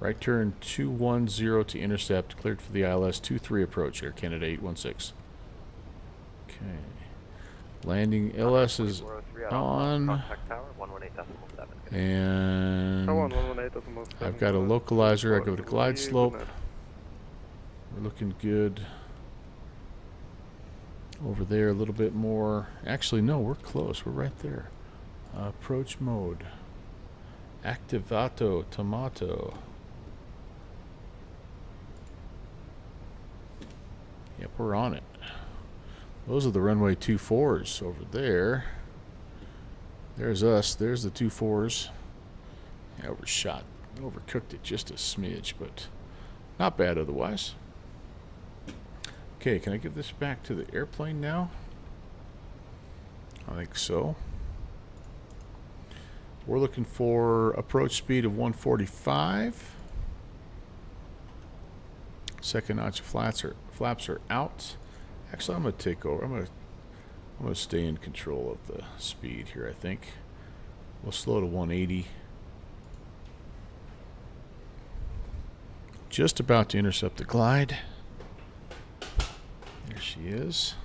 Right turn 210 to intercept. Cleared for the ILS 23 approach. Air Canada 816. Okay. Landing LS is on. Contact tower 118.7. And I've got a localizer. I go to glide slope. We're looking good. Over there a little bit more. Actually, no, we're close. We're right there. Approach mode. Activato tomato. Yep, we're on it. Those are the runway 24s over there. There's us. There's the 24s. Yeah, overshot. Overcooked it just a smidge, but not bad otherwise. Okay, can I give this back to the airplane now? I think so. We're looking for approach speed of 145. Second notch flaps are out. Actually, I'm gonna take over. I'm gonna stay in control of the speed here. I think we'll slow to 180. Just about to intercept the glide. There she is.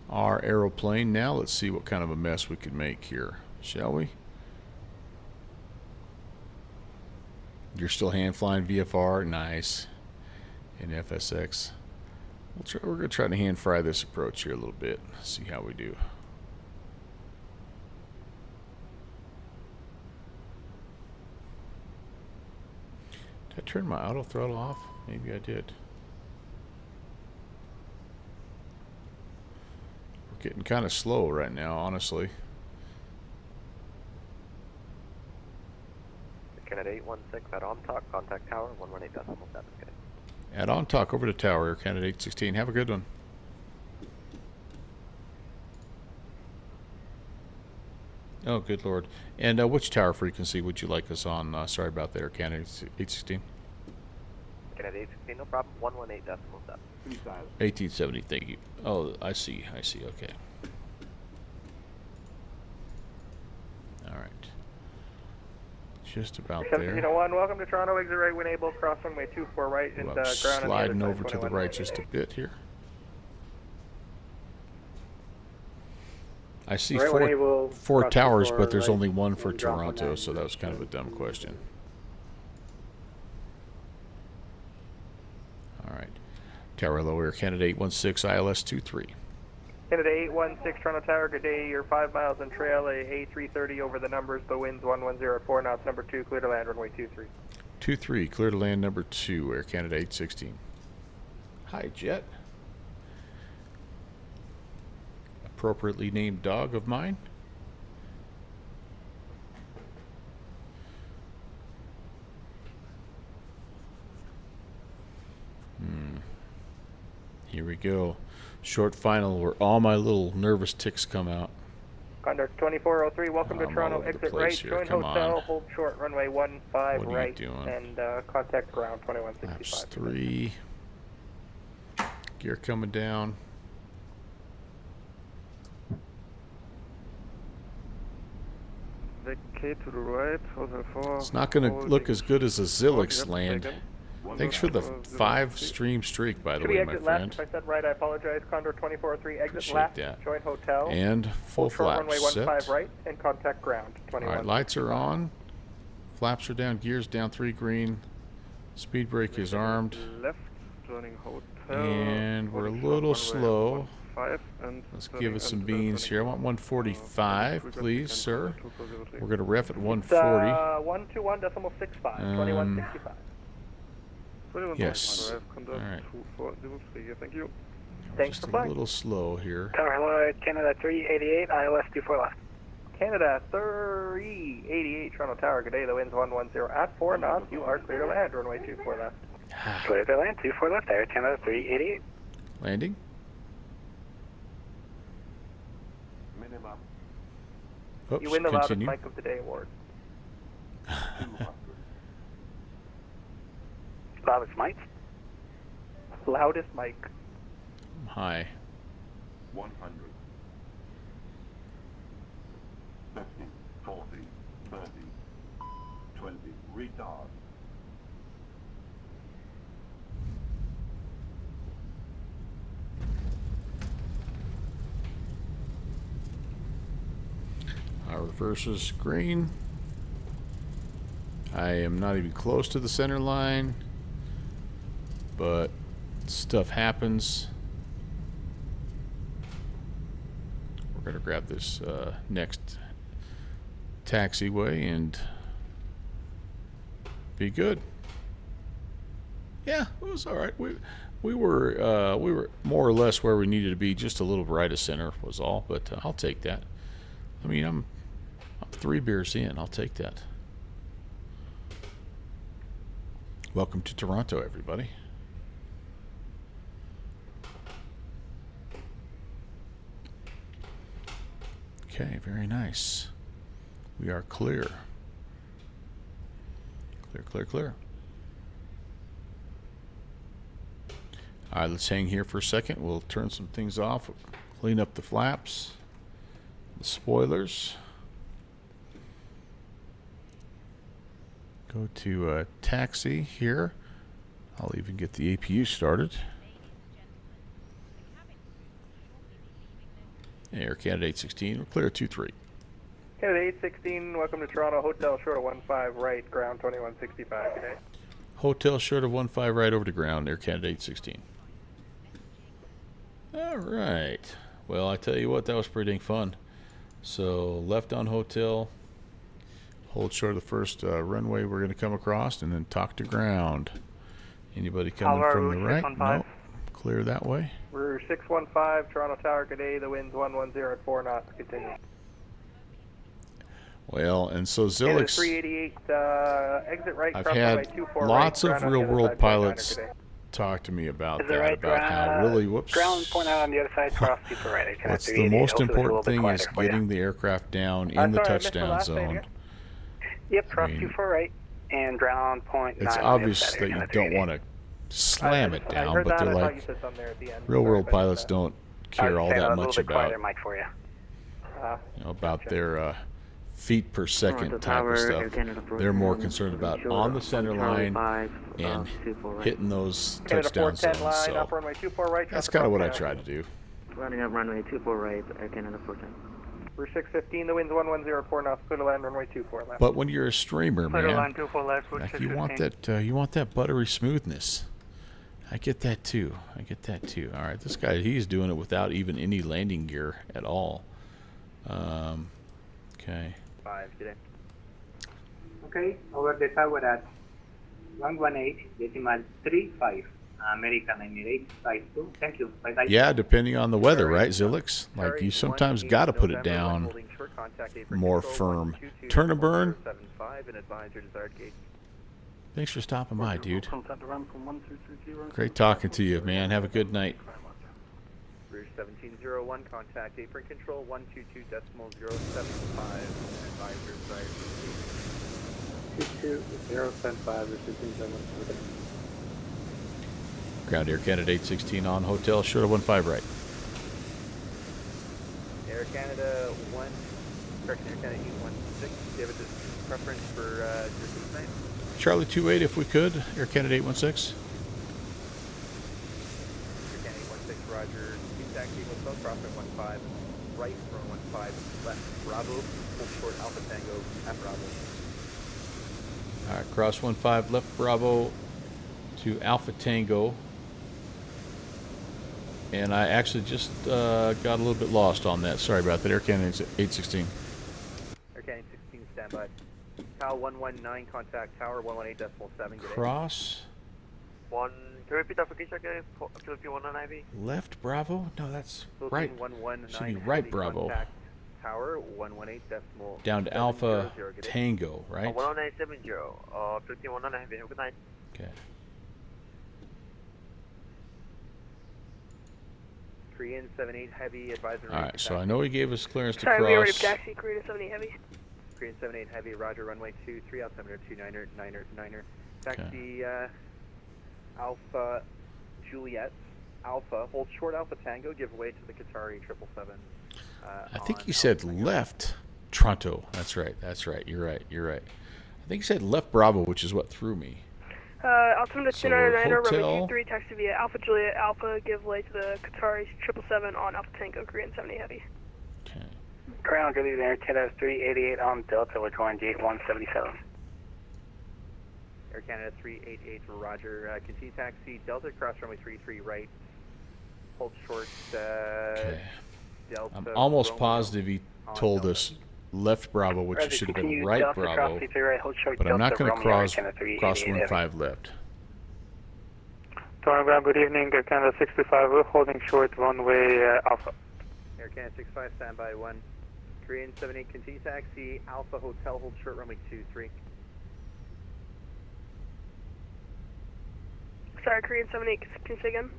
Our aeroplane. Now let's see what kind of a mess we can make here, shall we? You're still hand flying VFR, nice. In FSX. We're gonna try to hand fry this approach here a little bit. See how we do. Did I turn my auto throttle off? Maybe I did. Getting kind of slow right now, honestly. Canada 816 at on talk, contact tower 118.7. At on talk over to tower, Air Canada 816. Have a good one. Oh, good lord. And which tower frequency would you like us on? Sorry about that, Air Canada 816. Canada 816, no problem. 118.7. 1870, thank you. Oh, I see, okay. Alright. Just about there. 1701, welcome to Toronto, exit right when able, cross runway 24 right, and Well, ground on the sliding other over side, to the 21. right just a bit here. I see Right when able, four cross towers, 24 but there's right, only one for and drop on Toronto, that. so that was kind of a dumb question. Alright. Tower lower, Canada 816, ILS 23. Canada 816, Toronto Tower, good day. You're 5 miles in trail, A330 over the numbers, the winds 110 at 4 knots, number 2, clear to land, runway 23. 23, clear to land number 2, Air Canada 816. Hi, Jet. Appropriately named dog of mine. Here we go. Short final where all my little nervous ticks come out. Condor 2403, welcome to I'm all Toronto, over the exit place right, here. join Come hotel, on. hold short, runway 15 What are you right, doing? and contact ground 2165. Laps 3. Gear coming down. Vacate to the right, hotel 4. It's not going to look as good as a Zilix land. Thanks for the 5-stream streak, by the Should way, we my exit friend. left? If I said right, I apologize. Condor 2403, exit Appreciate left, that. join hotel. And full hold short, runway flaps 15 set. right, and contact ground 21. Alright, lights are on. Flaps are down. Gears down 3 green. Speed brake is armed. Left, joining hotel. And we're a hold short, little runway slow. 5 and Let's give us some beans here. I want 145, please, sir. We're going to ref at 140. 121.65, 2165. Yes. All right. Thank you. Thanks Just for a flying. little slow here. Tower hello, Canada 388, ILS 24 left. Canada 388, Toronto Tower, good day. The wind's 110 at 4 knots. You are clear to land. Runway 24 left. Clear to land, 24 left, Air Canada 388. Landing. Minimum Oops, You win the loudest continue. mic of the day award. 200. Loudest mic. Loudest mic. High. 100. 50, 40, 30, 20. Retard. Our reverse is green. I am not even close to the center line, but stuff happens. We're going to grab this next taxiway and be good. Yeah, it was all right. We were more or less where we needed to be. Just a little right of center was all, but I'll take that. I mean, I'm 3 beers in. I'll take that. Welcome to Toronto, everybody. Okay, very nice. We are clear. Clear, clear, clear. All right, let's hang here for a second. We'll turn some things off, clean up the flaps, the spoilers. Go to taxi here. I'll even get the APU started. Air Canada 816, we're clear at 23. Canada 816, welcome to Toronto. Hotel short of 15 right, ground 2165 today. Hotel short of 15 right over to ground, Air Canada 816. All right. Well, I tell you what, that was pretty dang fun. So left on hotel, hold short of the first runway we're going to come across, and then talk to ground. Anybody coming Tower, from the right? 615. No. Clear that way. We're 615, Toronto Tower, good day. The wind's 110 at 4 knots. Continue. Well, and so Canada Zilix, 388, exit right. I've cross had runway 24 lots right, of ground on the real other world side, pilots good day. talk to me about Is it that, right, about how really, whoops. Ground point out on the other side, cross super right. Air Canada What's the 388. most Hopefully it's a little important bit thing quieter is for you. getting the aircraft down in I'm the sorry, I missed the touchdown last name zone. again. Yep, cross I mean, 24 right and ground point 9 It's on the obvious other side, that Air you Canada don't want 388. to slam it I down, heard but that. they're I thought like, you said something there at the end. real Sorry world if I missed pilots that. don't I care was all saying that a much little bit about, quieter mic for you. about their feet per second type of stuff. They're more concerned about on the center line and hitting those Canada touchdown 410 zones. line, So up runway 24 right. that's traffic kind of what I crossing try to do. Running up runway 24 right, Air Canada 410. We're 615, the wind's 110 at 4 knots. Clear to land, runway 24 left. But when you're a streamer, Clear to man, land 24 left, like you want that buttery smoothness. I get that too. All right, this guy, he's doing it without even any landing gear at all. Okay. 5 today. Okay, over the tower at 118.35, American 9852. Thank you. Bye bye. Yeah, depending on the weather, right, Zilix? Like you sometimes got to put it down more firm. Turn and burn. Thanks for stopping by, dude. Great talking to you, man. Have a good night. Rouge 1701, contact apron control 122.075, advisor desired 22075 or 167. Ground Air Canada 816 on hotel, short of 15 right. Air Canada 816. Do you have a preference for distance name? Charlie 28, if we could. Air Canada 816. Air Canada 816, roger. Keep taxi hotel, crossing 15, right, run 15, left, Bravo, full short, Alpha Tango, at Bravo. All right, cross 15, left Bravo to Alpha Tango. And I actually just got a little bit lost on that. Sorry about that. Air Canada 816. Air Canada 16, standby. Cal 119, contact tower 118.7. Good day. Cross. Can you repeat that for Keisha again? Philippine 119 Heavy. Left Bravo? No, that's right. Philippine 119 Should be right Heavy, Bravo. Contact tower 118.7. Down to Alpha Tango, right? 11970. Philippine 119 Heavy. Have a good night. Okay. Korean 78 Heavy, advisor. All right, so I know he gave us clearance to Sorry, we already cross. taxi Korean 78 Heavy. Korean 78 Heavy, roger, runway 23, altimeter 29er. Taxi Alpha Juliet, Alpha, hold short Alpha Tango, give way to the Qatari 777. I think he said left Toronto. That's right. You're right. I think he said left Bravo, which is what threw me. Altimeter So 299er, hotel. runway 23, taxi via Alpha Juliet, Alpha, give way to the Qatari 777 on Alpha Tango, Korean 78 Heavy. Okay. Ground Juliet Air Canada 388 on Delta, we're going gate 177. Air Canada 388, roger, continue taxi, Delta, cross runway 33 right, hold short, Okay. Delta. I'm almost Romeo positive he on told Delta. us left Bravo, which Roger, should have been continue right Delta, Bravo. cross 33 right, hold short But I'm not Delta, going to Romeo, Air cross Canada 388 cross Heavy. 15 left. Toronto Ground, good evening, Air Canada 65, we're holding short runway Alpha. Air Canada 65, standby 1. Korean 78, continue taxi, Alpha Hotel, hold short runway 23. Sorry, Korean 78, can you say again?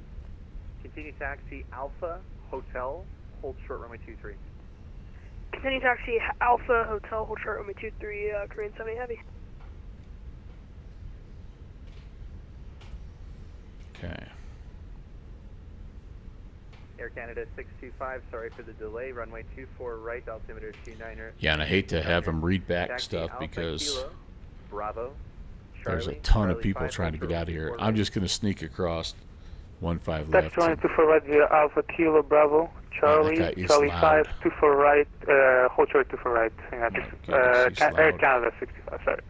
Continue taxi, Alpha Hotel, hold short runway 23. Continue taxi, Alpha Hotel, hold short runway 23, Korean 78 Heavy. Okay. Air Canada 625, sorry for the delay, runway 24 right, altimeter 29er. Yeah, and I hate to have him read back Taxi stuff Alpha because Kilo, Bravo, there's a Charlie, ton of Charlie people 5 trying to get Central, out of here. 24 I'm right. just going to sneak across 15 That's left. 224 right via Alpha Kilo Bravo, Charlie, that guy is Charlie loud. 5, 24 right, hold short 24 right, goodness, he's Air loud. Canada 65, sorry.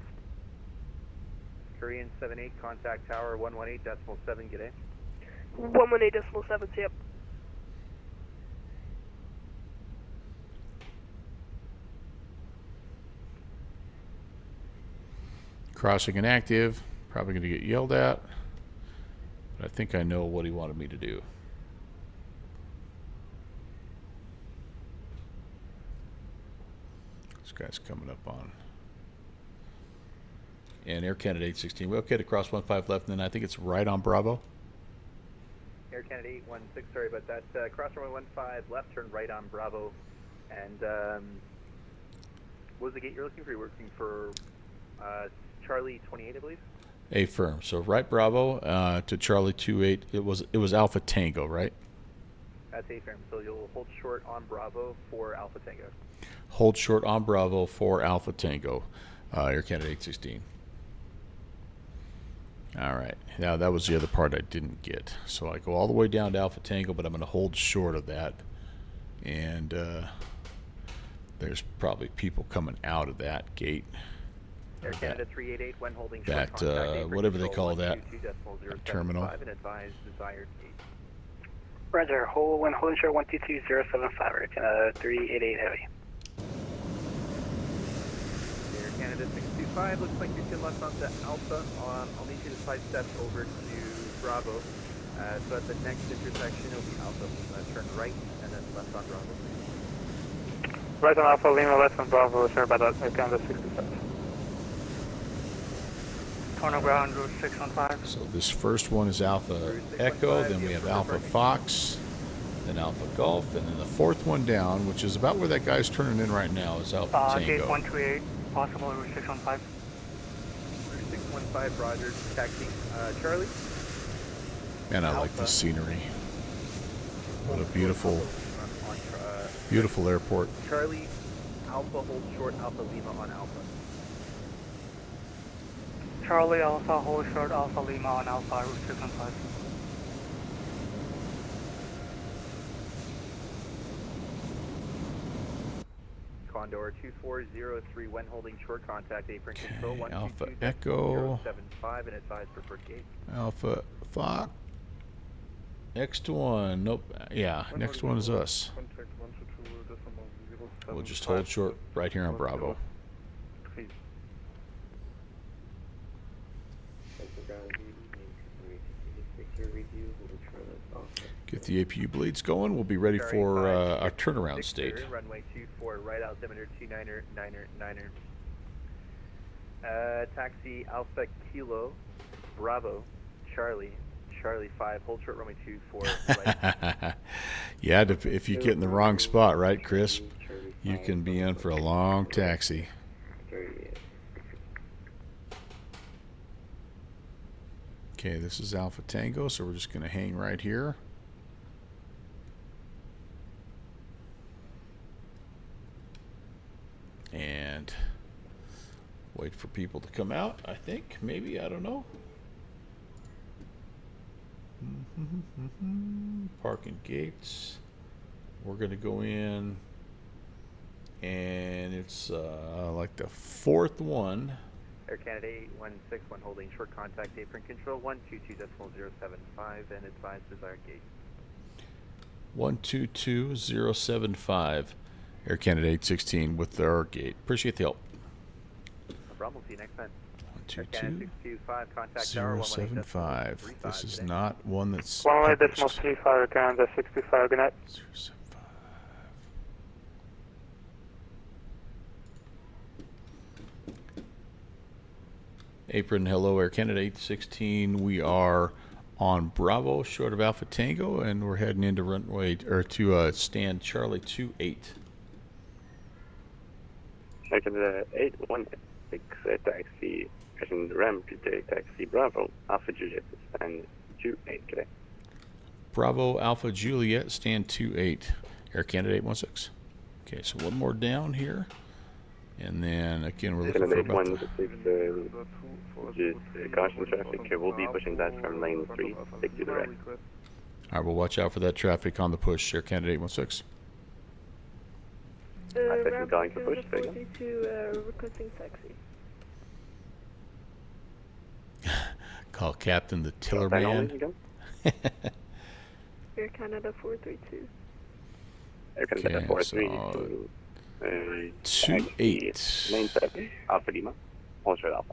Korean 78, contact tower 118.7, good day. 118.7, yep. Crossing inactive. Probably going to get yelled at. But I think I know what he wanted me to do. This guy's coming up on. And Air Canada 816. We okay to cross 15 left, and then I think it's right on Bravo. Air Canada 816, sorry about that. Cross runway 15, left turn right on Bravo. And what was the gate you're looking for? You're looking for Charlie 28, I believe? A firm. So right Bravo to Charlie 28. It was Alpha Tango, right? That's A firm. So you'll hold short on Bravo for Alpha Tango. Hold short on Bravo for Alpha Tango. Air Canada 816. All right. Now that was the other part I didn't get. So I go all the way down to Alpha Tango, but I'm going to hold short of that. And there's probably people coming out of that gate. Air Canada 388, when holding short That, contact, whatever they call that, 122.075 terminal. and advise desired gate. Roger, when holding short 122.075, Air Canada 388 Heavy. Air Canada 625, looks like you're to left onto Alpha. I'll need you to sidestep over to Bravo. So at the next intersection, it'll be Alpha. Turn right and then left on Bravo. Right on Alpha Lima, left on Bravo, sorry about that, Air Canada 67. Toronto Ground, Route 615. So this first one is Alpha Echo, then we have Alpha Fox, then Alpha Golf, and then the fourth one down, which is about where that guy's turning in right now, is Alpha Gate Tango. 128, possible Route 615. Route 615, Roger, taxi. Charlie? Man, I like this scenery. What a beautiful, beautiful airport. Charlie, Alpha, hold short, Alpha Lima on Alpha. Charlie Alpha, hold short Alpha Lima on Alpha, Route 615. Condor 2403, when holding short contact, apron control Okay, Alpha 122.075 Echo, and advise preferred gate. Alpha Fox, Next one. Nope. Yeah, next one is us. Contact 122 decimal 075. We'll just hold short right here on Bravo. Get the APU bleeds going. We'll be ready for our turnaround state. Runway 24, right altimeter 29er. Taxi Alpha Kilo, Bravo, Charlie 5, hold short runway 24. Right. Yeah, if you get in the wrong spot, right, Chris? You can be in for a long taxi. Okay, this is Alpha Tango, so we're just going to hang right here. And wait for people to come out, I think. Maybe, I don't know. Parking gates. We're going to go in. And it's like the fourth one. Air Canada 8161 holding short contact apron control 122.075 and advise desired gate. 122.075. Air Canada 816 with our gate. Appreciate the help. No problem. See you next time. 122.075. This is today. not one that's. 1.35 Air Canada 65. Good night. 075. Apron, hello, Air Canada 816. We are on Bravo, short of Alpha Tango, and we're heading into runway or to stand Charlie 28. Air Canada 816 taxi, passing ramp to taxi Bravo, Alpha Juliet, stand 28 today. Bravo, Alpha Juliet, stand 28. Air Canada 816. Okay, so one more down here. And then again, we're looking for about caution traffic. We'll be pushing that from lane 3. Stick to the right. All right, we'll watch out for that traffic on the push. Air Canada 816. Ramp going for push. 42, requesting taxi. Call Captain the Tiller Man. Air Canada 432. Air Canada 432. 28. Lane 7, Alpha Lima. Hold short Alpha.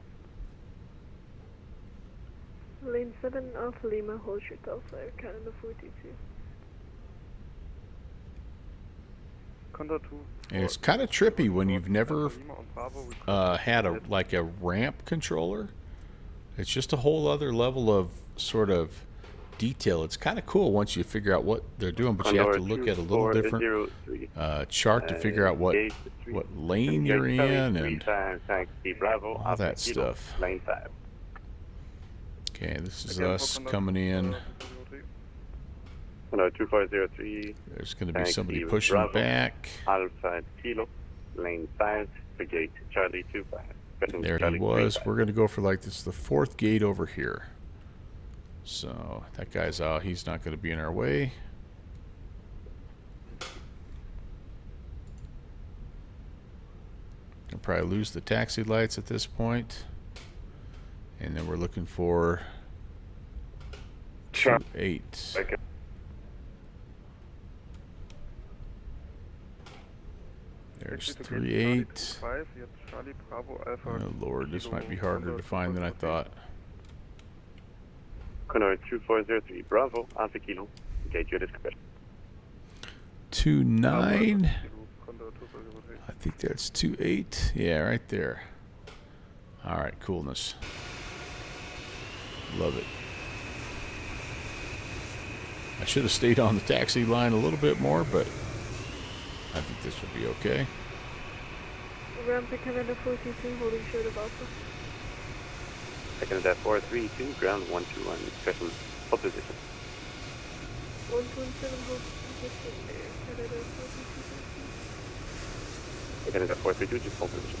Lane 7, Alpha Lima, hold short Alpha, Air Canada 422. And it's kind of trippy when you've never had a ramp controller. It's just a whole other level of sort of detail. It's kind of cool once you figure out what they're doing, but you have to look at a little different chart to figure out what lane you're in and all that stuff. Lane 5. Okay, this is us coming in. 2403. There's going to be somebody pushing back. Alpha Kilo, lane 5, for gate Charlie 25. There he was. We're going to go for like this is the fourth gate over here. So that guy's out. He's not going to be in our way. Can probably lose the taxi lights at this point. And then we're looking for 28. Okay. There's 38. Oh Lord, this might be harder to find than I thought. Condor 2403, Bravo, Alpha Kilo, engage your discretion. 29. I think that's 28. Yeah, right there. All right, coolness. Love it. I should have stayed on the taxi line a little bit more, but I think this will be okay. Ramp Canada 422, holding short of Alpha. Canada 432, ground 121, discretion, hold position. 117, hold position, Canada 432. Canada 432, just hold position.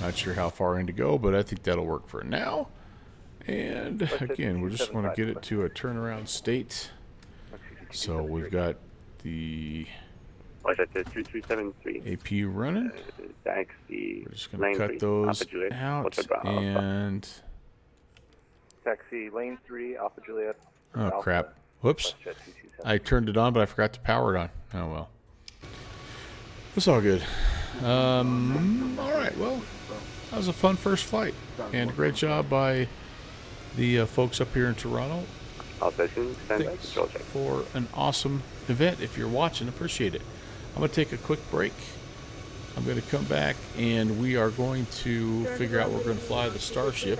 Not sure how far in to go, but I think that'll work for now. And again, we just want to get it to a turnaround state. So we've got the Was at the 2373. AP running. Taxi. We're just going to Lane cut 3, those Alpha Juliet, out. Hotel Bravo Alpha. And, Taxi lane 3, Alpha Juliet. oh Alpha, crap. Whoops. WestJet 227. I turned it on, but I forgot to power it on. Oh well. It's all good. All right. Well, that was a fun first flight, and a great job by the folks up here in Toronto. Stand by, Thanks control check. for an awesome event. If you're watching, appreciate it. I'm going to take a quick break. I'm going to come back, and we are going to figure out where we're going to fly the Starship.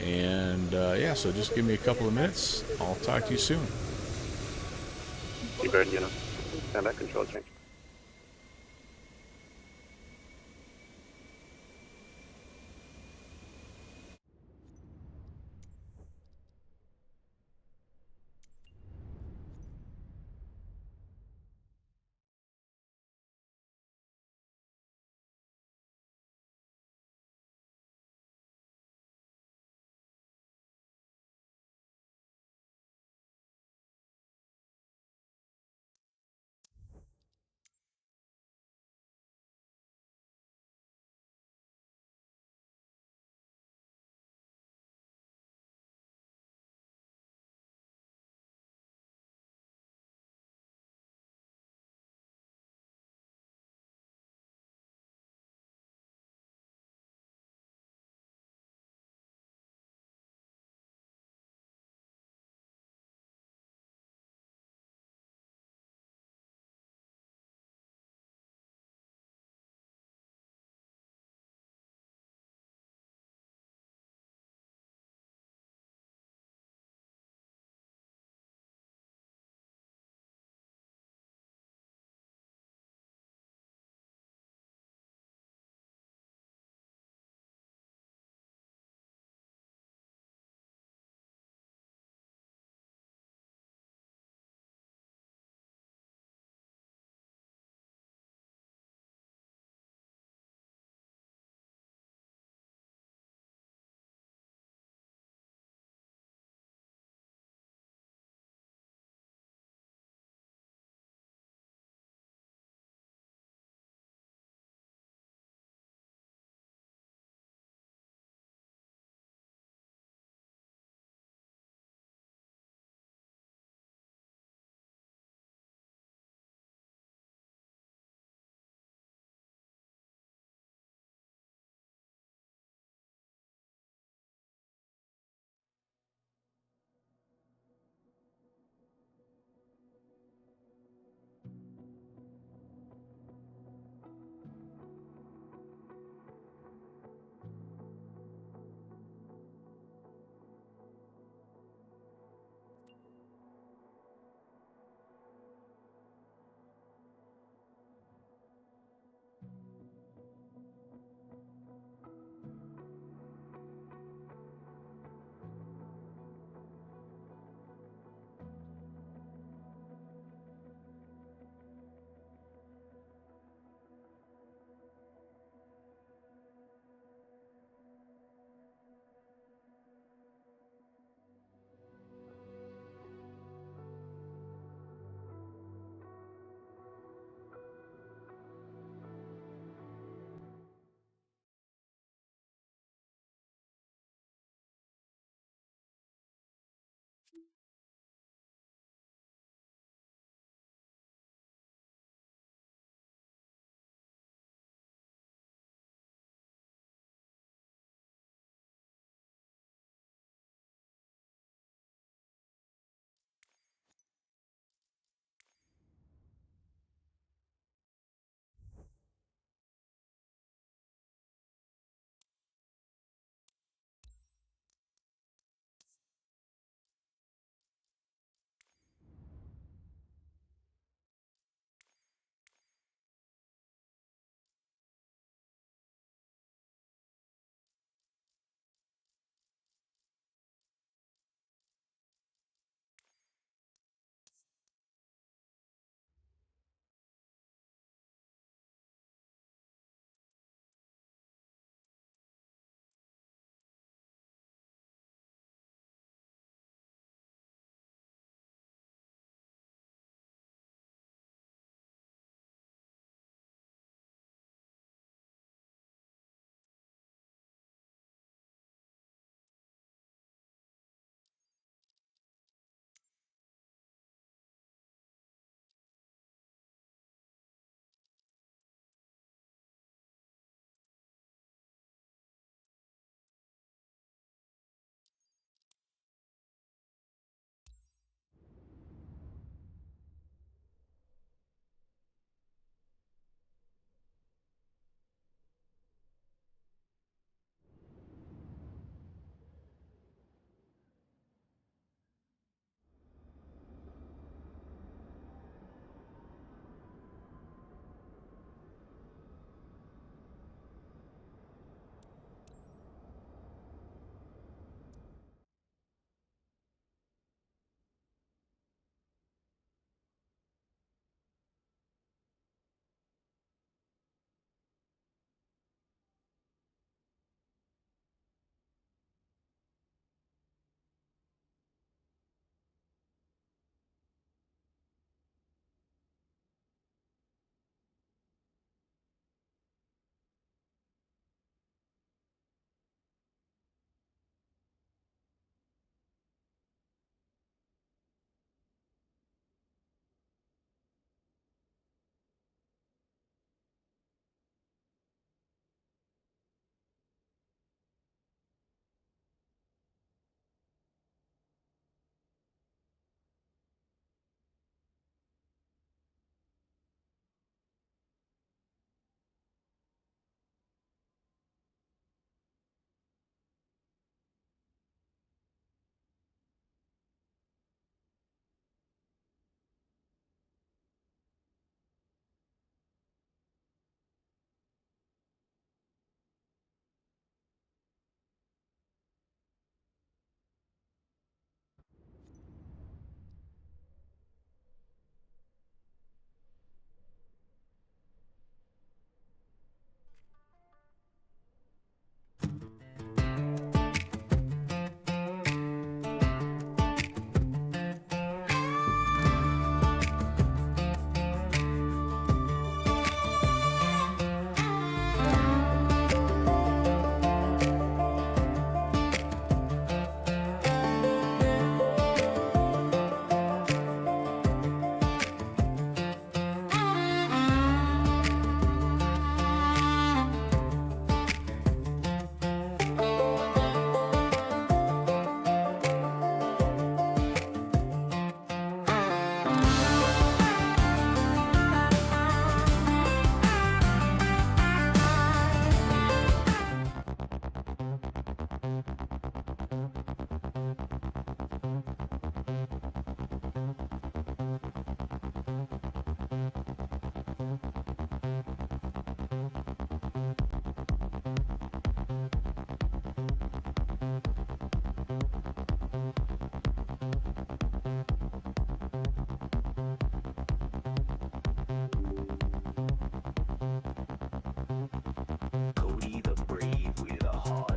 And yeah, so just give me a couple of minutes. I'll talk to you soon. T-Bird, stand by, control check.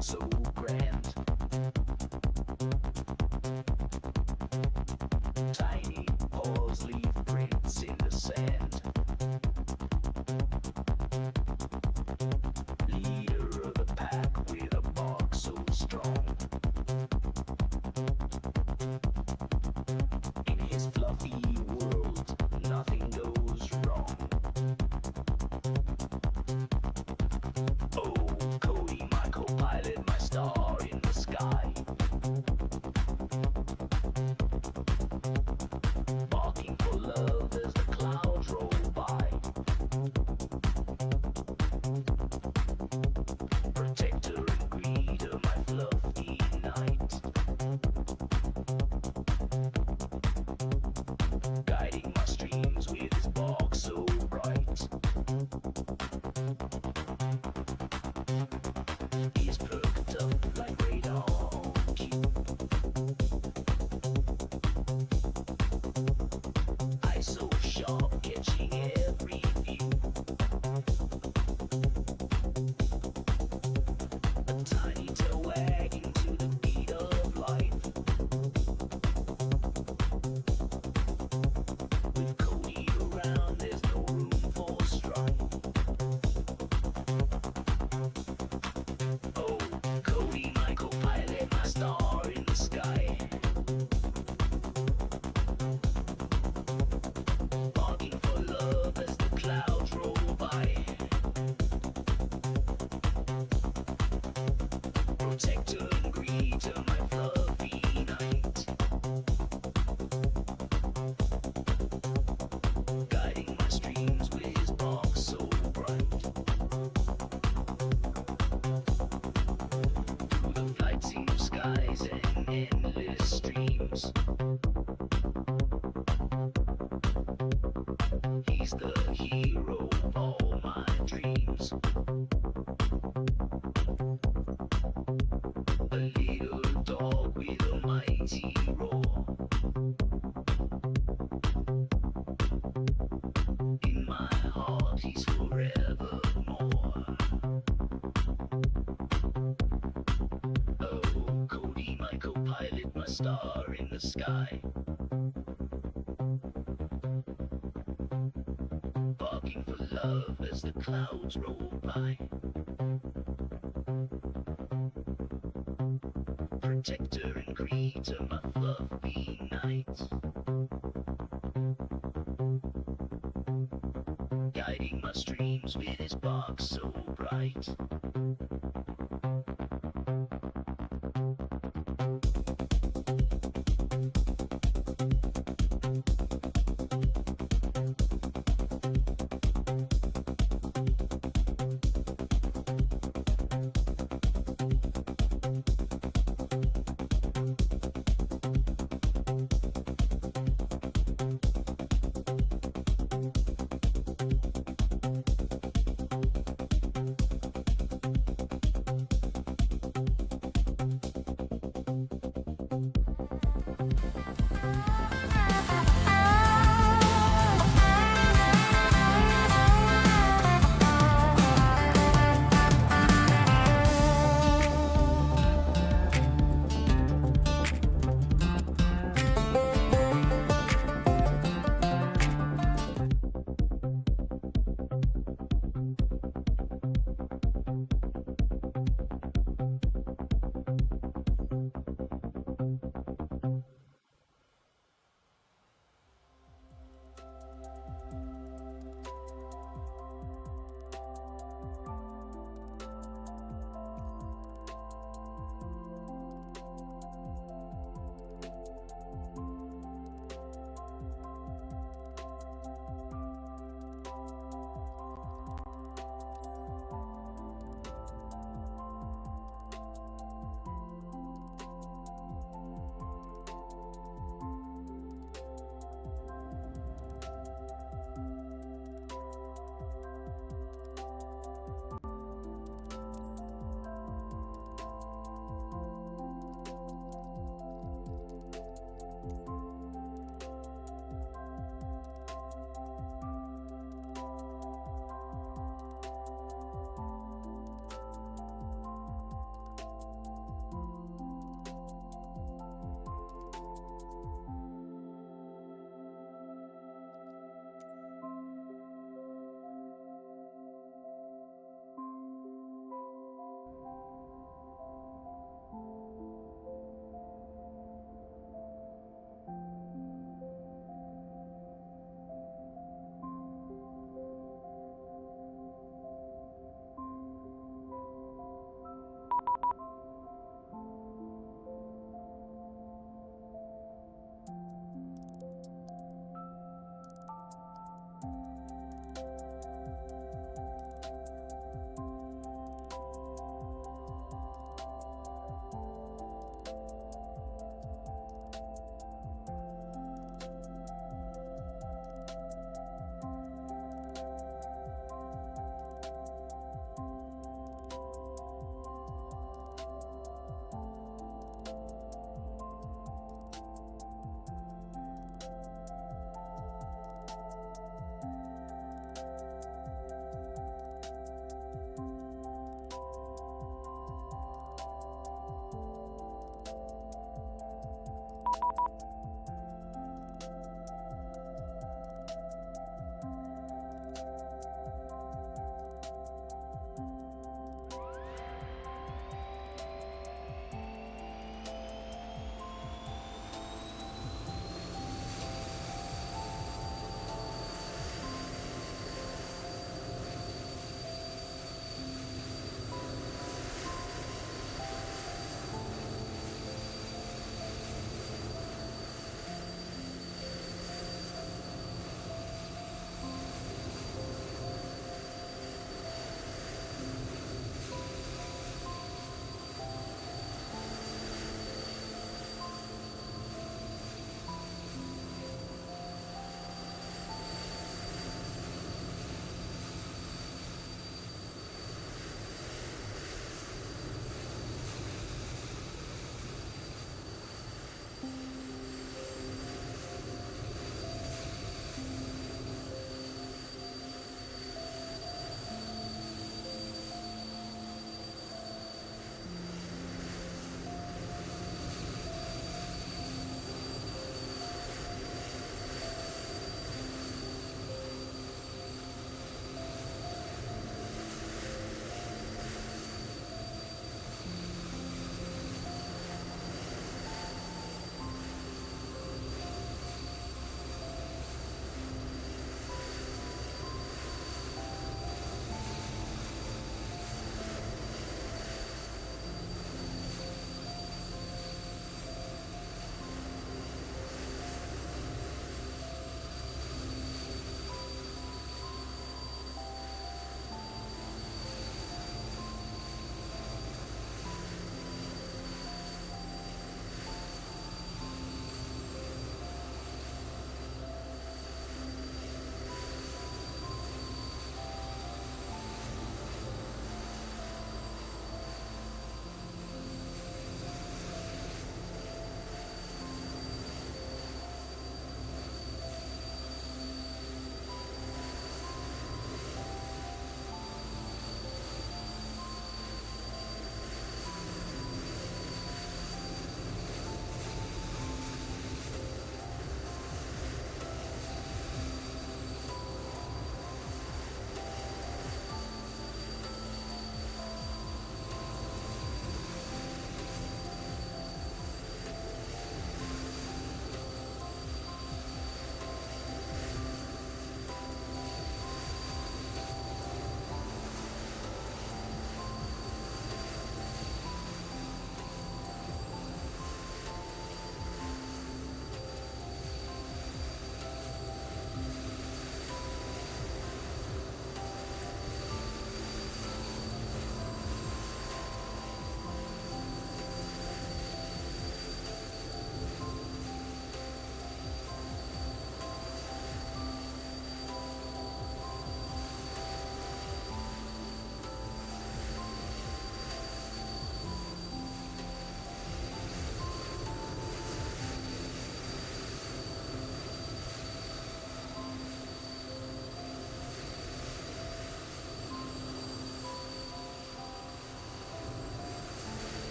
so grand. Tiny paws leave prints in the sand. Leader of the pack with a bark so strong. In his fluffy world, nothing goes wrong. Oh, Cody, my co-pilot, my star in the sky. Barking for love as the clouds roll by. Protector and greeter, my fluffy knight. Guiding my streams with his bark so bright. He's perked up like radar on cue. Eyes so sharp, catching every view. A tiny tail wagging to the beat of life. With Cody around, there's no room for strife. Oh, Cody, my co-pilot, my star in the sky. Barking for love as the clouds roll by. Protector and greeter, my fluffy knight. Guiding my streams with his bark so bright. Through the VATSIM skies and endless streams. He's the hero of all my dreams. A little dog with a mighty roar. In my heart he's forevermore. Oh, Cody, my co-pilot, my star in the sky. Barking for love as the clouds roll by. Protector and greeter, my fluffy knight. Guiding my streams with his bark so bright.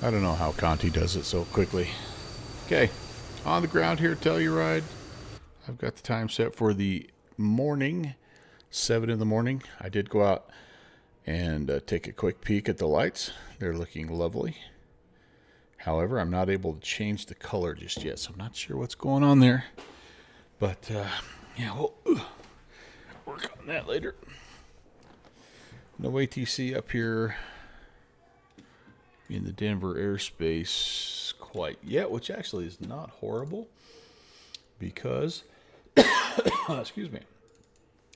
I don't know how Conti does it so quickly. Okay, on the ground here, Telluride. I've got the time set for the morning, 7 in the morning. I did go out and take a quick peek at the lights. They're looking lovely. However, I'm not able to change the color just yet, so I'm not sure what's going on there. But, yeah, we'll work on that later. No ATC up here in the Denver airspace quite yet, which actually is not horrible because, excuse me,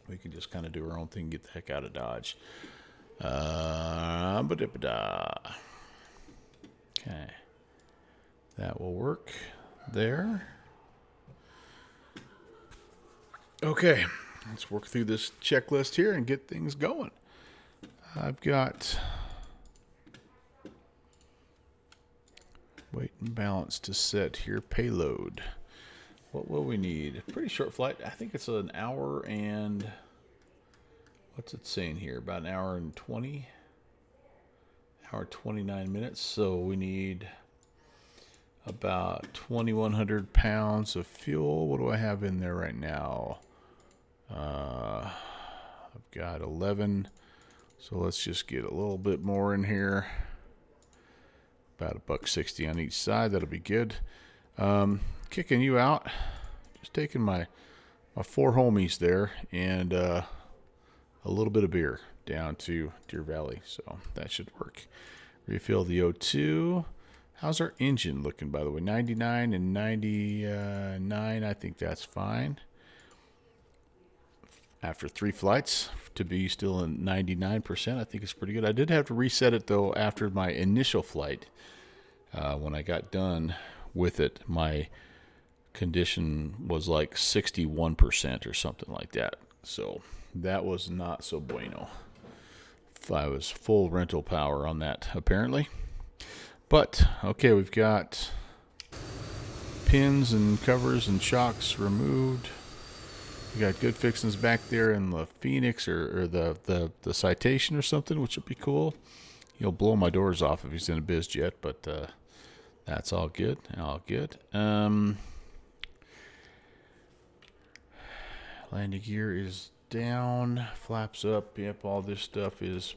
we can just kind of do our own thing and get the heck out of Dodge. Okay. That will work there. Okay, let's work through this checklist here and get things going. I've got weight and balance to set here. Payload. What will we need? Pretty short flight. I think it's an hour and... what's it saying here? About an hour and 20? Hour 29 minutes. So we need about 2,100 pounds of fuel. What do I have in there right now? I've got 11. So let's just get a little bit more in here. About $1.60 on each side. That'll be good. Kicking you out. Just taking my 4 homies there and a little bit of beer down to Deer Valley. So that should work. Refill the O2. How's our engine looking, by the way? 99 and 99. I think that's fine. After 3 flights, to be still in 99%, I think it's pretty good. I did have to reset it, though, after my initial flight. When I got done with it, my condition was like 61% or something like that. So that was not so bueno. I was full rental power on that, apparently. But, okay, we've got pins and covers and shocks removed. We got good fixings back there in the Fenix or the Citation or something, which would be cool. He'll blow my doors off if he's in a biz jet, but that's all good. All good. Landing gear is down, flaps up. Yep, all this stuff is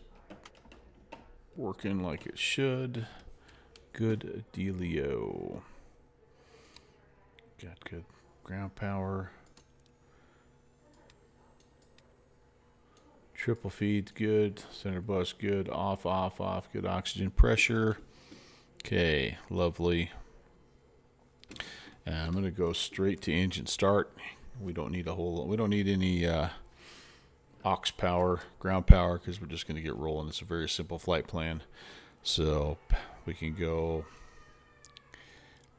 working like it should. Good dealio. Got good ground power. Triple feed's good. Center bus good. Off, off, off. Good oxygen pressure. Okay, lovely. And I'm going to go straight to engine start. We don't need we don't need any aux power, ground power, because we're just going to get rolling. It's a very simple flight plan. So we can go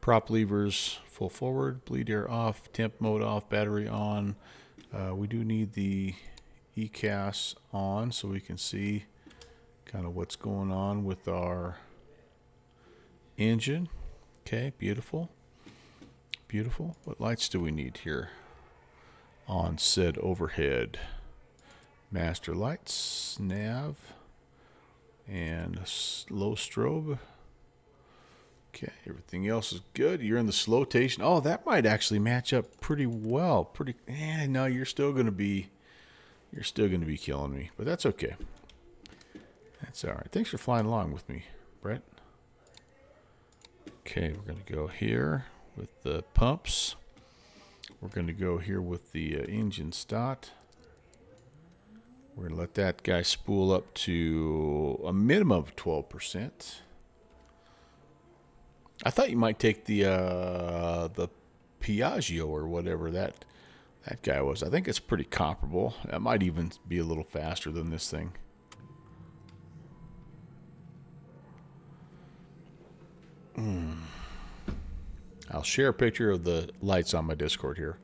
prop levers full forward, bleed air off, temp mode off, battery on. We do need the ECAS on so we can see kind of what's going on with our engine. Okay, beautiful. Beautiful. What lights do we need here on said overhead? Master lights, nav, and low strobe. Okay, everything else is good. You're in the slotation. Oh, that might actually match up pretty well. No, you're still going to be killing me, but that's okay. That's all right. Thanks for flying along with me, Brett. Okay, we're going to go here with the pumps. We're going to go here with the engine stot. We're going to let that guy spool up to a minimum of 12%. I thought you might take the Piaggio or whatever that guy was. I think it's pretty comparable. It might even be a little faster than this thing. I'll share a picture of the lights on my Discord here.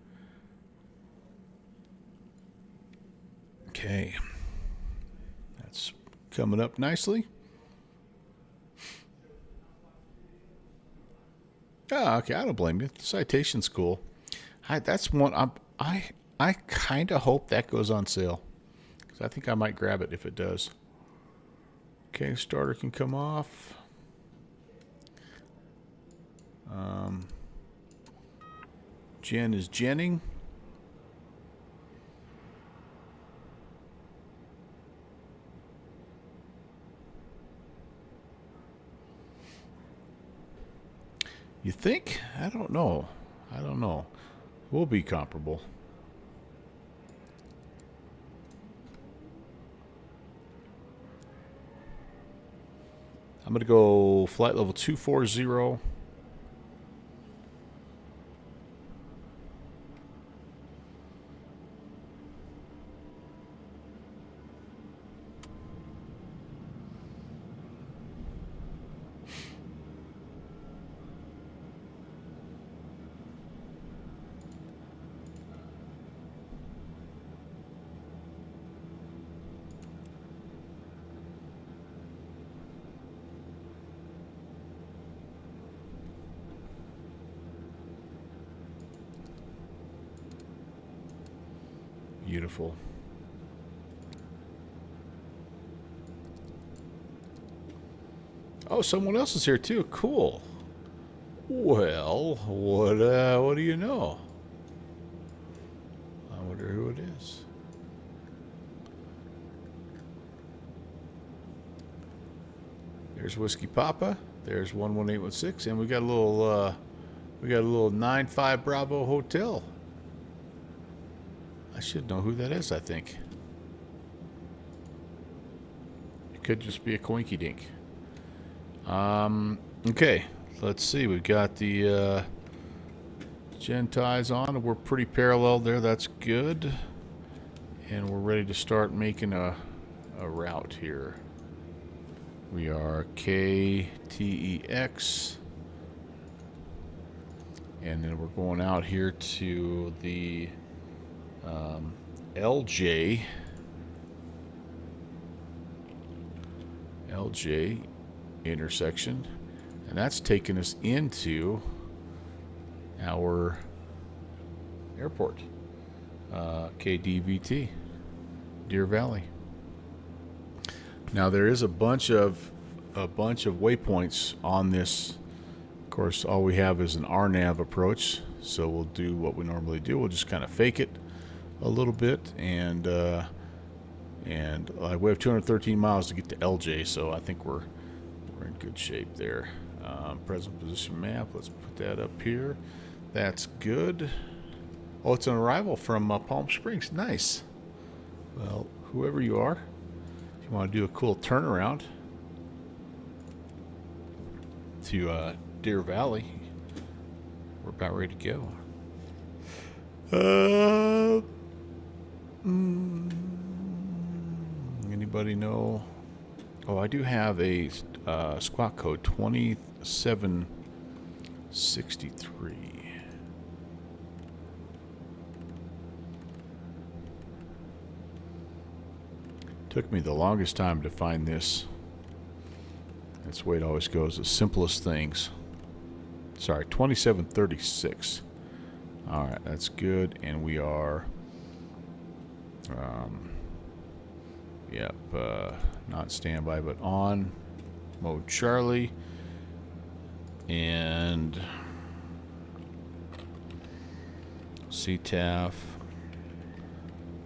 Okay. That's coming up nicely. Oh, okay. I don't blame you. The Citation's cool. That's one I kind of hope that goes on sale, because I think I might grab it if it does. Okay, starter can come off. Jen is Jenning. You think? I don't know. I don't know. We'll be comparable. I'm going to go flight level 240. Beautiful. Oh, someone else is here too. Cool. Well, what do you know? I wonder who it is. There's Whiskey Papa. There's 11816, and we got a little 95 Bravo Hotel. I should know who that is, I think. It could just be a coinky dink. Okay, let's see. We've got the gen ties on. We're pretty parallel there. That's good. And we're ready to start making a route here. We are KTEX. And then we're going out here to the LJ intersection, and that's taking us into our airport, KDVT, Deer Valley. Now there is a bunch of waypoints on this. Of course, all we have is an RNAV approach, so we'll do what we normally do. We'll just kind of fake it a little bit, and we have 213 miles to get to LJ, so I think we're in good shape there. Present position map, let's put that up here. That's good. Oh, it's an arrival from Palm Springs. Nice. Well, whoever you are, if you want to do a cool turnaround to Deer Valley, we're about ready to go. Anybody know? Oh, I do have a squawk code 2763. Took me the longest time to find this. That's the way it always goes. The simplest things. Sorry, 2736. All right, that's good, and we are. Not standby, but on mode Charlie, and CTAF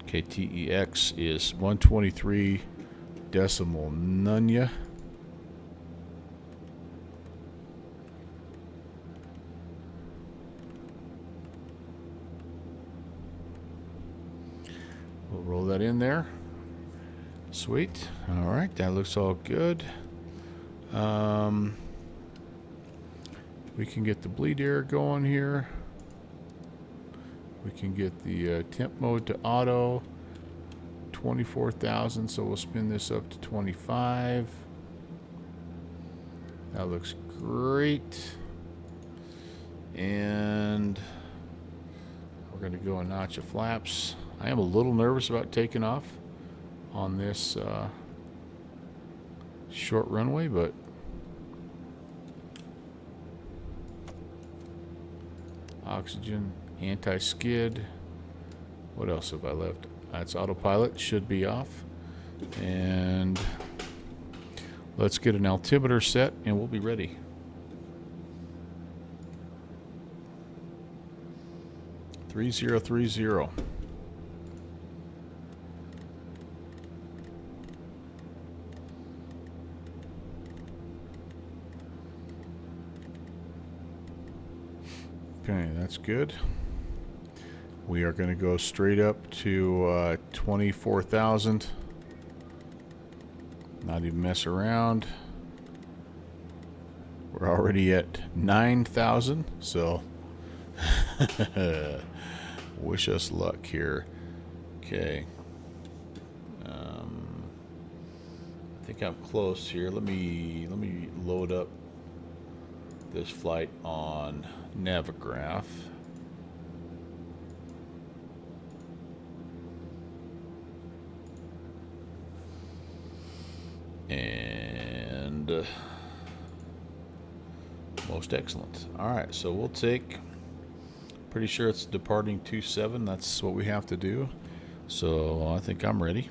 KTEX is 123 decimal nunya. We'll roll that in there. Sweet. All right, that looks all good. We can get the bleed air going here. We can get the temp mode to auto. 24,000, so we'll spin this up to 25. That looks great. And we're going to go a notch of flaps. I am a little nervous about taking off on this short runway, but oxygen, anti-skid. What else have I left? That's autopilot, should be off. And let's get an altimeter set and we'll be ready. 3030. Okay, that's good. We are going to go straight up to 24,000. Not even mess around. We're already at 9,000, so wish us luck here. Okay. I think I'm close here. Let me load up this flight on Navigraph. And most excellent. All right, so we'll take, pretty sure it's departing 27. That's what we have to do. So I think I'm ready.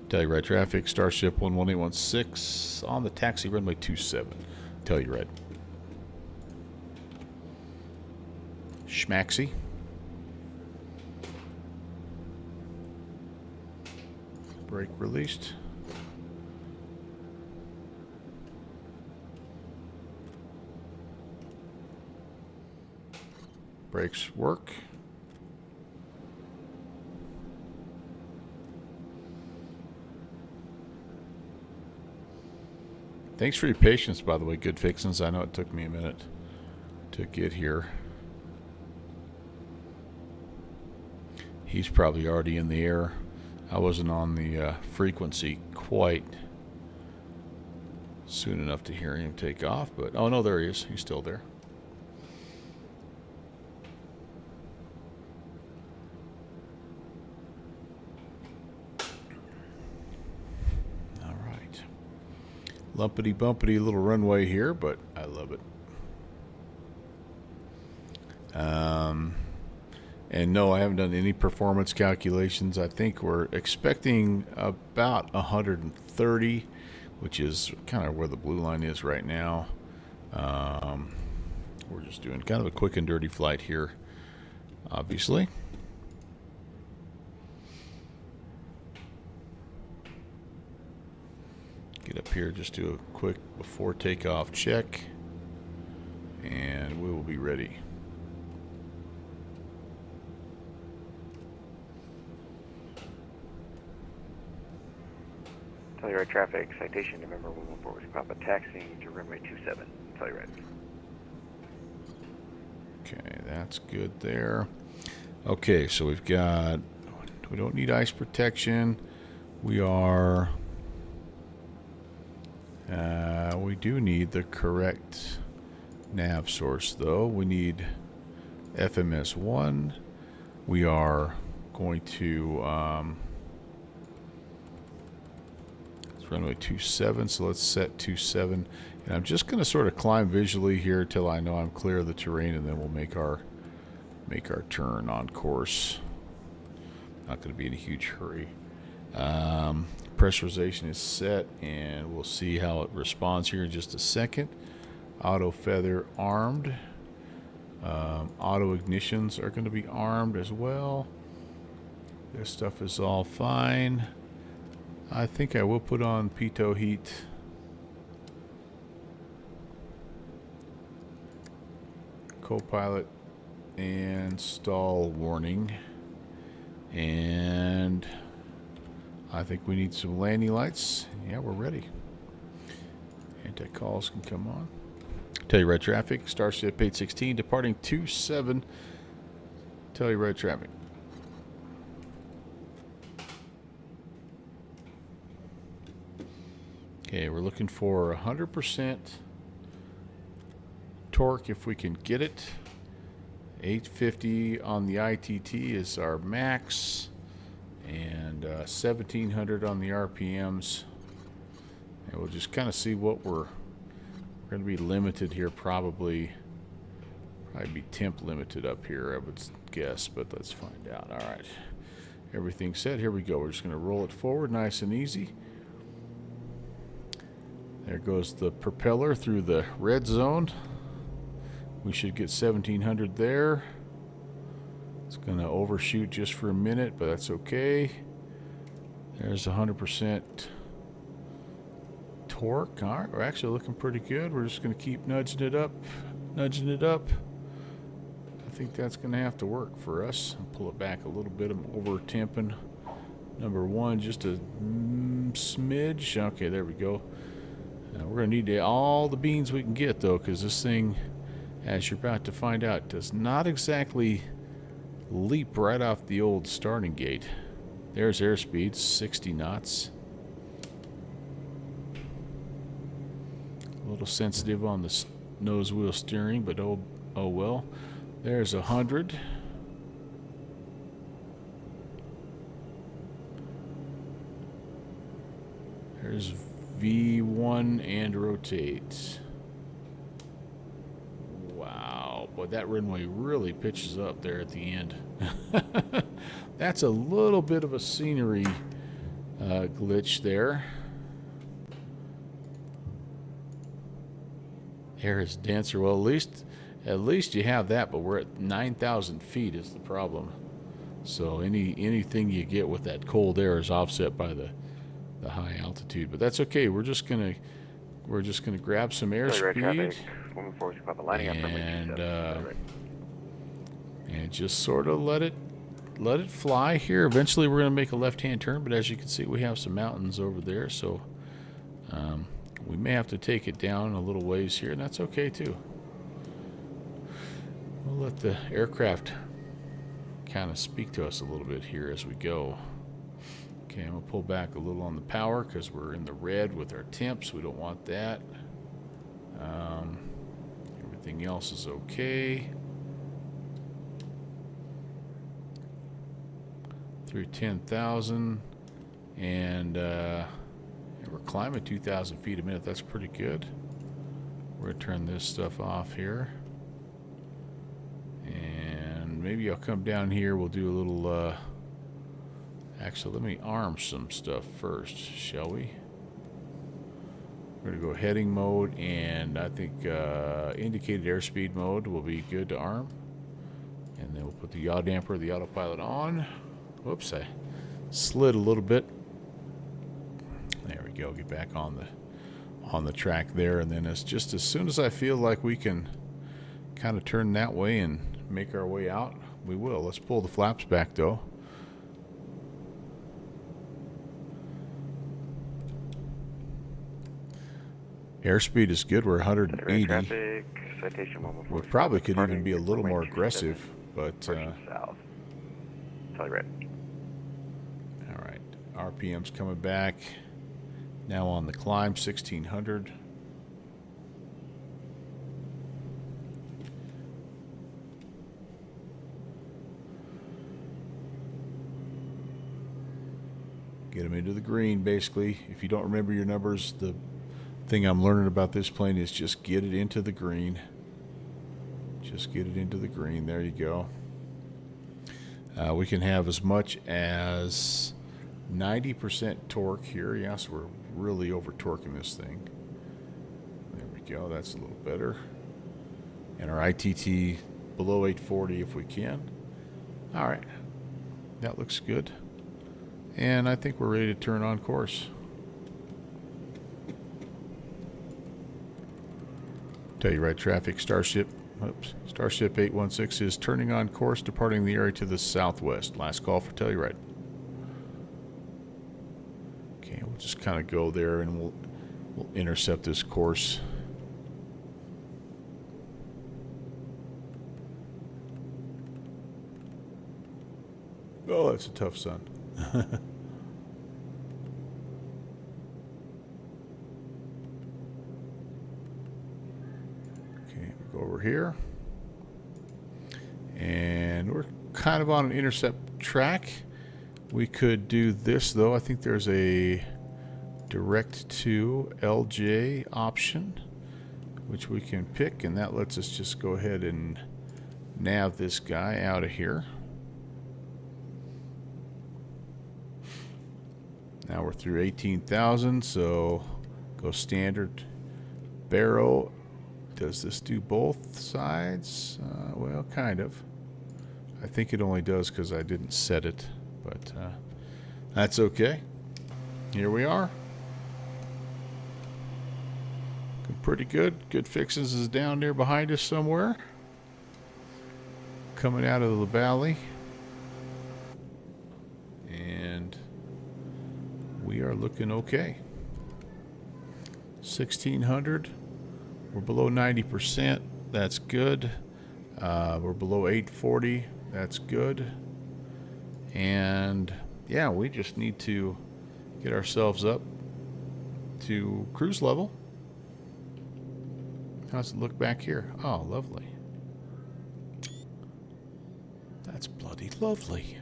Telluride traffic, Starship 11816 on the taxi runway 27. Telluride. Schmaxy. Brake released. Brakes work. Thanks for your patience, by the way, Good Fixins. I know it took me a minute to get here. He's probably already in the air. I wasn't on the frequency quite soon enough to hear him take off, but oh no, there he is. He's still there. All right. Lumpity bumpity little runway here, but I love it. And no, I haven't done any performance calculations. I think we're expecting about 130, which is kind of where the blue line is right now. We're just doing kind of a quick and dirty flight here, obviously. Get up here, just do a quick before takeoff check, and we will be ready. Telluride traffic, citation November 114 was Papa taxiing to runway 27, Telluride. Okay, that's good there. Okay, so we don't need ice protection. We do need the correct nav source though. We need FMS1. We are going to runway 27, so let's set 27, and I'm just going to sort of climb visually here till I know I'm clear of the terrain, and then we'll make our turn on course. Not going to be in a huge hurry. Pressurization is set, and we'll see how it responds here in just a second. Auto feather armed. Auto ignitions are going to be armed as well. This stuff is all fine. I think I will put on pitot heat. Co-pilot and stall warning. And I think we need some landing lights. Yeah, we're ready. Anti-calls can come on. Telluride traffic, Starship 816 departing 27. Telluride traffic. Okay, we're looking for 100% torque if we can get it. 850 on the ITT is our max, and 1700 on the RPMs. And we'll just kind of see what we're going to be limited here. Probably be temp limited up here, I would guess, but let's find out. All right, everything's set. Here we go. We're just going to roll it forward, nice and easy. There goes the propeller through the red zone. We should get 1700 there. Gonna overshoot just for a minute, but that's okay. There's 100% torque. All right, we're actually looking pretty good. We're just gonna keep nudging it up, nudging it up. I think that's gonna have to work for us. I'll pull it back a little bit. I'm over temping. Number one, just a smidge. Okay, there we go. We're gonna need all the beans we can get though, because this thing, as you're about to find out, does not exactly leap right off the old starting gate. There's airspeed, 60 knots. A little sensitive on the nose wheel steering, but oh well. There's 100. There's V1 and rotate. Wow, boy, that runway really pitches up there at the end. That's a little bit of a scenery glitch there. Air is denser. Well, at least you have that, but we're at 9,000 feet is the problem. So anything you get with that cold air is offset by the high altitude. But that's okay. We're just gonna grab some airspeed and just sort of let it fly here. Eventually we're gonna make a left-hand turn, but as you can see, we have some mountains over there, so we may have to take it down a little ways here, and that's okay too. We'll let the aircraft kind of speak to us a little bit here as we go. Okay, I'm going to pull back a little on the power because we're in the red with our temps. We don't want that. Everything else is okay. Through 10,000. And we're climbing 2,000 feet a minute. That's pretty good. We're going to turn this stuff off here. And maybe I'll come down here. We'll do a little... Actually, let me arm some stuff first, shall we? We're going to go heading mode, and I think indicated airspeed mode will be good to arm. And then we'll put the yaw damper, the autopilot on. Whoops, I slid a little bit. There we go. Get back on the track there, and then it's just as soon as I feel like we can kind of turn that way and make our way out, we will. Let's pull the flaps back though. Airspeed is good. We're 180. Traffic, citation 114. We probably could even be a little more aggressive, but south. Tell you right. All right. RPM's coming back. Now on the climb, 1600. Get them into the green, basically. If you don't remember your numbers, the thing I'm learning about this plane is just get it into the green. Just get it into the green. There you go. We can have as much as 90% torque here. Yes, we're really over torquing this thing. There we go. That's a little better. And our ITT below 840 if we can. All right. That looks good. And I think we're ready to turn on course. Tell you right, traffic, Starship 816 is turning on course, departing the area to the southwest. Last call for Telluride. Okay, we'll just kind of go there and we'll intercept this course. Oh, that's a tough sun. Go over here, and we're kind of on an intercept track. We could do this though. I think there's a direct to LJ option which we can pick, and that lets us just go ahead and nav this guy out of here. Now we're through 18,000, so go standard barrow. Does this do both sides? Well, kind of. I think it only does because I didn't set it, but that's okay. Here we are. Pretty good. Good Fixes is down there behind us somewhere. Coming out of the valley. And we are looking okay. 1600. We're below 90%. That's good. We're below 840. That's good. And yeah, we just need to get ourselves up to cruise level. How's it look back here? Oh, lovely. That's bloody lovely.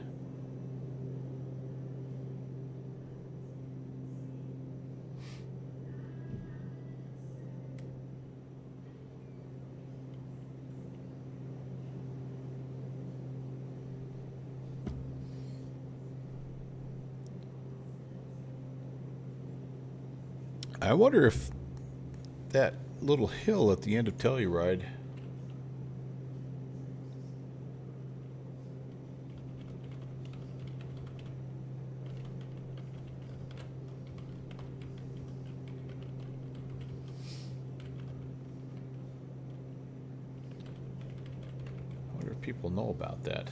I wonder if that little hill at the end of Telluride I wonder if people know about that.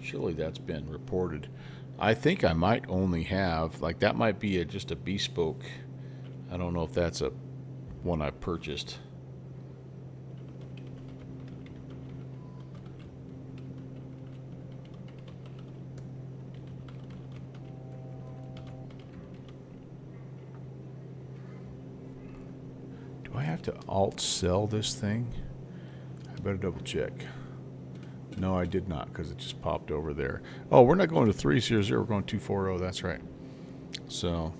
Surely that's been reported. I think I might only have, like, that might be just a bespoke. I don't know if that's a one I purchased. Do I have to alt sell this thing? I better double check. No, I did not, because it just popped over there. Oh, we're not going to 300, we're going 240, that's right. So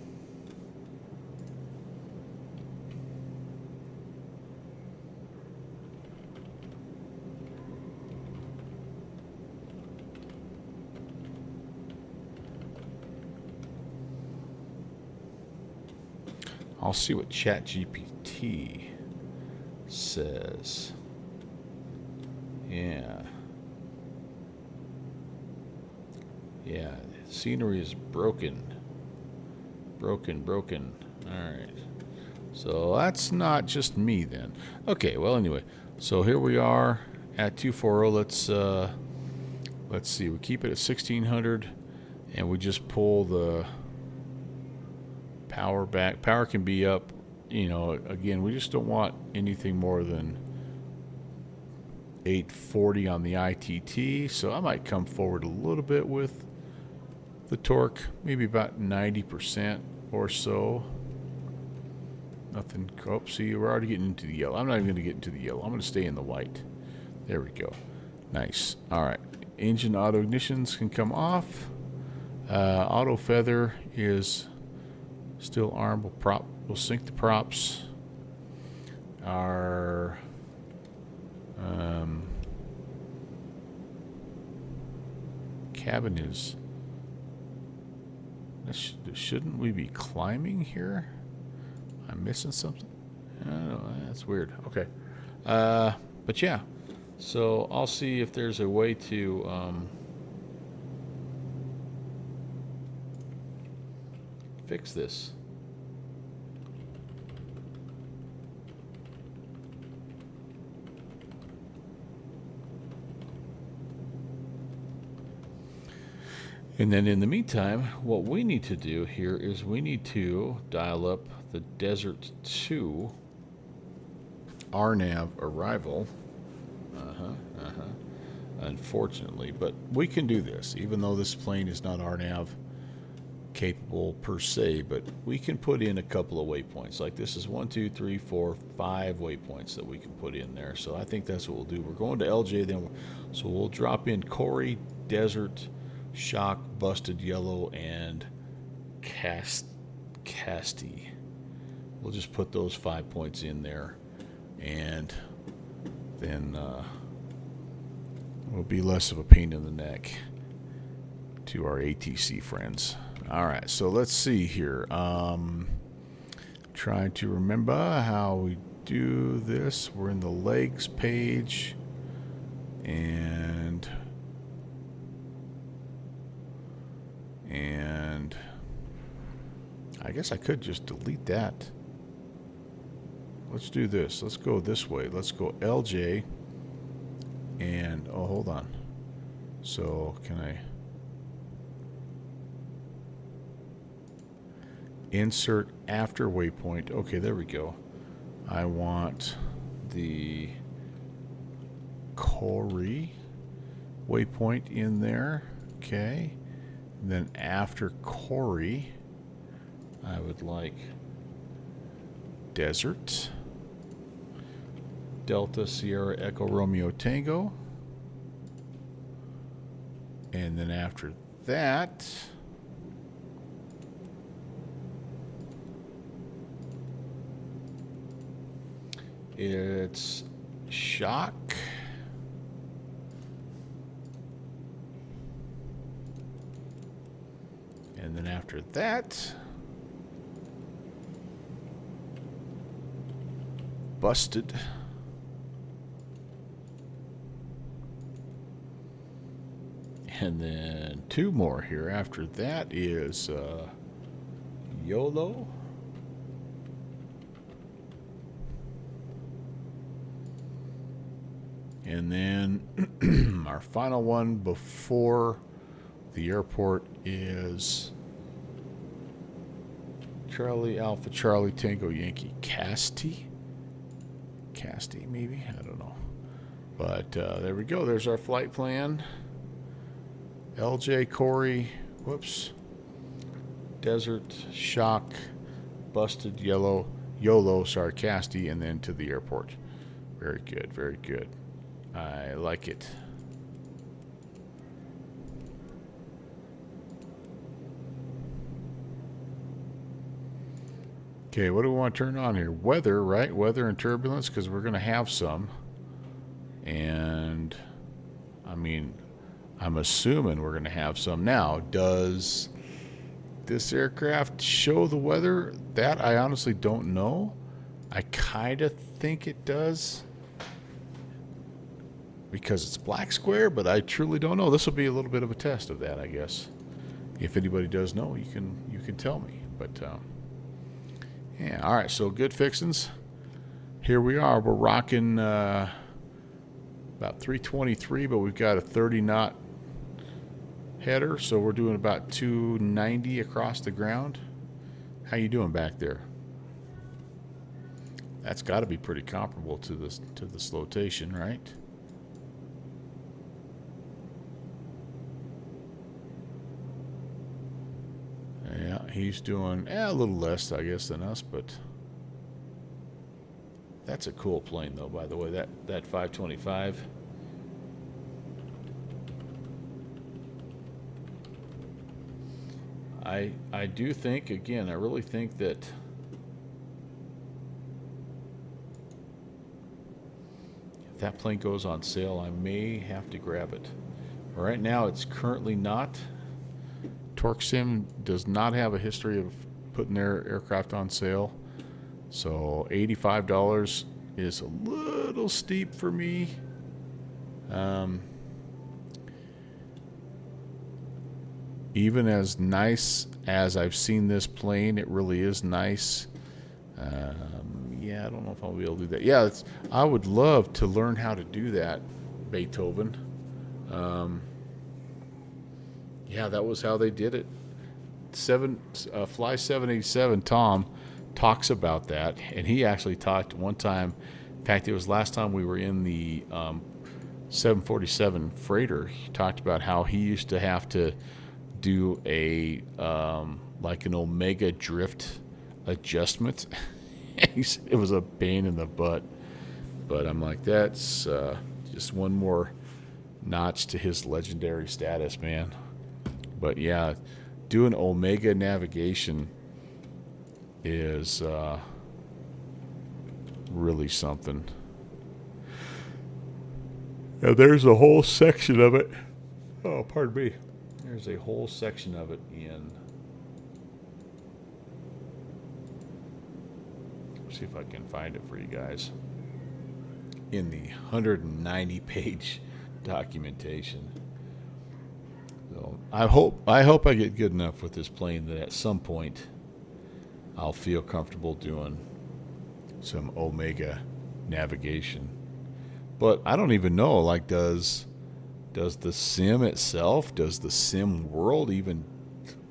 I'll see what ChatGPT says. Yeah. Yeah, scenery is broken. Broken. Alright. So that's not just me then. Okay, well anyway. So here we are at 240. Let's see. We keep it at 1600 and we just pull the power back. Power can be up, you know, again, we just don't want anything more than 840 on the ITT. So I might come forward a little bit with the torque, maybe about 90% or so. Nothing. Oh, see, we're already getting into the yellow. I'm not even going to get into the yellow. I'm going to stay in the white. There we go. Nice. All right. Engine auto ignitions can come off. Auto feather is still armed. We'll sync the props. Our cabin is. Shouldn't we be climbing here? I'm missing something. I don't know. That's weird. Okay. But yeah. So I'll see if there's a way to fix this. And then in the meantime, what we need to do here is we need to dial up the Desert 2 RNAV arrival. Unfortunately, but we can do this, even though this plane is not RNAV capable per se, but we can put in a couple of waypoints. Like this is 1, 2, 3, 4, 5 waypoints that we can put in there. So I think that's what we'll do. We're going to LJ then, so we'll drop in Corey, Desert, Shock, Busted Yellow, and Casty. We'll just put those 5 points in there, and then it'll be less of a pain in the neck. to our ATC friends. All right, so let's see here. Trying to remember how we do this. We're in the legs page, and I guess I could just delete that. Let's do this. Let's go this way. Let's go LJ, and oh, hold on. So can I insert after waypoint? Okay, there we go. I want the Corey waypoint in there. Okay. And then after Corey, I would like Desert, Delta Sierra Echo Romeo Tango. And then after that, it's Shock. And then after that, Busted. And then two more here. After that is YOLO. And then our final one before the airport is Charlie Alpha Charlie Tango Yankee Casty. Casty, maybe? I don't know. But there we go. There's our flight plan. LJ, Corey, whoops, Desert, Shock, Busted, YOLO, sorry, Casty, and then to the airport. Very good, very good. I like it. Okay, what do we want to turn on here? Weather, right? Weather and turbulence, because we're going to have some. And, I mean, I'm assuming we're going to have some. Now, does this aircraft show the weather? That I honestly don't know. I kind of think it does, because it's black square, but I truly don't know. This will be a little bit of a test of that, I guess. If anybody does know, you can tell me. But yeah, all right. So good fixins. Here we are. We're rocking about 323, but we've got a 30-knot header, so we're doing about 290 across the ground. How you doing back there? That's got to be pretty comparable to this flotation, right? Yeah, he's doing a little less, I guess, than us, but that's a cool plane, though, by the way, that 525. I do think, again, I really think that if that plane goes on sale, I may have to grab it. Right now, it's currently not. TorqueSim does not have a history of putting their aircraft on sale, so $85 is a little steep for me. Even as nice as I've seen this plane, it really is nice. Yeah, I don't know if I'll be able to do that. Yeah, I would love to learn how to do that, Beethoven. Yeah, that was how they did it. Fly 787 Tom talks about that, and he actually talked one time. In fact, it was last time we were in the 747 freighter. He talked about how he used to have to do a like an omega drift adjustment. It was a pain in the butt, but I'm like, that's just one more notch to his legendary status, man. But yeah, doing omega navigation is really something. Now, there's a whole section of it. Oh, pardon me. There's a whole section of it in. See if I can find it for you guys. In the 190-page documentation. So I hope I get good enough with this plane that at some point I'll feel comfortable doing some Omega navigation. But I don't even know, like, does the sim itself, does the sim world even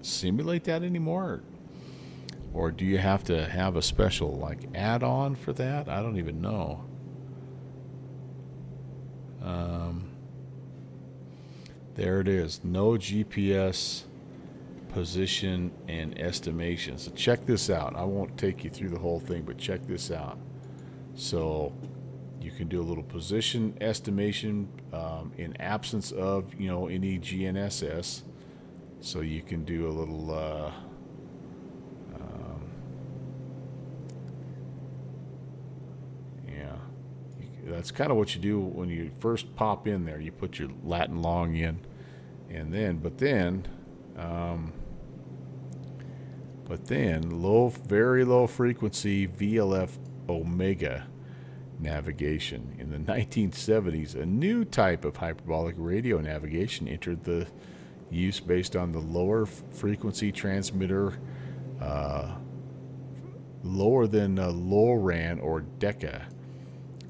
simulate that anymore? Or do you have to have a special, like, add-on for that? I don't even know. There it is. No GPS position and estimation. So check this out. I won't take you through the whole thing, but check this out. So you can do a little position estimation in absence of, any GNSS. So you can do a little that's kind of what you do when you first pop in there. You put your Latin long in, and then, but then very low frequency VLF Omega navigation. In the 1970s, a new type of hyperbolic radio navigation entered the use based on the lower frequency transmitter, lower than LoRaN or Decca.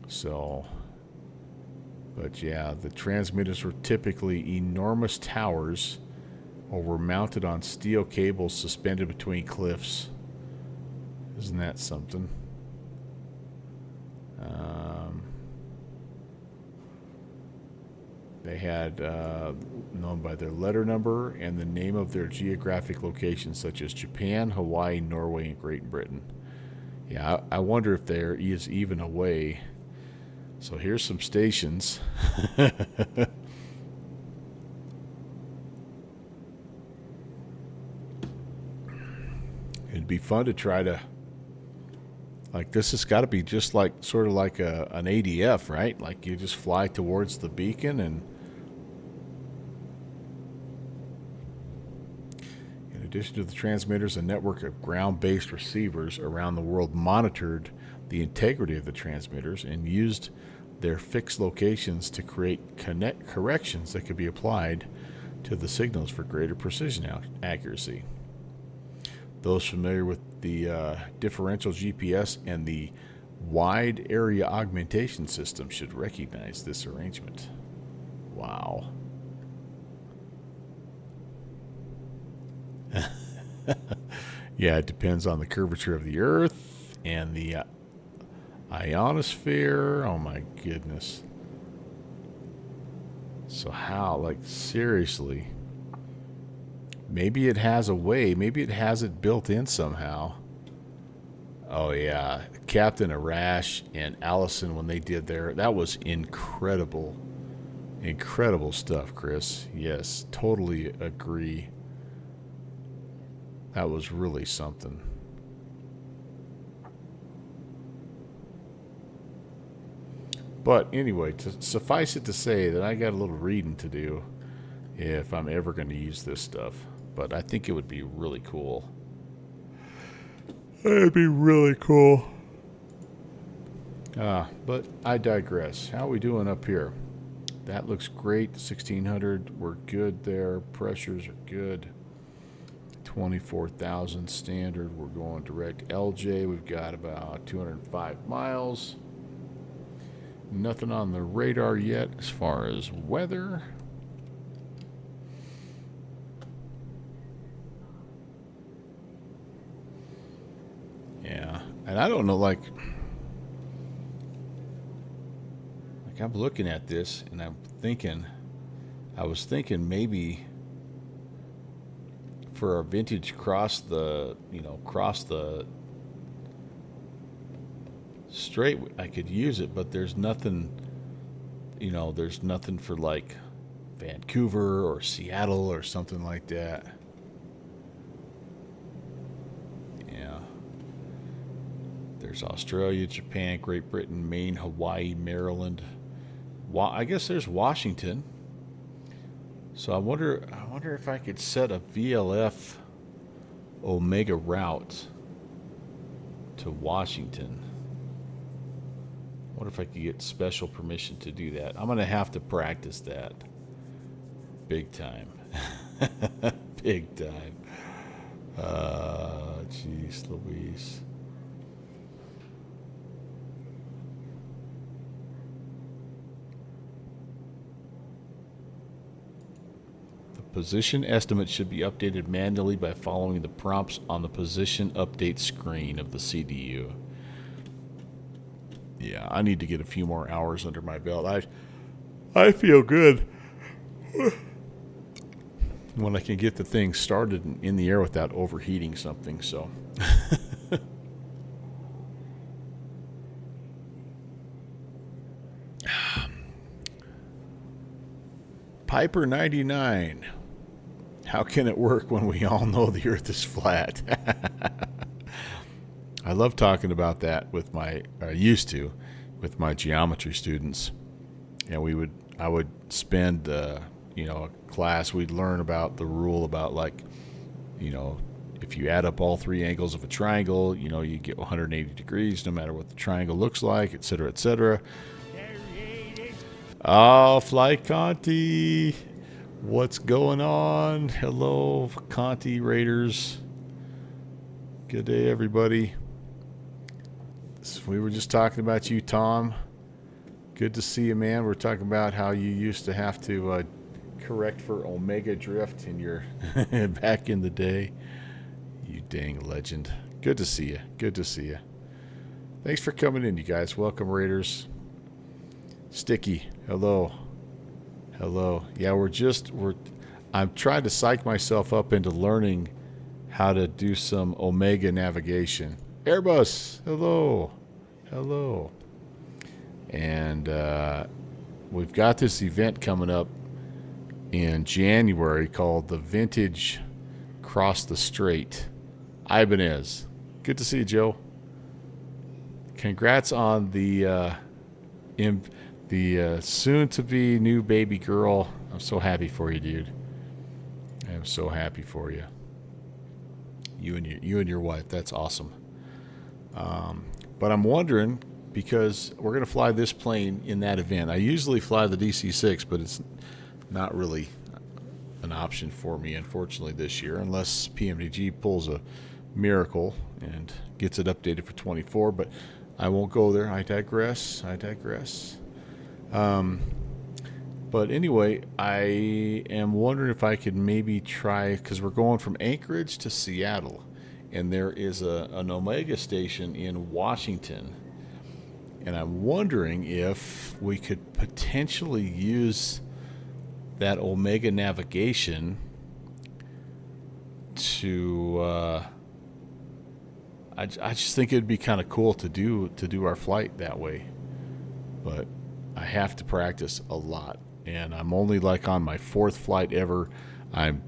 So, but yeah, the transmitters were typically enormous towers or were mounted on steel cables suspended between cliffs. Isn't that something? They had known by their letter number and the name of their geographic locations, such as Japan, Hawaii, Norway, and Great Britain. Yeah, I wonder if there is even a way. So here's some stations. It'd be fun to try to, like, this has got to be just like, sort of like an ADF, right? Like you just fly towards the beacon, and in addition to the transmitters, a network of ground-based receivers around the world monitored the integrity of the transmitters and used their fixed locations to create corrections that could be applied to the signals for greater precision accuracy. Those familiar with the differential GPS and the wide area augmentation system should recognize this arrangement. Wow. Yeah, it depends on the curvature of the Earth and the ionosphere. Oh my goodness. So how, like, seriously? Maybe it has a way. Maybe it has it built in somehow. Oh yeah, Captain Arash and Allison, when they did that was incredible. Incredible stuff, Chris. Yes, totally agree. That was really something. But anyway, suffice it to say that I got a little reading to do if I'm ever going to use this stuff. But I think it would be really cool. It'd be really cool. But I digress. How are we doing up here? That looks great. 1600, we're good there. Pressures are good. 24,000 standard. We're going direct LJ. We've got about 205 miles. Nothing on the radar yet as far as weather. Yeah, and I don't know, like I'm looking at this and I was thinking maybe for a vintage cross the straight, I could use it, but there's nothing, there's nothing for like Vancouver or Seattle or something like that. Yeah. There's Australia, Japan, Great Britain, Maine, Hawaii, Maryland. I guess there's Washington. So I wonder if I could set a VLF Omega route to Washington. I wonder if I could get special permission to do that. I'm going to have to practice that. Big time. Big time. Jeez Louise. The position estimate should be updated manually by following the prompts on the position update screen of the CDU. Yeah, I need to get a few more hours under my belt. I feel good when I can get the thing started in the air without overheating something, so. Piper 99. How can it work when we all know the earth is flat? I love talking about that with used to, with my geometry students. And I would spend, a class, we'd learn about the rule about if you add up all three angles of a triangle, you get 180 degrees no matter what the triangle looks like, etc., etc. Oh, Fly Conti. What's going on? Hello, Conti Raiders. Good day, everybody. We were just talking about you, Tom. Good to see you, man. We're talking about how you used to have to correct for Omega drift in your back in the day. You dang legend. Good to see you. Good to see you. Thanks for coming in, you guys. Welcome, Raiders. Sticky. Hello. Hello. Yeah, I'm trying to psych myself up into learning how to do some Omega navigation. Airbus. Hello. Hello. And we've got this event coming up in January called the Vintage Cross the Strait. Ibanez. Good to see you, Joe. Congrats on the soon-to-be new baby girl. I'm so happy for you, dude. I'm so happy for you. You and your wife. That's awesome. But I'm wondering, because we're going to fly this plane in that event. I usually fly the DC-6, but it's not really an option for me, unfortunately, this year, unless PMDG pulls a miracle and gets it updated for 24. But I won't go there. I digress. But anyway, I am wondering if I could maybe try, because we're going from Anchorage to Seattle, and there is an Omega station in Washington. And I'm wondering if we could potentially use that Omega navigation to I just think it'd be kind of cool to do our flight that way. But I have to practice a lot, and I'm only on my fourth flight ever. I'm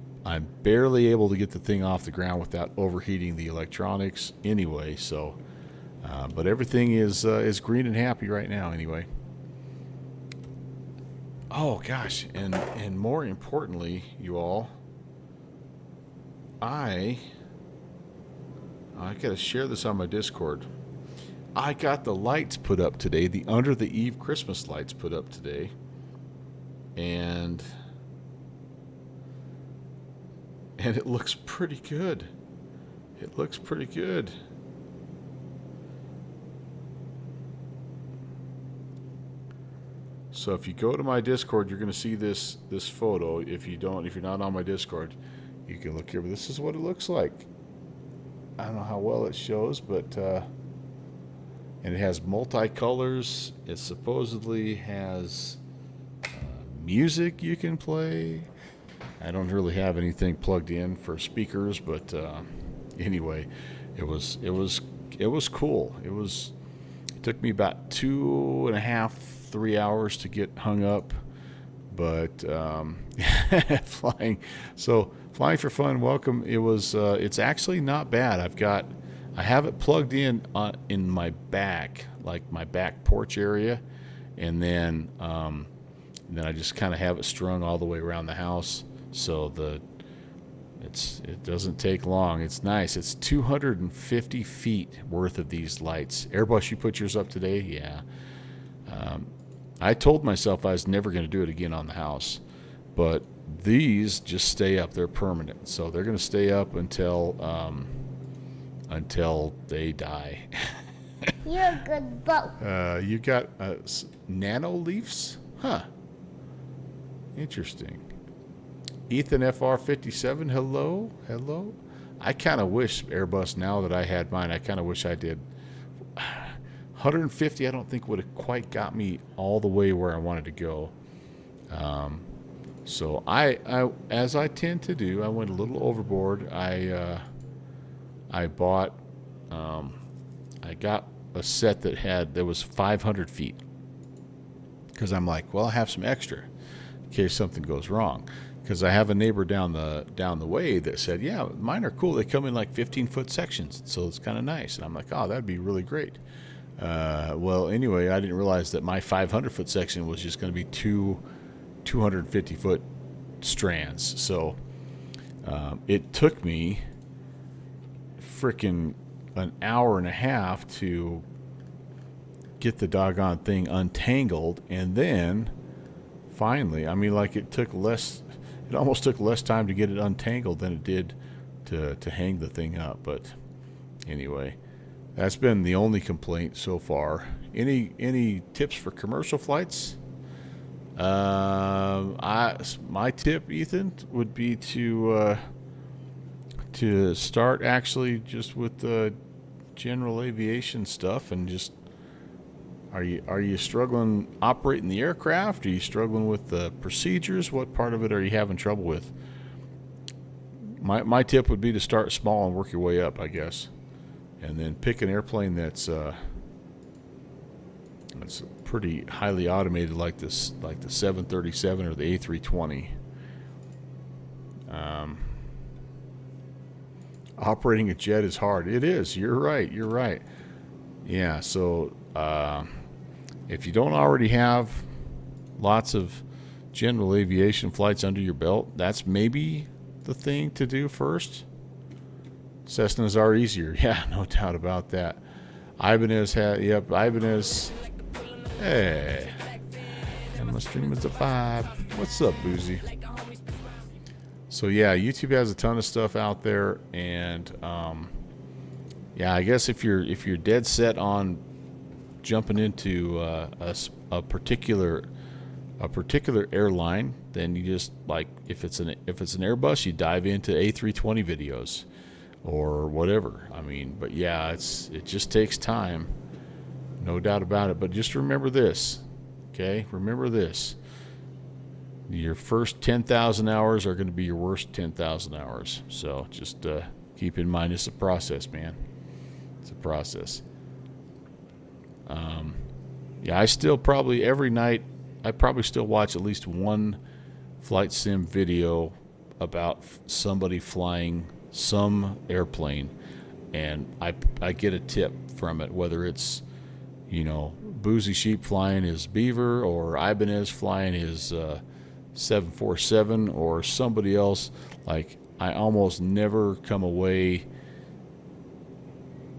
barely able to get the thing off the ground without overheating the electronics anyway, so but everything is green and happy right now anyway. Oh gosh, and more importantly, you all, I gotta share this on my Discord. I got the lights put up today, the Under the Eve Christmas lights put up today, and it looks pretty good. It looks pretty good. So if you go to my Discord, you're going to see this photo. If you're not on my Discord, you can look here. But this is what it looks like. I don't know how well it shows, but and it has multicolors. It supposedly has music you can play. I don't really have anything plugged in for speakers, but anyway, it was cool. It took me about 2.5-3 hours to get hung up, but flying for fun. Welcome. It's actually not bad. I have it plugged in my back, like my back porch area, and then And then I just kind of have it strung all the way around the house, so it doesn't take long. It's nice. It's 250 feet worth of these lights. Airbus, you put yours up today? Yeah. I told myself I was never going to do it again on the house, but these just stay up. They're permanent, so they're going to stay up until they die. You're a good boat. You got nano leafs? Huh. Interesting. Ethan FR57, hello? Hello? I kind of wish, Airbus, now that I had mine, I kind of wish I did. 150, I don't think would have quite got me all the way where I wanted to go. So I, as I tend to do, I went a little overboard. I bought, I got a set that was 500 feet. Because I'm like, well, I have some extra in case something goes wrong. Because I have a neighbor down the way that said, yeah, mine are cool. They come in like 15-foot sections, so it's kind of nice. And I'm like, oh, that'd be really great. Well, anyway, I didn't realize that my 500-foot section was just going to be two 250-foot strands. So it took me frickin' an hour and a half to get the doggone thing untangled, and then finally, I mean, like it almost took less time to get it untangled than it did to hang the thing up. But anyway, that's been the only complaint so far. Any tips for commercial flights? My tip, Ethan, would be to start actually just with the general aviation stuff, and just are you struggling operating the aircraft? Are you struggling with the procedures? What part of it are you having trouble with? My tip would be to start small and work your way up, I guess, and then pick an airplane that's pretty highly automated, like the 737 or the A320. Operating a jet is hard. It is. You're right. Yeah. So if you don't already have lots of general aviation flights under your belt, that's maybe the thing to do first. Cessnas are easier. Yeah, no doubt about that. Ibanez. Hey. And my stream is a vibe. What's up, Boozy? So yeah, YouTube has a ton of stuff out there, and yeah, I guess if you're dead set on jumping into a particular airline, then you just, like, if it's an Airbus, you dive into A320 videos or whatever. I mean, but yeah, it just takes time, no doubt about it. But just remember this, okay? Remember this. Your first 10,000 hours are going to be your worst 10,000 hours. So just keep in mind, it's a process, man. It's a process. Yeah, I still probably every night, I probably still watch at least one flight sim video about somebody flying some airplane, and I get a tip from it, whether it's, Boozy Sheep flying his Beaver, or Ibanez flying his 747, or somebody else. Like, I almost never come away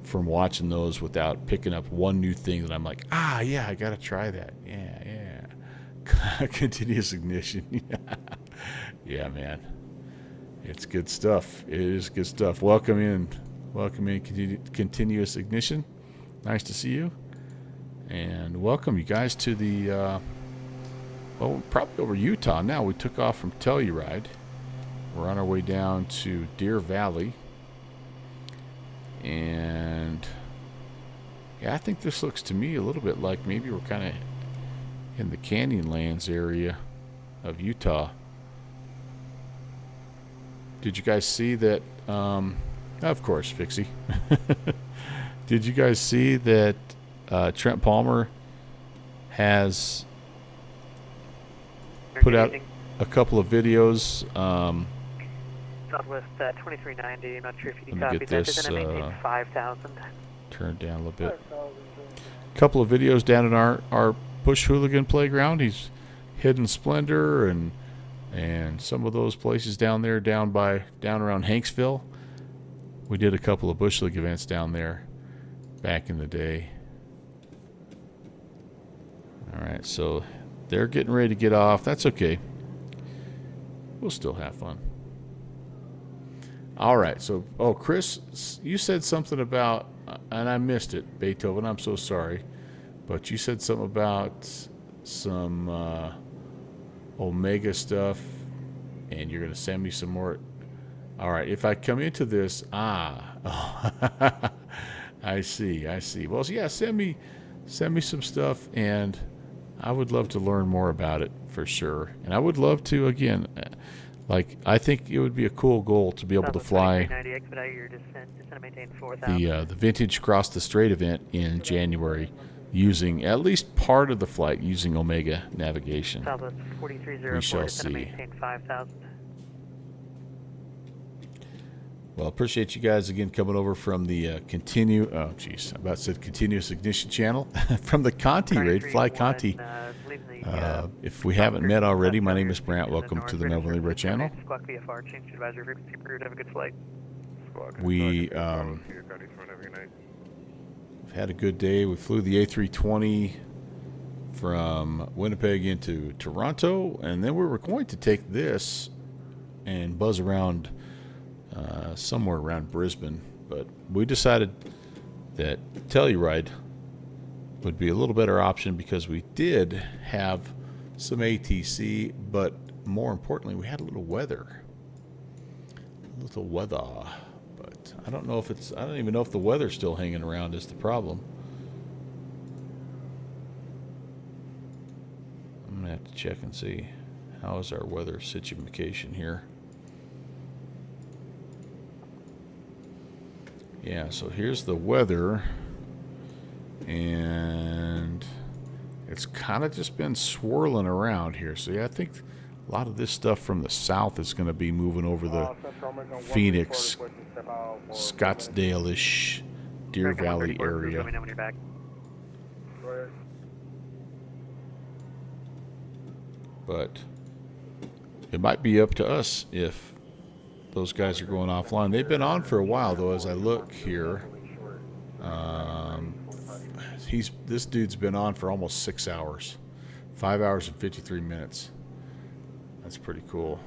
from watching those without picking up one new thing that I'm like, yeah, I gotta try that. Yeah. Continuous ignition. Yeah, man, it's good stuff. It is good stuff. Welcome in continuous ignition. Nice to see you, and welcome you guys to the probably over Utah now. We took off from Telluride. We're on our way down to Deer Valley. And yeah, I think this looks to me a little bit like maybe we're kind of in the Canyonlands area of Utah. Did you guys see that? Of course, Fixie. Did you guys see that Trent Palmer has put out a couple of videos? Southwest 2390. I'm not sure if you can Let me copy get that. this, They're going to maintain 5,000. Turn down a little bit. A couple of videos down in our Bush Hooligan playground. He's Hidden Splendor and some of those places down there, down around Hanksville. We did a couple of Bush League events down there back in the day. All right, so they're getting ready to get off. That's okay. We'll still have fun. All right, so, Chris, you said something about, and I missed it, Beethoven, I'm so sorry, but you said something about some Omega stuff, and you're going to send me some more. All right, if I come into this, I see. Well, yeah, send me some stuff, and I would love to learn more about it for sure. And I would love to, again, I think it would be a cool goal to be able to fly the Vintage Cross the Strait event in January using at least part of the flight using Omega navigation. We shall see. Well, appreciate you guys again coming over from the continuous ignition channel from the Conti raid, Fly Conti. If we haven't met already, my name is Brant. Welcome to the Melvin Libra channel. We had a good day. We flew the A320 from Winnipeg into Toronto, and then we were going to take this and buzz around somewhere around Brisbane, but we decided that Telluride would be a little better option because we did have some ATC, but more importantly, we had a little weather. But I don't even know if the weather's still hanging around is the problem. I'm gonna have to check and see how is our weather situation here. Yeah, so here's the weather, and it's kind of just been swirling around here. So yeah, I think a lot of this stuff from the south is going to be moving over the Phoenix, Scottsdale-ish, Deer Valley area. But it might be up to us if those guys are going offline. They've been on for a while, though, as I look here. This dude's been on for almost 6 hours. 5 hours and 53 minutes. That's pretty cool.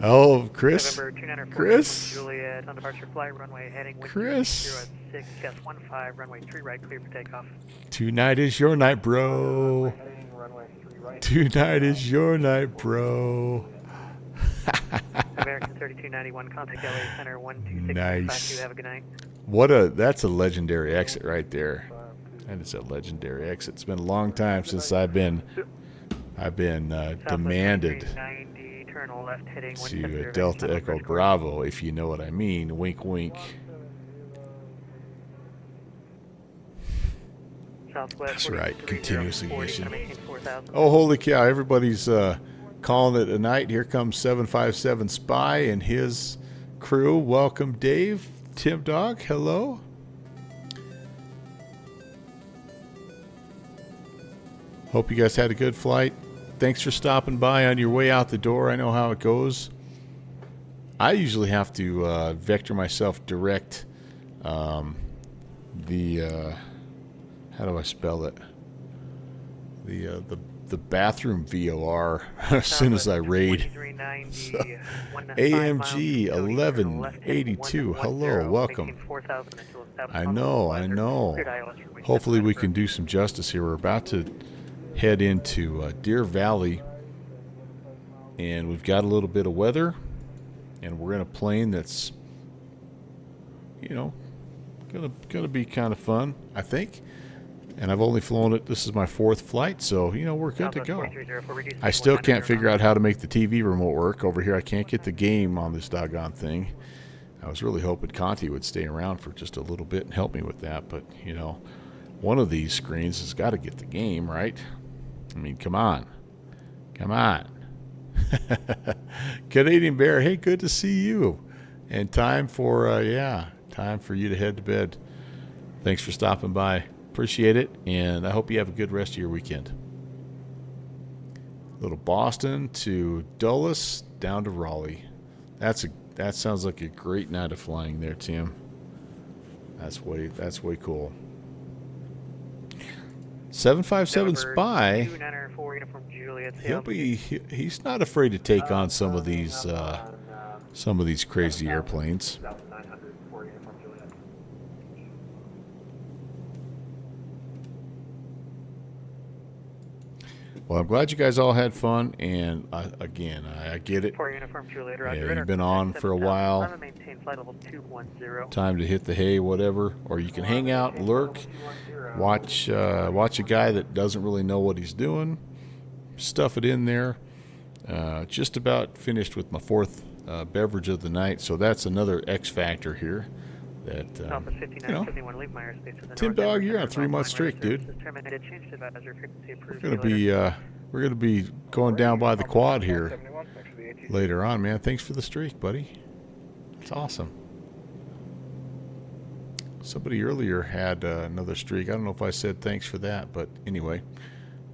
Oh, Chris. Juliet on departure flight runway heading Chris. 06, gust 15, runway 3 right, clear for takeoff. Tonight is your night, bro. Tonight is your night, bro. American 3291, contact LA Center 126. Nice. Have a good night. That's a legendary exit right there. That is a legendary exit. It's been a long time since I've been demanded to Delta Echo Bravo, if you know what I mean. Wink, wink. That's right. Continuous ignition. Oh, holy cow! Everybody's calling it a night. Here comes 757 Spy and his crew. Welcome, Dave. Tim Dog, hello. Hope you guys had a good flight. Thanks for stopping by on your way out the door. I know how it goes. I usually have to vector myself direct how do I spell it? The bathroom VOR as soon as I raid. So, AMG 1182. Hello, welcome. I know. Hopefully we can do some justice here. We're about to head into Deer Valley, and we've got a little bit of weather, and we're in a plane that's, gonna be kind of fun, I think. And I've only flown it. This is my 4th flight, so we're good to go. I still can't figure out how to make the TV remote work over here. I can't get the game on this doggone thing. I was really hoping Conti would stay around for just a little bit and help me with that, but one of these screens has got to get the game, right? I mean, come on. Canadian Bear, hey, good to see you. And time for you to head to bed. Thanks for stopping by. Appreciate it, and I hope you have a good rest of your weekend. Little Boston to Dulles down to Raleigh. That sounds like a great night of flying there, Tim. That's way cool. 757 Spy. He's not afraid to take on some of these crazy airplanes. Well, I'm glad you guys all had fun, and again, I get it. Yeah, you've been on for a while. Time to hit the hay, whatever. Or you can hang out, lurk, watch a guy that doesn't really know what he's doing. Stuff it in there. Just about finished with my fourth beverage of the night, so that's another X factor here. That Tim Dog, you're on 3 months streak, dude. We're gonna be going down by the quad here later on, man. Thanks for the streak, buddy. It's awesome. Somebody earlier had another streak. I don't know if I said thanks for that, but anyway,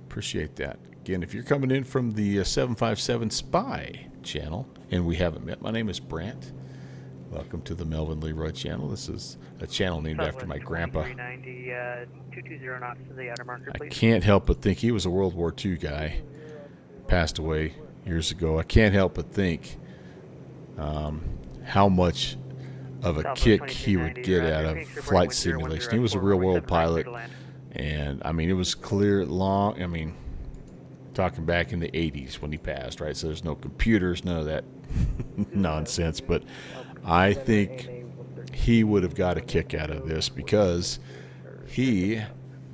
appreciate that. Again, if you're coming in from the 757 Spy channel and we haven't met, my name is Brant. Welcome to the Melvin Leroy channel. This is a channel named after my grandpa. I can't help but think he was a World War II guy. Passed away years ago. I can't help but think how much of a kick he would get out of flight simulation. He was a real world pilot, and I mean, it was clear talking back in the 80s when he passed, right? So there's no computers, none of that nonsense, but I think he would have got a kick out of this because he,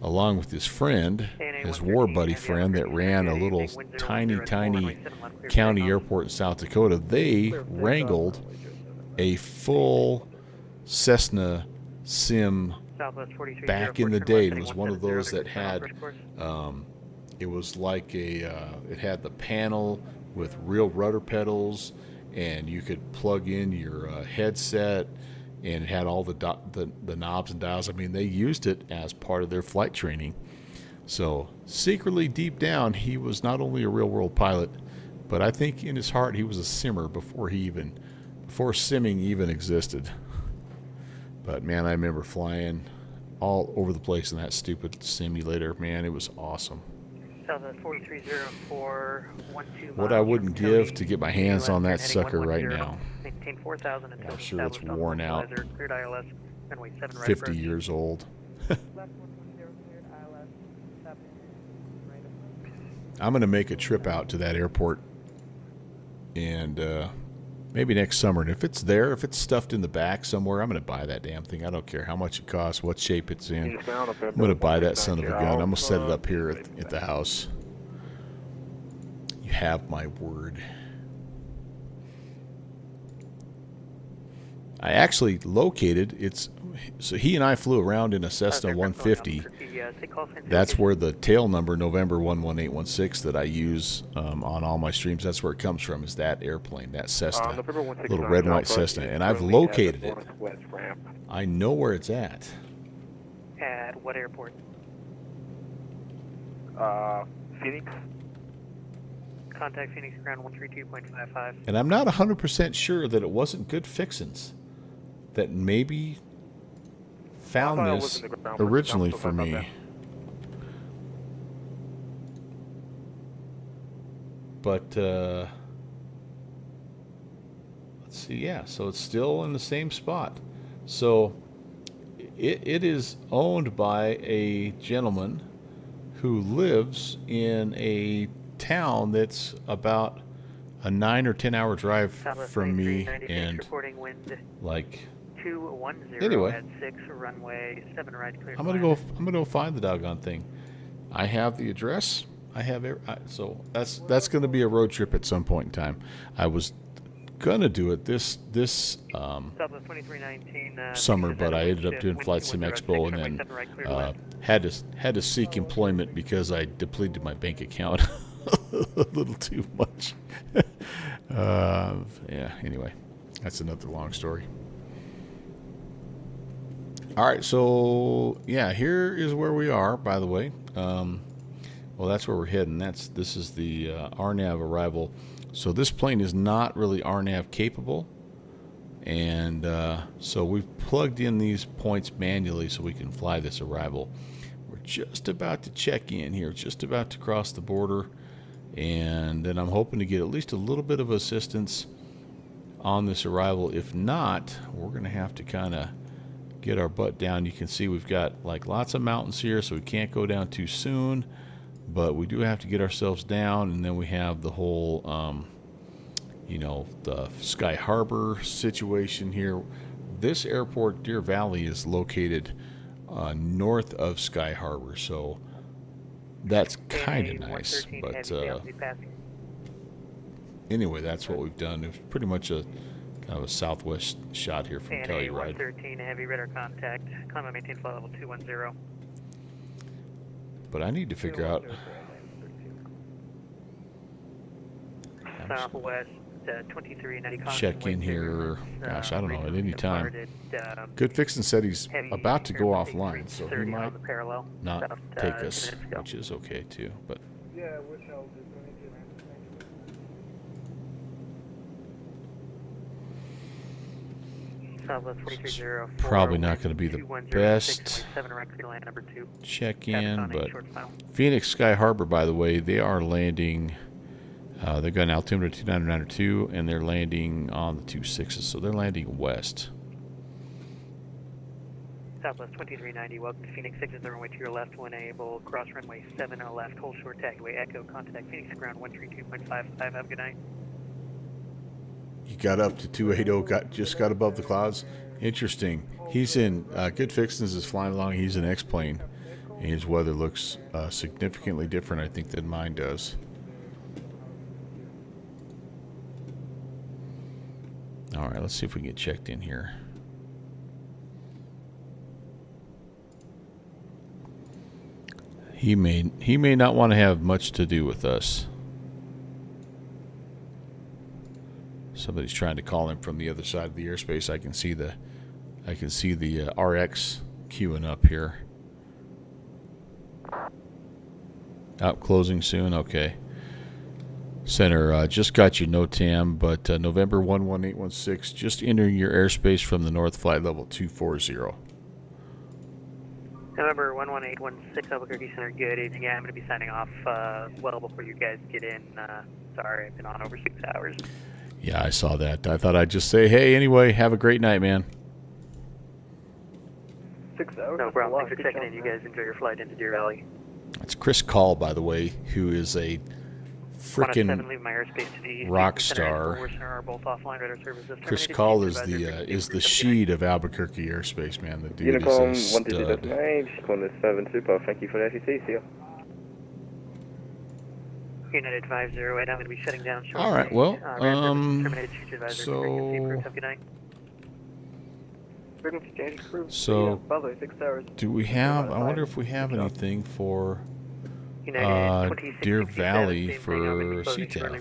along with his friend, his war buddy friend that ran a little tiny county airport in South Dakota, they wrangled a full Cessna sim back in the day. It was one of those that had, it was like it had the panel with real rudder pedals, and you could plug in your headset, and it had all the knobs and dials. I mean, they used it as part of their flight training. So secretly, deep down, he was not only a real world pilot, but I think in his heart he was a simmer before simming even existed. But man, I remember flying all over the place in that stupid simulator. Man, it was awesome. What I wouldn't give to get my hands on that sucker right now. I'm sure it's worn out. 50 years old. I'm going to make a trip out to that airport, and maybe next summer. And if it's there, if it's stuffed in the back somewhere, I'm going to buy that damn thing. I don't care how much it costs, what shape it's in. I'm going to buy that son of a gun. I'm going to set it up here at the house. You have my word. I actually located so he and I flew around in a Cessna 150. That's where the tail number November 11816 that I use on all my streams, that's where it comes from, is that airplane, that Cessna, little red and white Cessna. And I've located it. I know where it's at. At what airport? Phoenix. Contact Phoenix ground 132.55. And I'm not 100% sure that it wasn't good fixins that maybe found this originally for me. But let's see, yeah, so it's still in the same spot. So it is owned by a gentleman who lives in a town that's about a 9 or 10 hour drive from me, and like anyway, at 6 runway 7 right clear. I'm gonna go find the doggone thing. I have the address. I have so that's gonna be a road trip at some point in time. I was gonna do it this summer, but I ended up doing Flight Sim Expo, and then had to seek employment because I depleted my bank account a little too much. Yeah, anyway, that's another long story. All right, so yeah, here is where we are. By the way, well, that's where we're heading. This is the RNAV arrival. So this plane is not really RNAV capable, and so we've plugged in these points manually so we can fly this arrival. We're just about to check in here, just about to cross the border, and then I'm hoping to get at least a little bit of assistance on this arrival. If not, we're going to have to kind of get our butt down. You can see we've got like lots of mountains here, so we can't go down too soon, but we do have to get ourselves down. And then we have the whole you know, the Sky Harbor situation here. This airport, Deer Valley, is located north of Sky Harbor, so that's kind of nice. But anyway, that's what we've done. It's pretty much a kind of a southwest shot here from Telluride. 113 heavy radar contact. Climb and maintain flight level 210. But I need to figure out. Southwest 2390. Check in here. Gosh, I don't know, at any time. Good Fixin' said he's about to go offline, so he might not take us, which is okay too. But Yeah, which I'll do. probably not going to be the best check-in, but Phoenix Sky Harbor, by the way, they are landing. They've got an altimeter of 29902, and they're landing on the 26s, so they're landing west. Southwest 2390, welcome to Phoenix, exit the runway to your left when able, cross runway 7 left, hold short taxiway, echo, contact Phoenix ground 132.55, have a good night. You got up to 280, just got above the clouds. Interesting. He's in, Good Fixins is flying along, he's in X-plane, and his weather looks significantly different, I think, than mine does. All right, let's see if we can get checked in here. He may not want to have much to do with us. Somebody's trying to call him from the other side of the airspace. I can see the RX queuing up here. Out closing soon. Okay. Center, just got you NOTAM, but November 11816, just entering your airspace from the north, flight level 240. November 11816, Albuquerque Center, good evening. Yeah, I'm going to be signing off well before you guys get in. Sorry, I've been on over 6 hours. Yeah, I saw that. I thought I'd just say, hey, anyway, have a great night, man. 6 hours? No problem. Thanks for checking in. You guys enjoy your flight into Deer Valley. It's Chris Call, by the way, who is a freaking rock star. Chris Call is the Sheed of Albuquerque airspace, man. The dude Unicorn is a stud. 129, Corner 7 Super, thank you for the FCC, see you. United 508, I'm going to be shutting down shortly. All right, well, so do we have, I wonder if we have anything for Deer Valley for CTAF.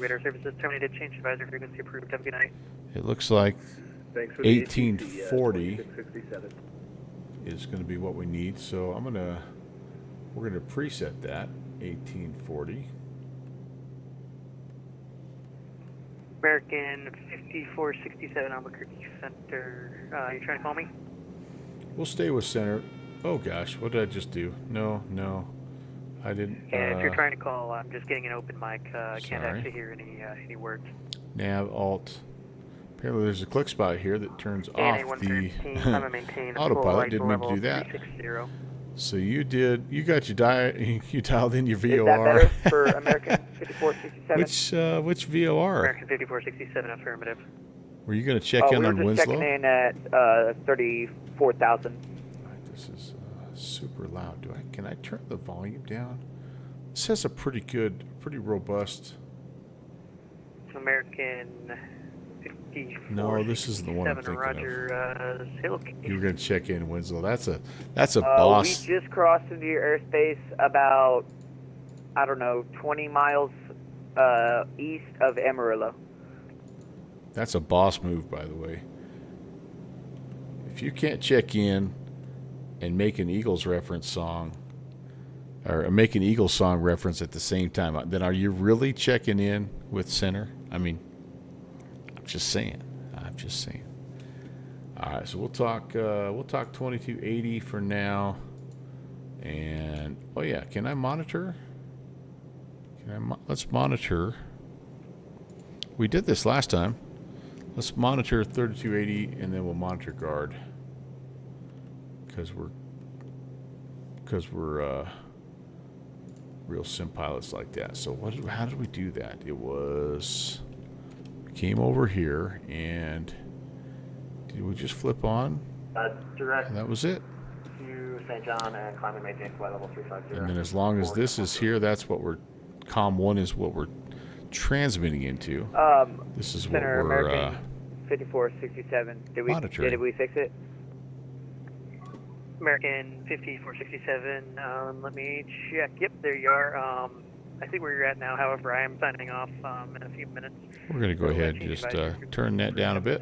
It looks like 1840 is going to be what we need, so we're going to preset that 1840. American 5467 Albuquerque Center. You trying to call me? We'll stay with center. Oh gosh, what did I just do? No, I didn't. Yeah, if you're trying to call, I'm just getting an open mic. I can't actually hear any words. Nav Alt. Apparently, there's a click spot here that turns off the autopilot. Didn't mean to do that. So you did. You got your you dialed in your VOR. Is that better for American 5467? Which VOR? American 5467, affirmative. Were you going to check in on Winslow? Checking in at 34,000. This is super loud. Can I turn the volume down? This has a pretty robust. American 54. No, this isn't the one I'm thinking Roger, of. You were going to check in Winslow. That's a boss. We just crossed into your airspace about, 20 miles east of Amarillo. That's a boss move, by the way. If you can't check in and make an Eagles reference song, or make an Eagles song reference at the same time, then are you really checking in with center? I mean, I'm just saying. All right, so we'll talk 2280 for now. And oh yeah, can I monitor? Let's monitor. We did this last time. Let's monitor 3280, and then we'll monitor guard. Because we're real sim pilots like that. So how did we do that? It was, we came over here, and did we just flip on? Direct. And that was it. To St. John and climb and maintain flight level 350. And then as long as this is here, that's what we're, COM 1 is what we're transmitting into. This is what Center we're American 5467. monitoring. Did we fix it? American 5467. Let me check. Yep, there you are. I see where you're at now. However, I am signing off in a few minutes. We're going to go ahead and just turn that down a bit.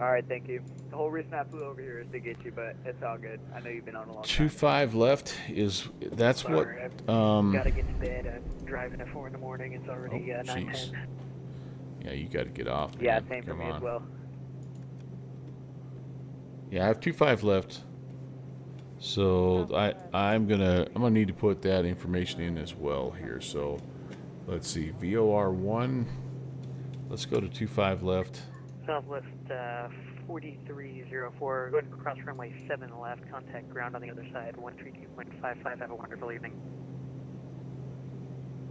All right, thank you. The whole reason I flew over here is to get you, but it's all good. I know you've been on a long time. 25 left is, that's Sorry, what, gotta get to bed. I'm driving at 4 in the morning. It's already 9:10. Yeah, you got to get off. Yeah, man. same for Come me on. as well. Yeah, I have 25 left. So I'm gonna need to put that information in as well here. So let's see, VOR1. Let's go to 25 left. Southwest 4304. Go ahead and cross runway 7 left. Contact ground on the other side. 132.55. Have a wonderful evening.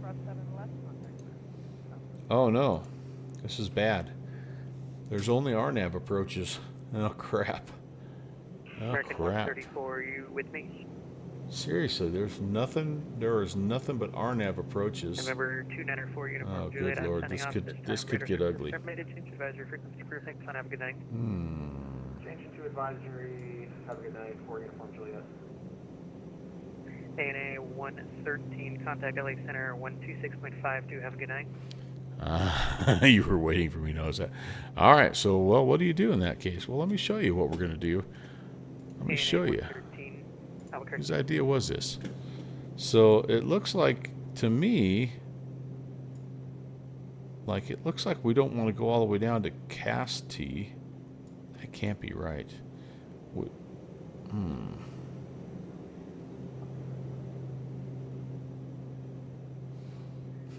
Cross 7 left. Oh no, this is bad. There's only RNAV approaches. Oh crap. Oh American crap. 134. Are you with me? Seriously, there is nothing but RNAV approaches. Remember 2904 uniform. Oh, Juliet, good I'm lord, signing this off could at this time. could Radar get system ugly. terminated. Change advisory frequency for thanks. Have a good night. Change to advisory. Have a good night. 4 uniform Juliet. ANA 113. Contact LA Center 126.52. Have a good night. You were waiting for me to notice that. All right, so well, what do you do in that case? Well, let me show you what we're going to do. Let me show you. Whose idea was this? So it looks like, to me, like it looks like we don't want to go all the way down to Cast T. That can't be right.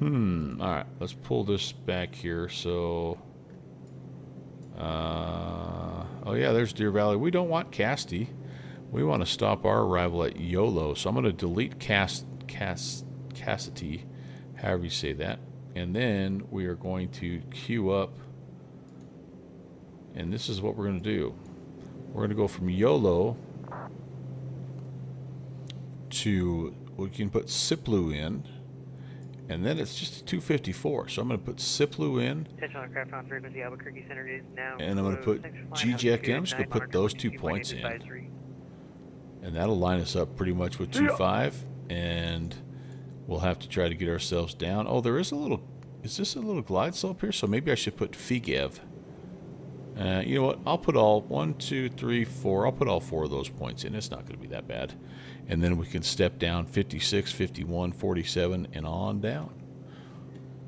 All right, let's pull this back here. So, oh yeah, there's Deer Valley. We don't want Casti. We want to stop our arrival at YOLO. So I'm going to delete Cassidy, however you say that. And then we are going to queue up. And this is what we're going to do. We're going to go from YOLO to, we can put Siplu in. And then it's just a 254. So I'm going to put Siplu in. Attention aircraft on frequency. Albuquerque Center is now. And I'm going to put GJEC in. I'm just going to put those 2 points in. And that'll line us up pretty much with 2.5. And we'll have to try to get ourselves down. Oh, there is a little, is this a little glide slope here? So maybe I should put FIGEV. You know what? I'll put all 1, 2, 3, 4. I'll put all 4 of those points in. It's not going to be that bad. And then we can step down 56, 51, 47, and on down.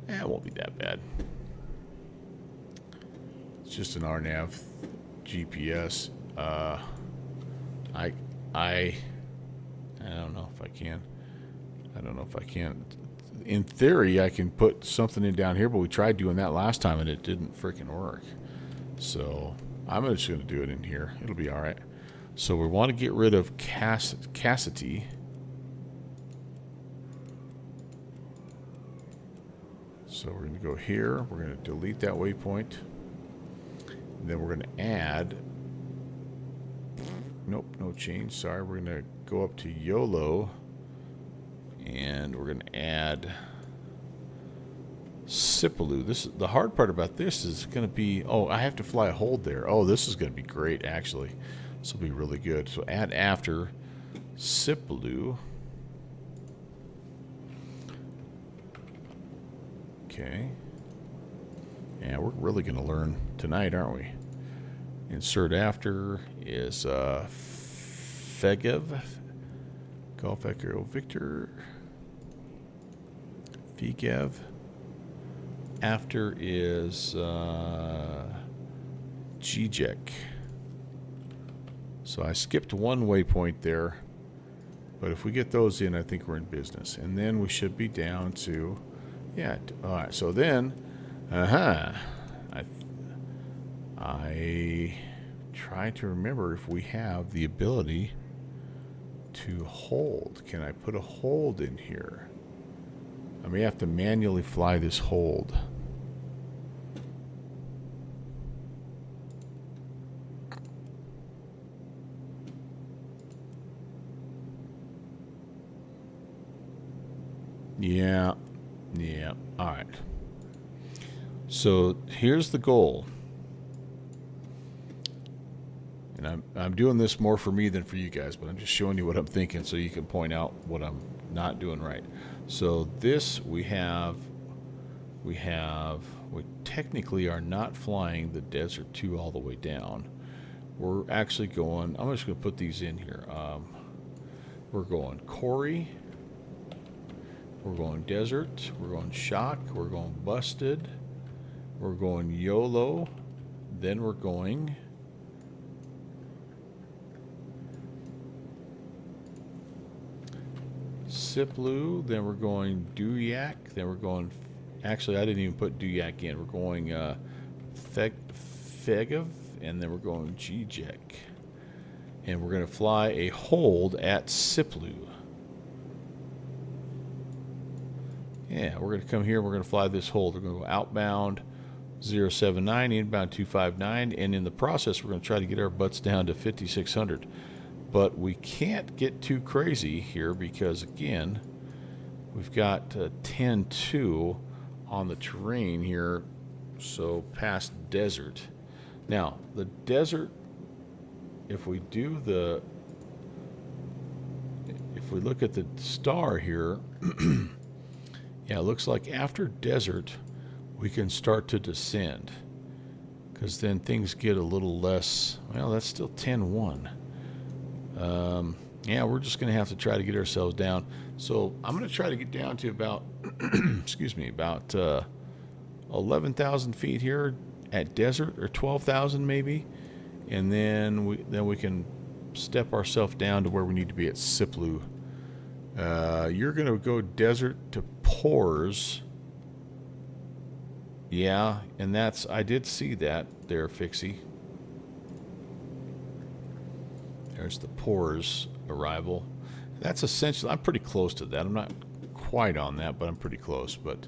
It won't be that bad. It's just an RNAV GPS. I don't know if I can. I don't know if I can. In theory, I can put something in down here, but we tried doing that last time and it didn't freaking work. So I'm just going to do it in here. It'll be all right. So we want to get rid of Cassidy. So we're going to go here. We're going to delete that waypoint. And then we're going to add. Nope, no change. Sorry, we're going to go up to YOLO. And we're going to add Sipaloo. This, the hard part about this is going to be, oh, I have to fly a hold there. Oh, this is going to be great, actually. This will be really good. So add after Sipaloo. Okay. Yeah, we're really going to learn tonight, aren't we? Insert after is Fegev. Golf Echo Victor. Fegev. After is Gijek. So I skipped one waypoint there. But if we get those in, I think we're in business. And then we should be down to, yeah, all right. So then, I try to remember if we have the ability to hold. Can I put a hold in here? I may have to manually fly this hold. Yeah. All right. So here's the goal. And I'm doing this more for me than for you guys, but I'm just showing you what I'm thinking so you can point out what I'm not doing right. So this we technically are not flying the Desert 2 all the way down. We're actually going, I'm just going to put these in here. We're going Corey. We're going Desert. We're going Shock. We're going Busted. We're going YOLO. Then we're going Siplu. Then we're going Duyak. Then we're going, actually I didn't even put Duyak in. We're going Fegev. And then we're going Gijek. And we're going to fly a hold at Siplu. Yeah, we're going to come here. We're going to fly this hold. We're going to go outbound 079, inbound 259, and in the process, we're going to try to get our butts down to 5,600. But we can't get too crazy here because, again, we've got 10-2 on the terrain here, so past Desert. Now, the Desert, if we look at the star here, yeah, it looks like after Desert, we can start to descend. Because then things get a little less, well, that's still 10-1. Yeah, we're just going to have to try to get ourselves down. So I'm going to try to get down to about, excuse me, about 11,000 feet here at Desert, or 12,000 maybe. And then we can step ourselves down to where we need to be at Siplu. You're going to go Desert to Pores. Yeah, and that's, I did see that there, Fixie. There's the Pores arrival. That's essentially, I'm pretty close to that. I'm not quite on that, but I'm pretty close. But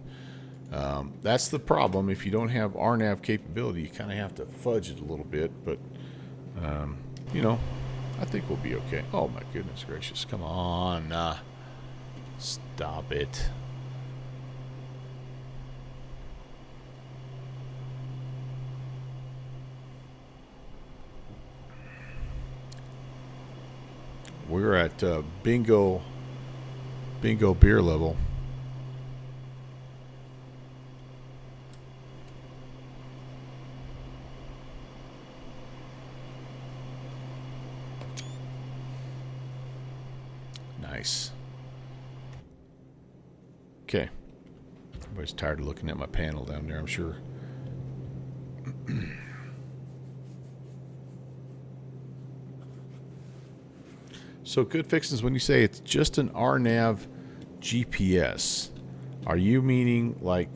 that's the problem. If you don't have RNAV capability, you kind of have to fudge it a little bit. But, you know, I think we'll be okay. Oh, my goodness gracious. Come on. Stop it. We're at bingo beer level. Nice. Okay. Everybody's tired of looking at my panel down there, I'm sure. So good fixes, when you say it's just an RNAV GPS, are you meaning like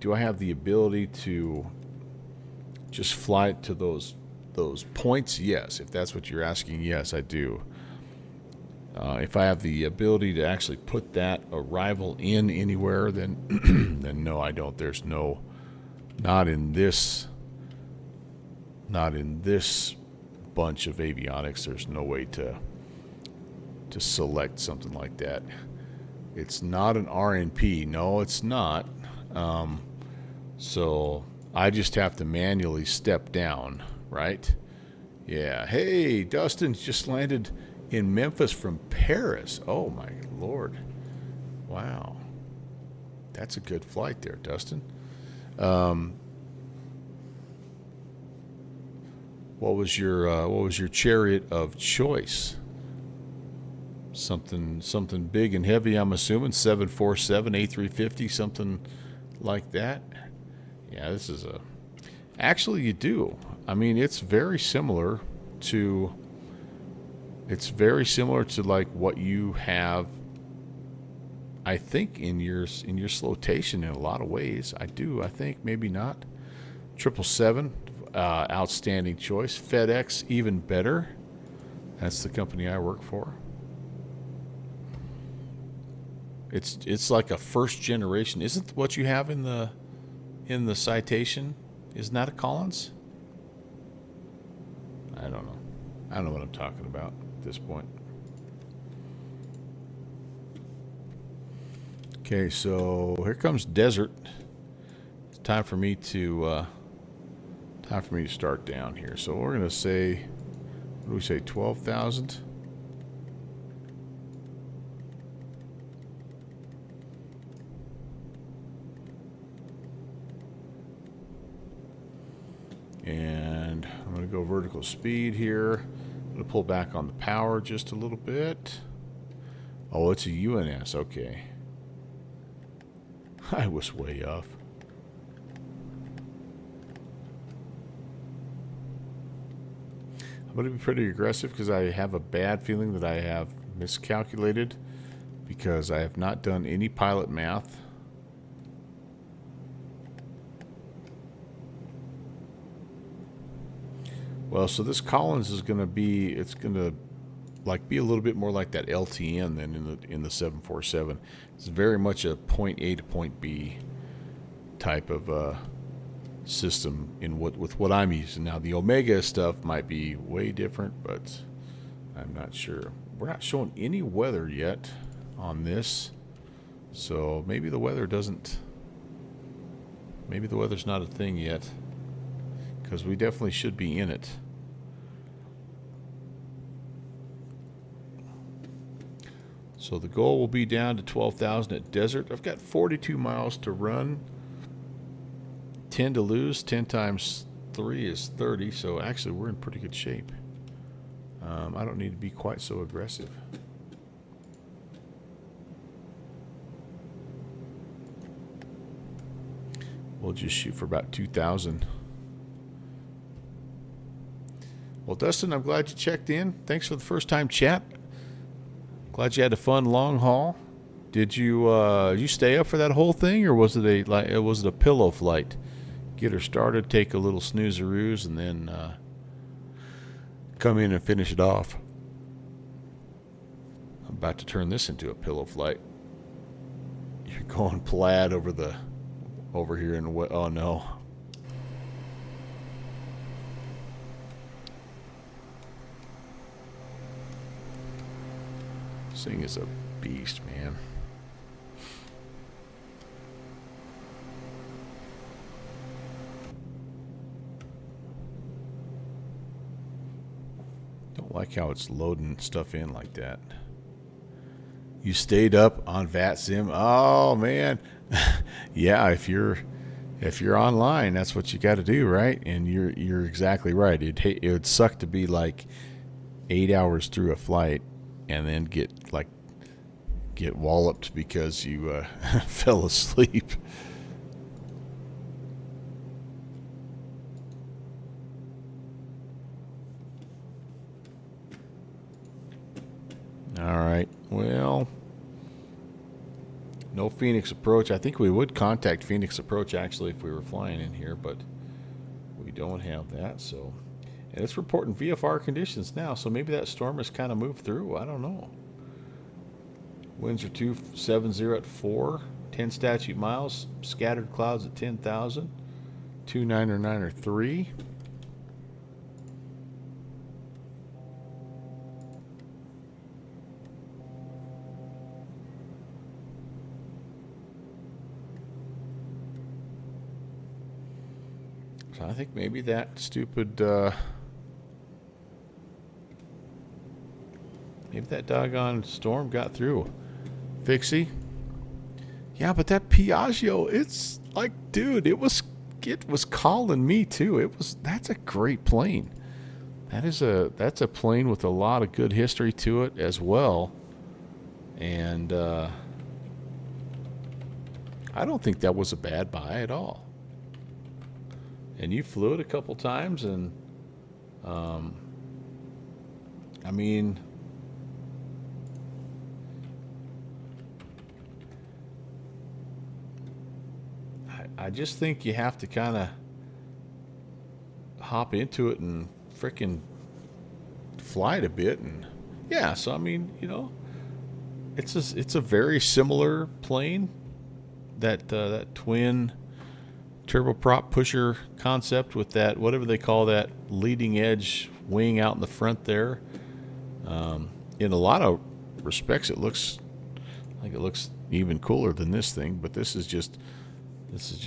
do I have the ability to just fly it to those points? Yes. If that's what you're asking, yes, I do. If I have the ability to actually put that arrival in anywhere, then then no, I don't. There's no, not in this bunch of avionics. There's no way to select something like that. It's not an RNP. No, it's not. So I just have to manually step down, right? Yeah. Hey, Dustin's just landed in Memphis from Paris. Oh my Lord. Wow. That's a good flight there, Dustin. What was your chariot of choice? Something big and heavy, I'm assuming. 747, A350, something like that. Yeah, this is a... Actually, you do. I mean, it's very similar to... It's very similar to like what you have, I think, in your flotation in a lot of ways. I think, maybe not. 777, outstanding choice. FedEx, even better. That's the company I work for. It's like a first generation. Isn't what you have in the citation? Isn't that a Collins? I don't know. I don't know what I'm talking about at this point. Okay, so here comes desert. It's time for me to start down here. So we're gonna say, what do we say, 12,000? And I'm going to go vertical speed here. I'm going to pull back on the power just a little bit. Oh, it's a UNS. Okay. I was way off. I'm going to be pretty aggressive because I have a bad feeling that I have miscalculated because I have not done any pilot math. Well, so this Collins is going to be, it's going to like be a little bit more like that LTN than in the 747. It's very much a point A to point B type of system with what I'm using. Now the Omega stuff might be way different, but I'm not sure. We're not showing any weather yet on this, so maybe the weather doesn't. Maybe the weather's not a thing yet, because we definitely should be in it. So the goal will be down to 12,000 at desert. I've got 42 miles to run, 10 to lose. 10 times 3 is 30, so actually we're in pretty good shape. I don't need to be quite so aggressive. We'll just shoot for about 2,000. Well, Dustin, I'm glad you checked in. Thanks for the first time chat. Glad you had a fun long haul. Did you stay up for that whole thing, or was it a pillow flight? Get her started, take a little snoozeroos, and then come in and finish it off. I'm about to turn this into a pillow flight. You're going plaid over here in the oh no. This thing is a beast, man. Don't like how it's loading stuff in like that. You stayed up on VATSIM. Oh man. Yeah, if you're online, that's what you got to do, right? And you're exactly right. It would suck to be like 8 hours through a flight and then get walloped because you fell asleep. All right. Well, no Fenix approach. I think we would contact Fenix approach actually if we were flying in here, but we don't have that. So, and it's reporting VFR conditions now, so maybe that storm has kind of moved through. I don't know. Winds are 270 at 4, 10 statute miles, scattered clouds at 10,000, 299 or 3. So I think maybe that stupid, maybe that doggone storm got through. Fixie? Yeah, but that Piaggio, it's like, dude, it was calling me too. That's a great plane. that's a plane with a lot of good history to it as well. And I don't think that was a bad buy at all. And you flew it a couple times, and I mean, I just think you have to kind of hop into it and frickin' fly it a bit. And yeah, so I mean, you know, it's a very similar plane, that twin turboprop pusher concept with that, whatever they call that leading edge wing out in the front there. In a lot of respects, it looks even cooler than this thing, but this is just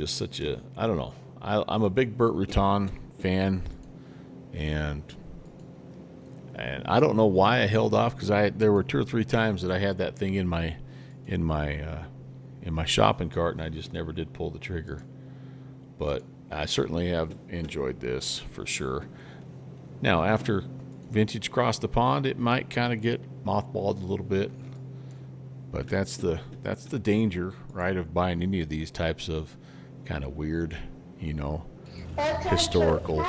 such a, I don't know. I'm a big Burt Rutan fan, and I don't know why I held off, because there were 2 or 3 times that I had that thing in my shopping cart, and I just never did pull the trigger. But I certainly have enjoyed this for sure. Now, after vintage crossed the pond, it might kind of get mothballed a little bit, but that's the danger, right, of buying any of these types of kind of weird, you know, historical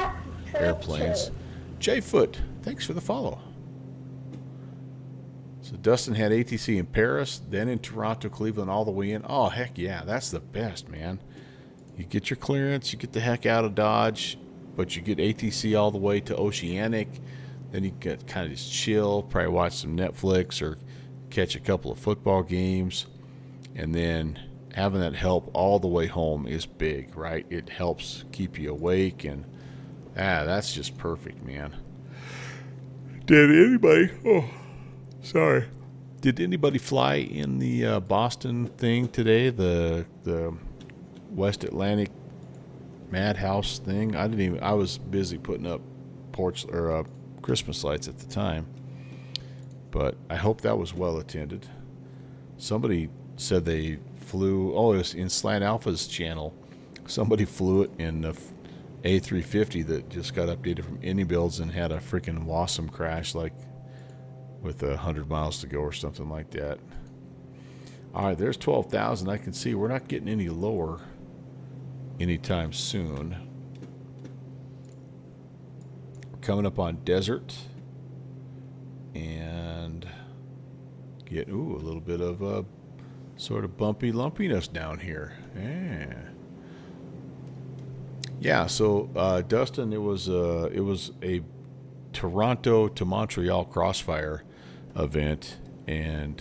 airplanes. J-Foot, thanks for the follow. So Dustin had ATC in Paris, then in Toronto, Cleveland, all the way in. Oh, heck yeah, that's the best, man. You get your clearance, you get the heck out of Dodge, but you get ATC all the way to Oceanic. Then you get kind of just chill, probably watch some Netflix or catch a couple of football games. And then having that help all the way home is big, right? It helps keep you awake, and that's just perfect, man. Did anybody fly in the Boston thing today? The West Atlantic Madhouse thing? I was busy putting up Christmas lights at the time. But I hope that was well attended. Somebody said they flew, it was in Slant Alpha's channel. Somebody flew it in the A350 that just got updated from Indy Builds and had a freaking WASM crash, like with 100 miles to go or something like that. All right, there's 12,000. I can see we're not getting any lower anytime soon. We're coming up on desert. And get, a little bit of a sort of bumpy lumpiness down here. Yeah, so Dustin, it was a Toronto to Montreal crossfire event, and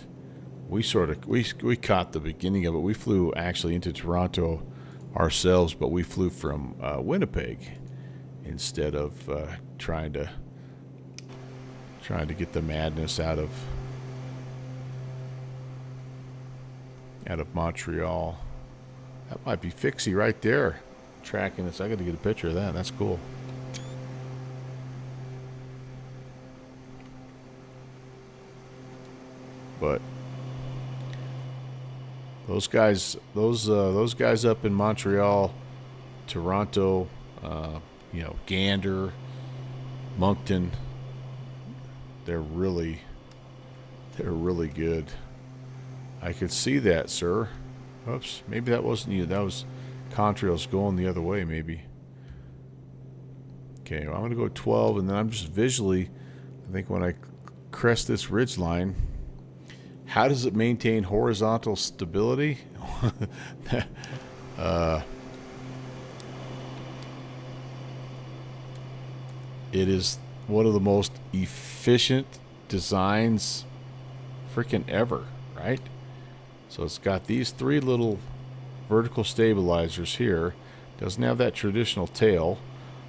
we caught the beginning of it. We flew actually into Toronto ourselves, but we flew from Winnipeg instead of trying to get the madness out of Montreal. That might be Fixie right there tracking this. I got to get a picture of that. That's cool. But those guys up in Montreal, Toronto, Gander, Moncton, they're really good. I could see that, sir. Oops, maybe that wasn't you. That was contrails going the other way, maybe. Okay, well, I'm going to go 12, and then I'm just visually, I think when I crest this ridge line, how does it maintain horizontal stability? It is one of the most efficient designs freaking ever, right? So it's got these 3 little vertical stabilizers here. Doesn't have that traditional tail.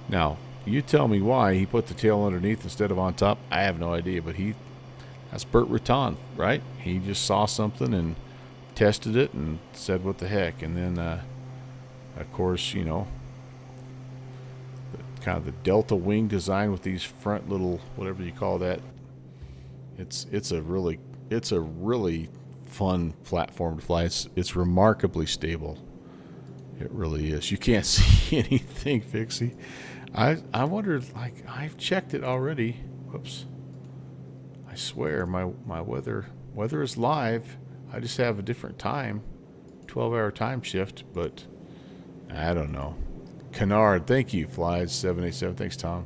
Now, you tell me why he put the tail underneath instead of on top. I have no idea, but that's Burt Rutan, right? He just saw something and tested it and said, what the heck? And then, of course, kind of the delta wing design with these front little, whatever you call that. It's a really fun platform to fly. It's remarkably stable. It really is. You can't see anything, Fixie. I wondered, like, I've checked it already. Whoops. I swear my weather is live. I just have a different time, 12-hour time shift, but I don't know. Kennard, thank you. Flies 787. Thanks, Tom.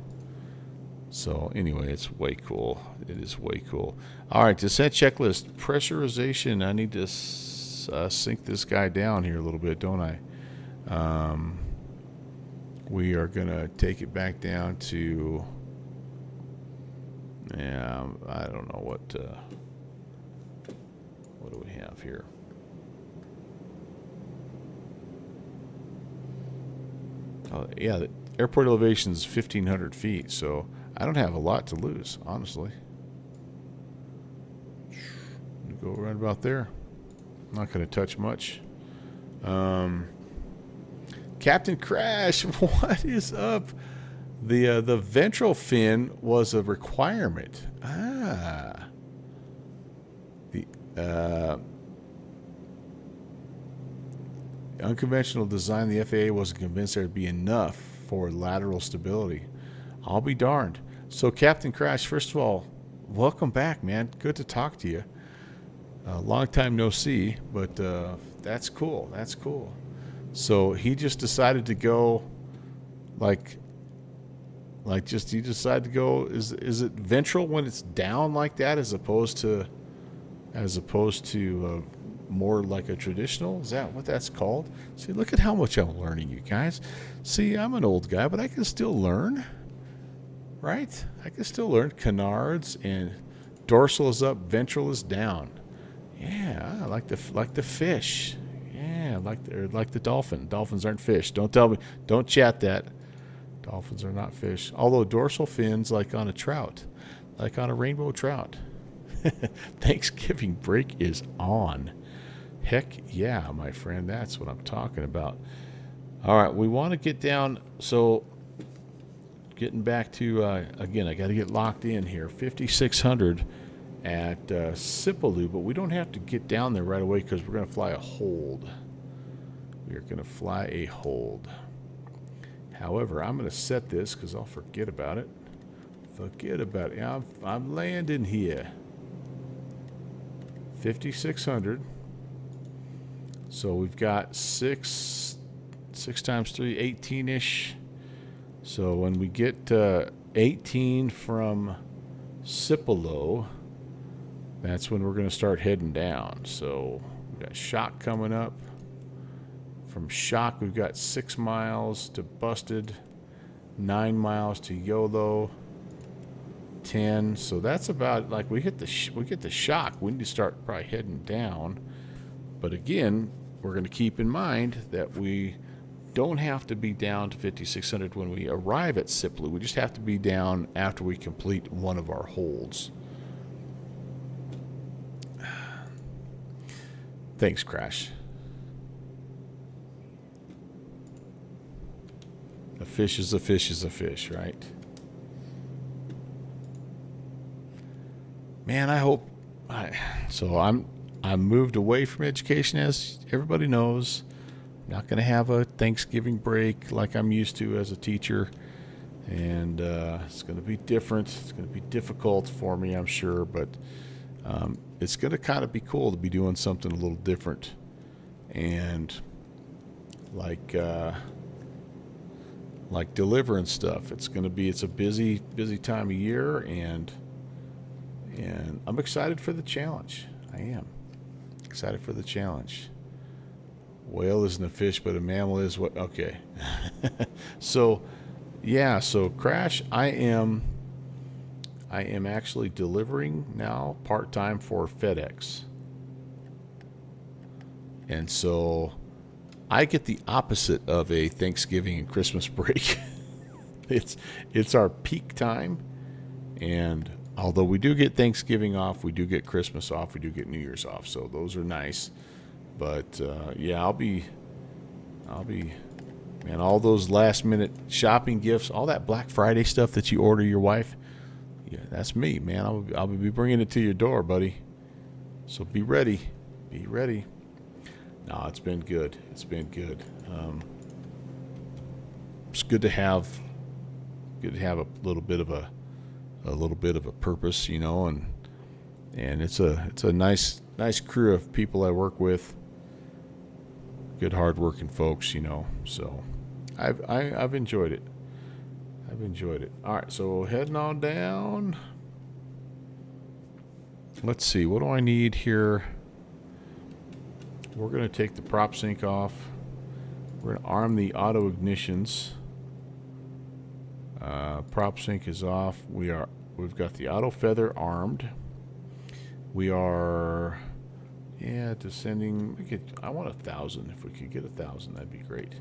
So anyway, it's way cool. It is way cool. All right, descent checklist. Pressurization. I need to sink this guy down here a little bit, don't I? We are going to take it back down to, yeah, I don't know what do we have here? Oh, yeah, the airport elevation is 1,500 feet, so I don't have a lot to lose, honestly. Go right about there. I'm not going to touch much. Captain Crash, what is up? The ventral fin was a requirement. The unconventional design, the FAA wasn't convinced there'd be enough for lateral stability. I'll be darned. So, Captain Crash, first of all, welcome back, man. Good to talk to you. Long time no see, but that's cool. That's cool. So he just decided to go, he decided to go. Is it ventral when it's down like that, as opposed to more like a traditional? Is that what that's called? See, look at how much I'm learning, you guys. See, I'm an old guy, but I can still learn, right? I can still learn. Canards and dorsal is up, ventral is down. Yeah, I like the fish. Yeah, like the dolphin. Dolphins aren't fish. Don't tell me. Don't chat that. Dolphins are not fish. Although dorsal fins, like on a trout, like on a rainbow trout. Thanksgiving break is on. Heck yeah, my friend. That's what I'm talking about. All right, we want to get down. So, getting back to again, I got to get locked in here. 5,600 at Sipaloo, but we don't have to get down there right away because we're going to fly a hold. We are going to fly a hold. However, I'm going to set this because I'll forget about it. Forget about it. I'm landing here. 5,600. So we've got 6 times 3, 18-ish. So when we get 18 from Sipaloo, that's when we're going to start heading down. So we've got Shock coming up. From Shock, we've got 6 miles to Busted, 9 miles to YOLO, 10. So that's about, like, we get the Shock. We need to start probably heading down. But again, we're going to keep in mind that we don't have to be down to 5,600 when we arrive at Sipaloo. We just have to be down after we complete one of our holds. Thanks, Crash. A fish is a fish is a fish, right? Man, I hope. So I'm moved away from education, as everybody knows. I'm not going to have a Thanksgiving break like I'm used to as a teacher, and it's going to be different. It's going to be difficult for me, I'm sure, but it's going to kind of be cool to be doing something a little different, and like delivering stuff. It's a busy time of year, and I'm excited for the challenge. I am excited for the challenge. Whale isn't a fish, but a mammal is. What? Okay. So Crash, I am actually delivering now part-time for FedEx. And so I get the opposite of a Thanksgiving and Christmas break. It's our peak time, and although we do get Thanksgiving off, we do get Christmas off, we do get New Year's off, so those are nice. But yeah, I'll be, man, all those last-minute shopping gifts, all that Black Friday stuff that you order your wife, yeah, that's me, man. I'll be bringing it to your door, buddy. So be ready. Be ready. No, it's been good. It's been good. It's good to have good to have a little bit of a purpose, you know, and it's a nice crew of people I work with. Good, hard-working folks, you know. So I've enjoyed it. I've enjoyed it. All right, so heading on down. Let's see, what do I need here? We're going to take the prop sync off. We're going to arm the auto ignitions. Prop sync is off. We've got the auto feather armed. We are, descending. I want 1,000. If we could get 1,000, that'd be great.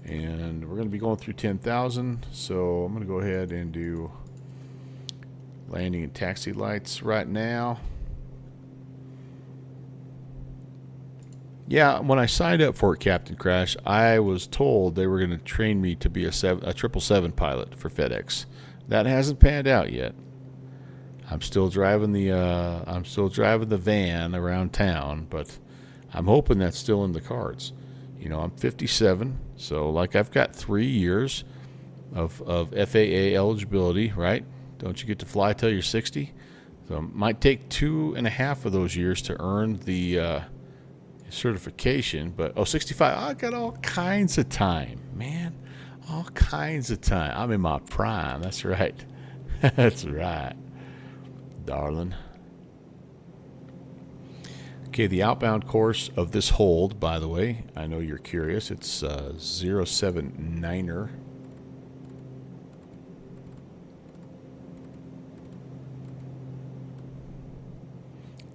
And we're going to be going through 10,000. So I'm going to go ahead and do landing and taxi lights right now. Yeah, when I signed up for it, Captain Crash, I was told they were going to train me to be a 777 pilot for FedEx. That hasn't panned out yet. I'm still driving the van around town, but I'm hoping that's still in the cards. You know, I'm 57, so like I've got 3 years of FAA eligibility, right? Don't you get to fly till you're 60? So it might take 2.5 of those years to earn the certification, but 65, I got all kinds of time, man. All kinds of time. I'm in my prime. That's right. That's right, darling. Okay, the outbound course of this hold, by the way, I know you're curious. It's 079er.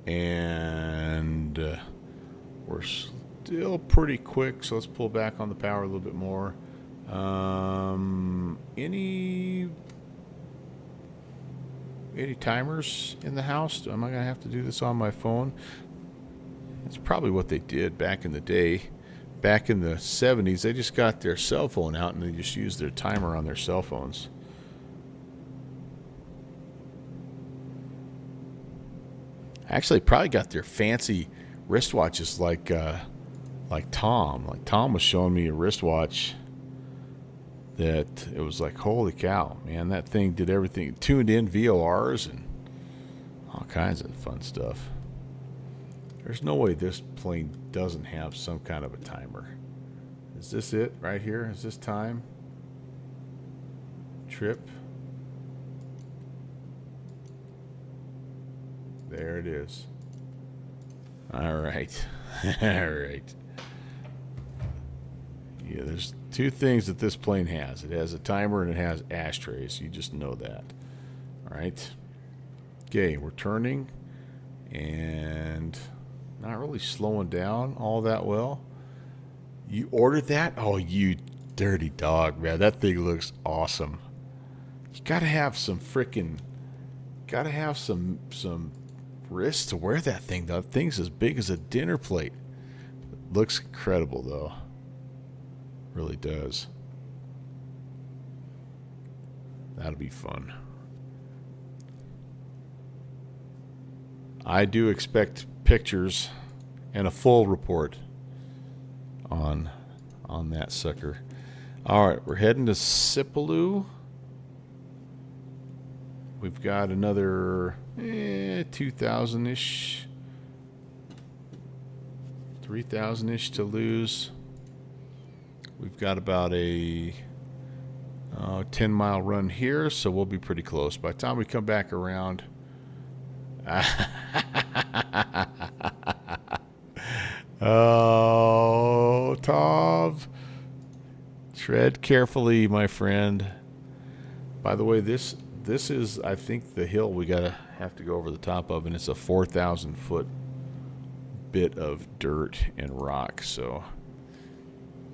And we're still pretty quick, so let's pull back on the power a little bit more. Any timers in the house? Am I going to have to do this on my phone? It's probably what they did back in the day. Back in the 70s, they just got their cell phone out and they just used their timer on their cell phones. Actually, probably got their fancy wristwatches like Tom. Like Tom was showing me a wristwatch that it was like, holy cow, man, that thing did everything. It tuned in VORs and all kinds of fun stuff. There's no way this plane doesn't have some kind of a timer. Is this it right here? Is this time? Trip? There it is. All right. All right. Yeah, there's two things that this plane has. It has a timer and it has ashtrays. You just know that. All right. Okay, we're turning and not really slowing down all that well. You ordered that? Oh, you dirty dog, man. That thing looks awesome. You gotta have some wrists to wear that thing. That thing's as big as a dinner plate. It looks incredible, though. Really does. That'll be fun. I do expect pictures and a full report on that sucker. All right, we're heading to Sipaloo. We've got another 2,000-ish, 3,000-ish to lose. We've got about a 10-mile run here, so we'll be pretty close. By the time we come back around... Oh, Tom. Tread carefully, my friend. By the way, this is, I think, the hill we have to go over the top of, and it's a 4,000-foot bit of dirt and rock, so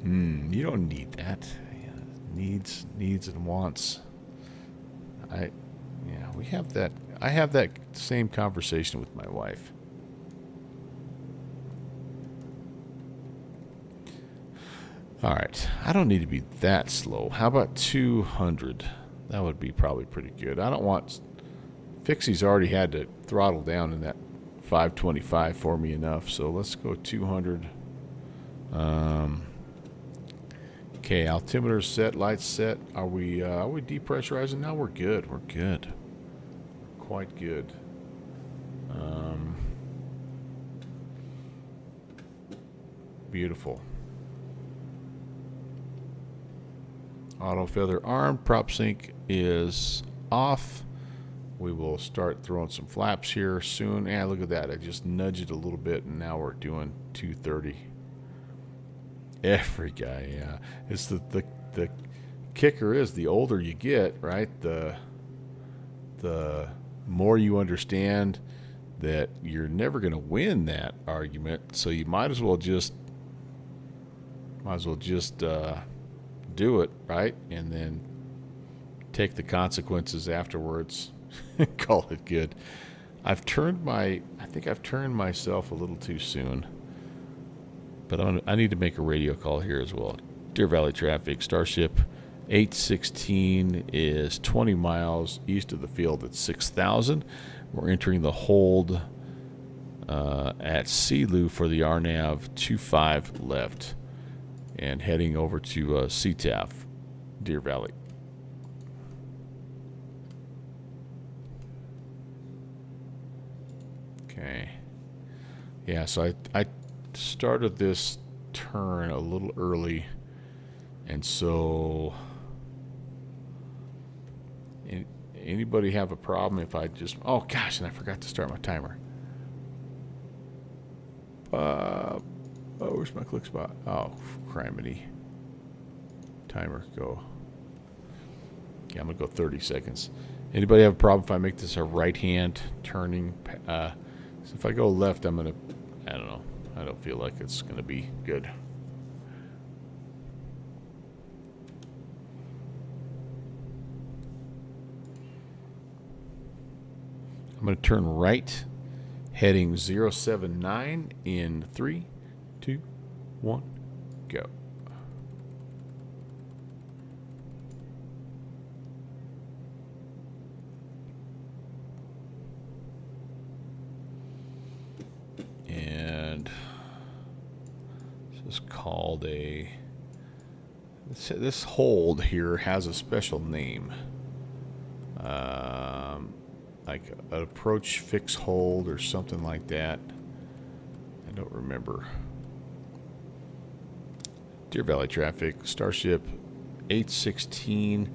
you don't need that. Needs and wants. We have that. I have that same conversation with my wife. All right, I don't need to be that slow. How about 200? That would be probably pretty good. I don't want... Fixie's already had to throttle down in that 525 for me enough, so let's go 200. Okay, altimeter set, lights set. Are we depressurizing now? We're good. We're good. Quite good. Beautiful. Auto feather arm. Prop sync is off. We will start throwing some flaps here soon. Yeah, look at that. I just nudged it a little bit, and now we're doing 230. Every guy, yeah. It's the kicker is the older you get, right? The more you understand that you're never going to win that argument. So you might as well just do it, right? And then take the consequences afterwards. Call it good. I think I've turned myself a little too soon. But I need to make a radio call here as well. Deer Valley traffic, Starship 816 is 20 miles east of the field at 6,000. We're entering the hold at Sealoo for the RNAV 25 left and heading over to CTAF, Deer Valley. Okay. Yeah, so I started this turn a little early, and so anybody have a problem if I just, oh gosh, and I forgot to start my timer. Where's my click spot? Oh, criminy. Timer, go. Yeah, I'm gonna go 30 seconds. Anybody have a problem if I make this a right hand turning? So if I go left, I'm gonna, I don't know. I don't feel like it's going to be good. I'm going to turn right, heading 079 in 3, 2, 1, go. And this is called a, this hold here has a special name, like an approach fix hold or something like that. I don't remember. Deer Valley traffic, Starship 816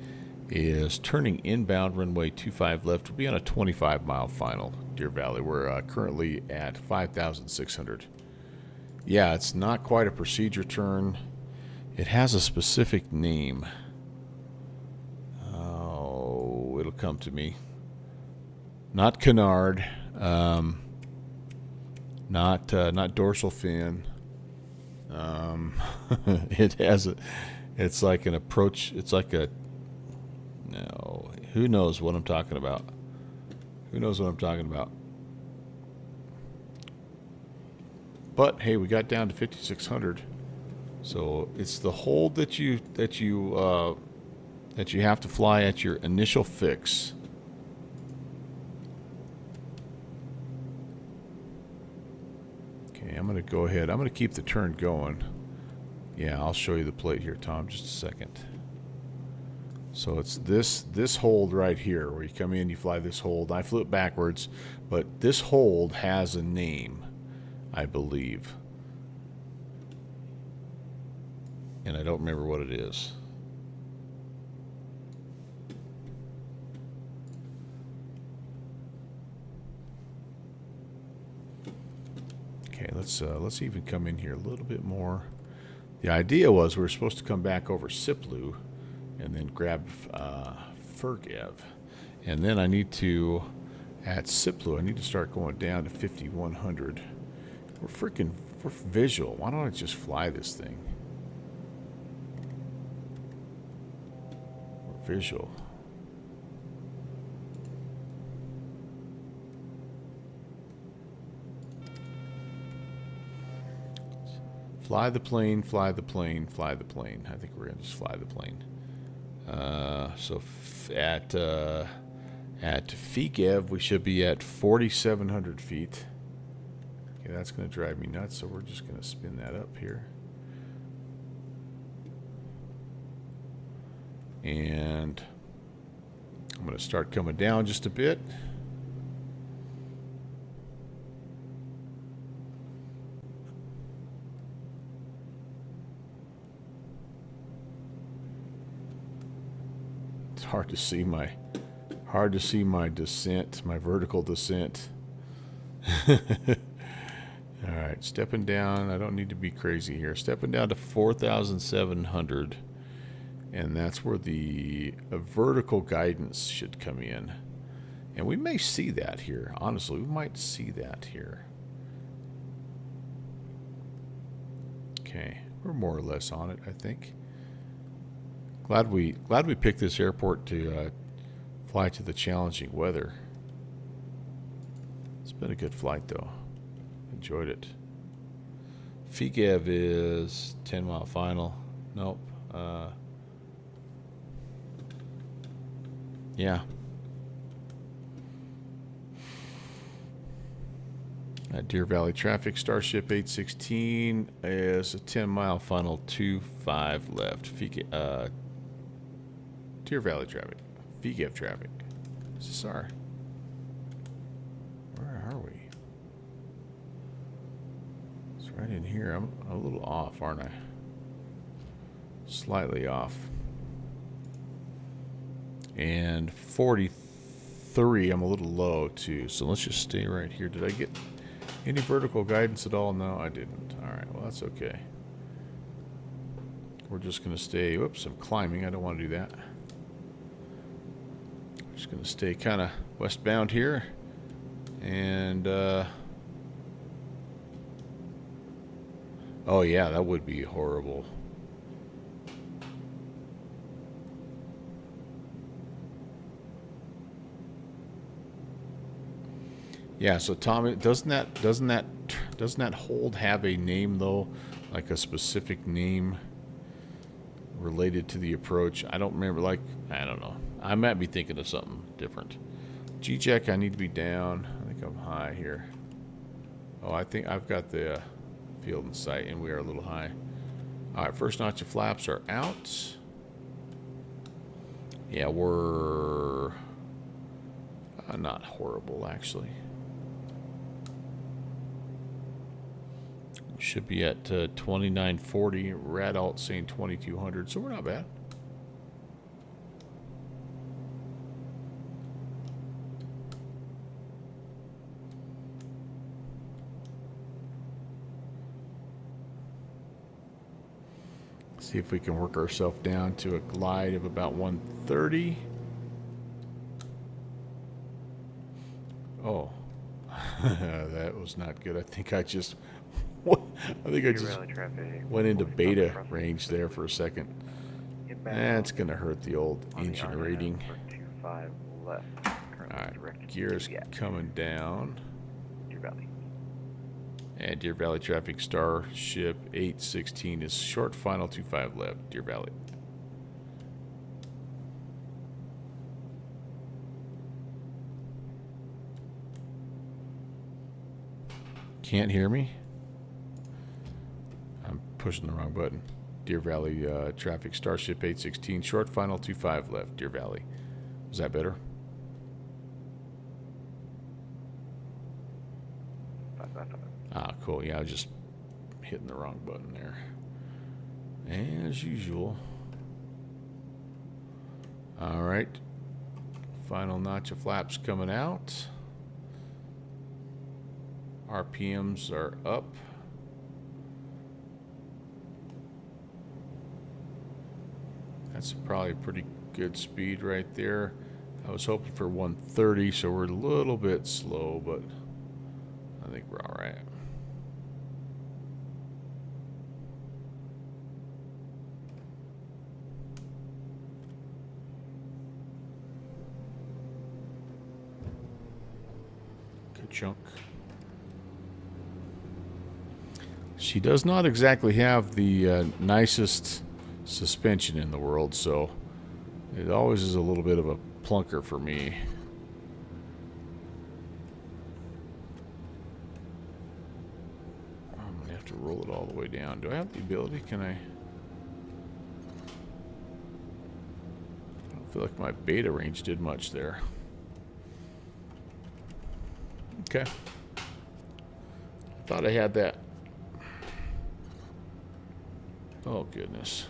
is turning inbound runway 25 left. We'll be on a 25-mile final. Deer Valley, we're currently at 5,600. Yeah, it's not quite a procedure turn. It has a specific name. Oh, it'll come to me. Not canard. Not dorsal fin. It has a. It's like an approach. It's like a. No, who knows what I'm talking about? Who knows what I'm talking about? But hey, we got down to 5,600. So it's the hold that you have to fly at your initial fix. Okay, I'm going to go ahead. I'm going to keep the turn going. Yeah, I'll show you the plate here, Tom, just a second. So it's this hold right here where you come in, you fly this hold. I flew it backwards, but this hold has a name, I believe. And I don't remember what it is. Okay, let's even come in here a little bit more. The idea was we were supposed to come back over Siplu and then grab Fergev. And then I need to, at Siplu, I need to start going down to 5,100. We're visual. Why don't I just fly this thing? We're visual. Fly the plane, fly the plane, fly the plane. I think we're going to just fly the plane. So at Figev, we should be at 4,700 feet. Okay, that's going to drive me nuts, so we're just going to spin that up here. And I'm going to start coming down just a bit. It's hard to see my descent, my vertical descent. All right, stepping down. I don't need to be crazy here. Stepping down to 4,700, and that's where the vertical guidance should come in. And we may see that here. Honestly, we might see that here. Okay, we're more or less on it, I think. Glad we picked this airport to fly to the challenging weather. It's been a good flight though. Enjoyed it. FIGEV is 10-mile final. Nope. Yeah. Deer Valley traffic, Starship 816 is a 10-mile final, 25 left. Deer Valley traffic, FIGEV traffic. Is this our? Where are we? It's right in here. I'm a little off, aren't I? Slightly off. And 43, I'm a little low too. So let's just stay right here. Did I get any vertical guidance at all? No, I didn't. All right, well, that's okay. We're just going to stay. Whoops, I'm climbing. I don't want to do that. Just going to stay kind of westbound here. And, oh, yeah, that would be horrible. Yeah, so Tommy, doesn't that hold have a name though, like a specific name related to the approach? I don't remember. Like, I don't know. I might be thinking of something different. G-check, I need to be down. I think I'm high here. Oh, I think I've got the field in sight, and we are a little high. All right, first notch of flaps are out. Yeah, we're not horrible actually. Should be at 2940. Radalt saying 2200, so we're not bad. See if we can work ourselves down to a glide of about 130. Oh, that was not good. I think I just went into beta range there for a second. That's going to hurt the old engine rating. Alright, gears coming down. Deer Valley. And Deer Valley traffic, Starship 816 is short final, 25 left, Deer Valley. Can't hear me? I'm pushing the wrong button. Deer Valley traffic, Starship 816, short final, 25 left, Deer Valley. Was that better? Ah, cool. Yeah, I was just hitting the wrong button there. As usual. All right. Final notch of flaps coming out. RPMs are up. That's probably a pretty good speed right there. I was hoping for 130, so we're a little bit slow, but I think we're all right. Good chunk. She does not exactly have the nicest suspension in the world, so it always is a little bit of a plunker for me. I'm gonna have to roll it all the way down. Do I have the ability? Can I? I feel like my beta range did much there. Okay. Thought I had that. Oh, goodness.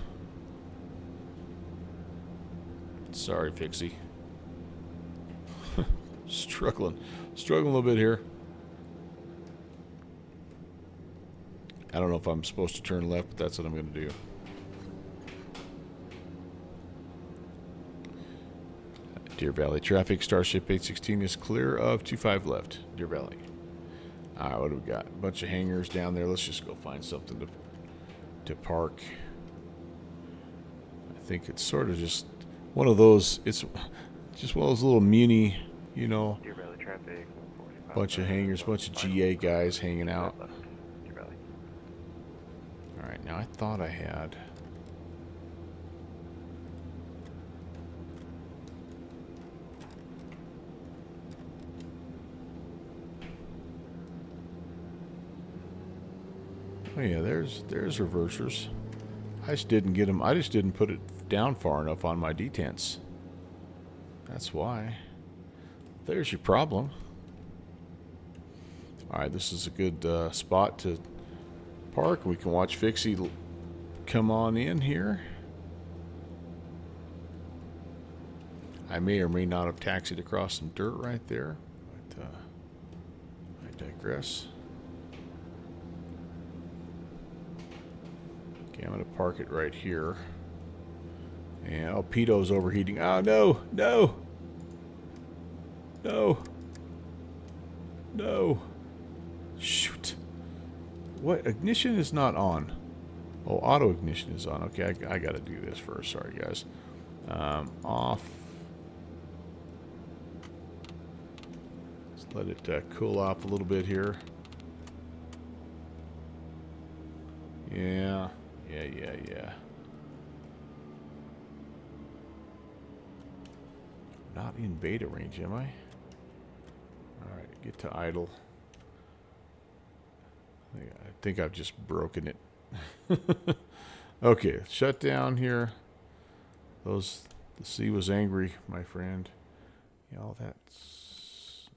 Sorry, Pixie. Struggling a little bit here. I don't know if I'm supposed to turn left, but that's what I'm going to do. Deer Valley traffic, Starship 816 is clear of 25 left. Deer Valley. Alright, what do we got? A bunch of hangars down there. Let's just go find something to park. I think it's sort of just one of those, it's just one of those little muni, you know, Deer Valley traffic, bunch of hangars, bunch of GA guys hanging out. Deer Valley. Alright, now I thought I had... Oh yeah, there's reversers. I just didn't get them. I just didn't put it down far enough on my detents. That's why. There's your problem. Alright, this is a good spot to park. We can watch Fixie come on in here. I may or may not have taxied across some dirt right there, but I digress. Okay, I'm going to park it right here. And, oh, Pito's overheating. Oh, no, no, no, no. Shoot. What? Ignition is not on. Oh, auto ignition is on. Okay, I got to do this first. Sorry, guys. Off. Let's let it cool off a little bit here. Yeah. Yeah. Not in beta range, am I? Alright, get to idle. I think I've just broken it. Okay, shut down here. The sea was angry, my friend. Yeah, all that's...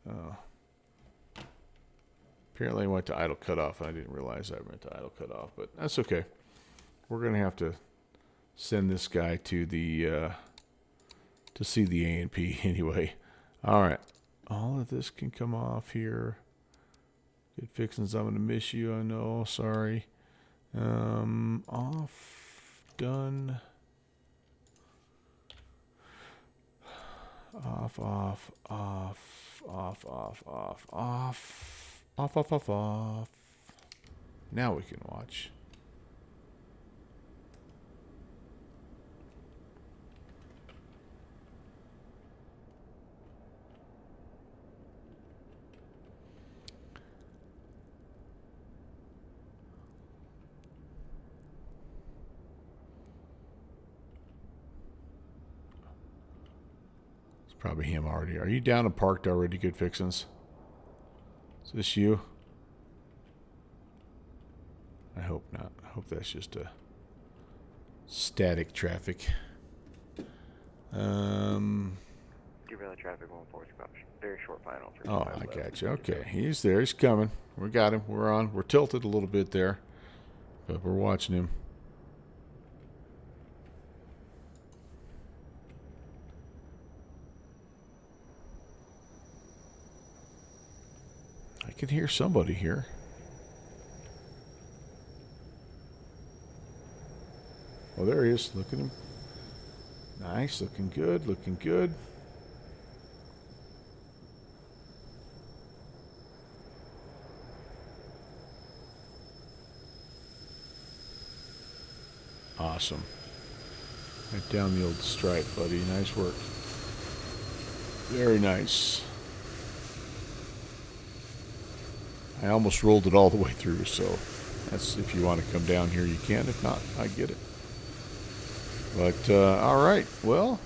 Oh. Apparently I went to idle cutoff, and I didn't realize I went to idle cutoff, but that's okay. We're going to have to send this guy to the to see the A&P anyway. All right. All of this can come off here. Good fixins. I'm going to miss you. I know. Sorry. Off. Done. Off. Now we can watch. It's probably him already. Are you down and parked already, good fixins? Is this you? I hope not. I hope that's just a static traffic. Deer Valley traffic 140 squash. Very short final. Oh, I got you. Okay, he's there. He's coming. We got him. We're on. We're tilted a little bit there, but we're watching him. I can hear somebody here. Oh, there he is. Look at him. Nice. Looking good. Looking good. Awesome. Right down the old stripe, buddy. Nice work. Very nice. I almost rolled it all the way through, so that's, if you want to come down here, you can. If not, I get it. But, all right. Well,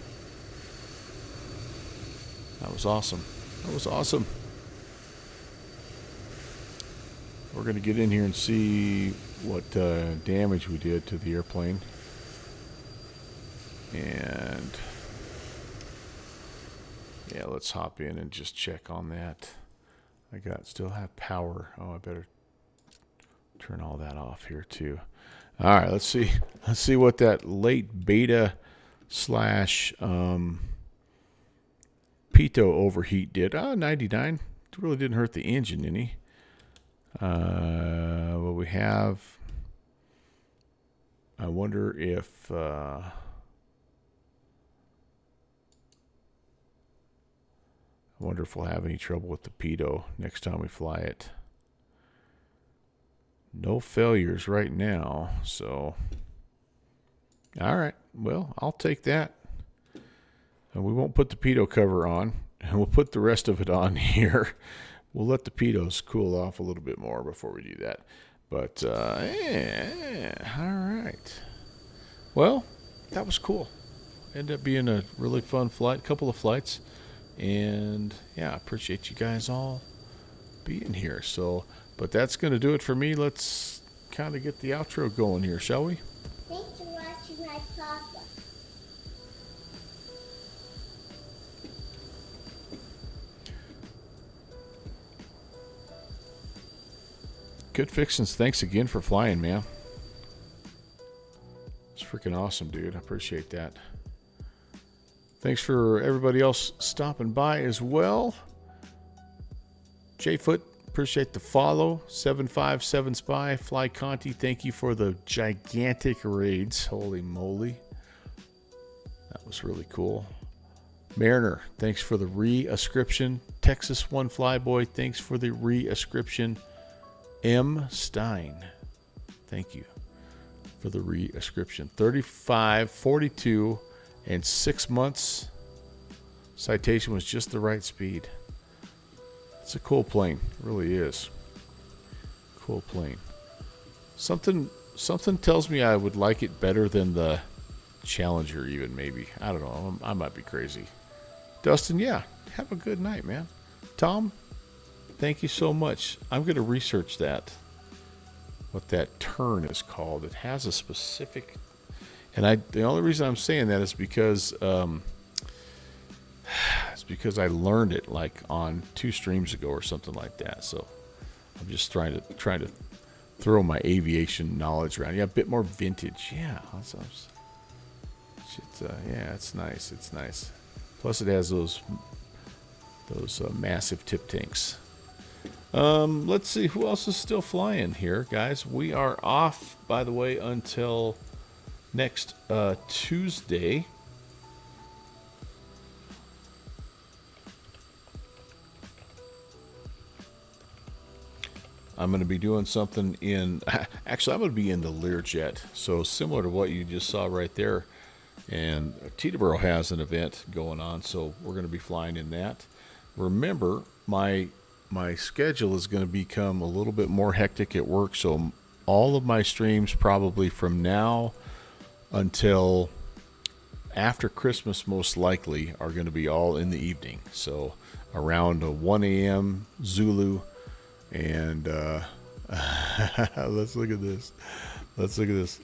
that was awesome. That was awesome. We're going to get in here and see what damage we did to the airplane. And Yeah, let's hop in and just check on that. Still have power. Oh, I better turn all that off here too. All right, let's see. Let's see what that late beta / pitot overheat did. 99. It really didn't hurt the engine any. What we have, I wonder if we'll have any trouble with the pitot next time we fly it. No failures right now, so all right. Well, I'll take that. And we won't put the pitot cover on, and we'll put the rest of it on here. We'll let the pitots cool off a little bit more before we do that. But yeah, all right. Well, that was cool. Ended up being a really fun flight, couple of flights. And yeah, I appreciate you guys all being here. So, but that's going to do it for me. Let's kind of get the outro going here, shall we? Thanks for watching my papa. Good fixins. Thanks again for flying, man. It's freaking awesome, dude. I appreciate that. Thanks for everybody else stopping by as well. Jfoot, appreciate the follow. 757 Spy, Fly Conti, thank you for the gigantic raids. Holy moly. That was really cool. Mariner, thanks for the re-ascription. Texas One Flyboy, thanks for the re-ascription. M. Stein, thank you for the re-ascription. 35, 42, and 6 months. Citation was just the right speed. It's a cool plane. It really is. Cool plane. Something tells me I would like it better than the Challenger even, maybe. I don't know. I might be crazy. Dustin, yeah. Have a good night, man. Tom, thank you so much. I'm going to research that. What that turn is called. It has a specific... And the only reason I'm saying that is because I learned it like on 2 streams ago or something like that. So I'm just trying to throw my aviation knowledge around. Yeah, a bit more vintage. Yeah, yeah, it's nice. It's nice. Plus, it has those massive tip tanks. Let's see who else is still flying here, guys. We are off, by the way, until next Tuesday. I'm going to be doing something actually I'm going to be in the Learjet, so similar to what you just saw right there. And Teterboro has an event going on, so we're going to be flying in that. Remember, my schedule is going to become a little bit more hectic at work, so all of my streams probably from now until after Christmas most likely are going to be all in the evening. So around 1 a.m. Zulu, and let's look at this. Let's look at this.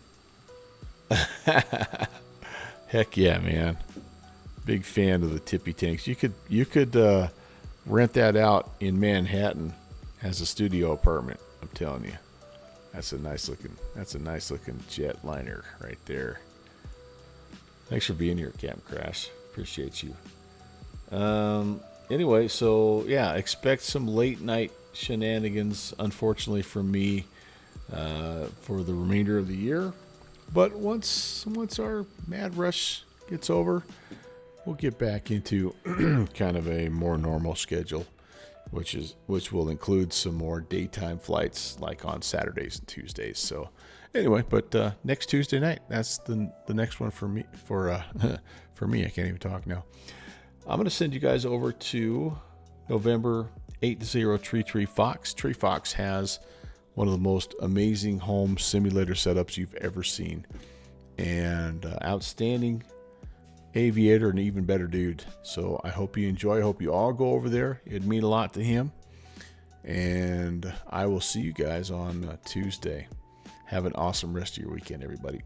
Heck yeah, man. Big fan of the tippy tanks. You could rent that out in Manhattan as a studio apartment. I'm telling you. That's a nice looking jetliner right there. Thanks for being here, Captain Crash. Appreciate you. Anyway, so yeah, expect some late night shenanigans, unfortunately for me, for the remainder of the year. But once our mad rush gets over, we'll get back into kind of a more normal schedule, which will include some more daytime flights like on Saturdays and Tuesdays. So anyway, but next Tuesday night, that's the next one for me. For me, I can't even talk now. I'm going to send you guys over to November 80 Tree Fox. Tree Fox has one of the most amazing home simulator setups you've ever seen, and outstanding aviator and even better dude. So I hope you enjoy. I hope you all go over there. It'd mean a lot to him. And I will see you guys on Tuesday. Have an awesome rest of your weekend, everybody.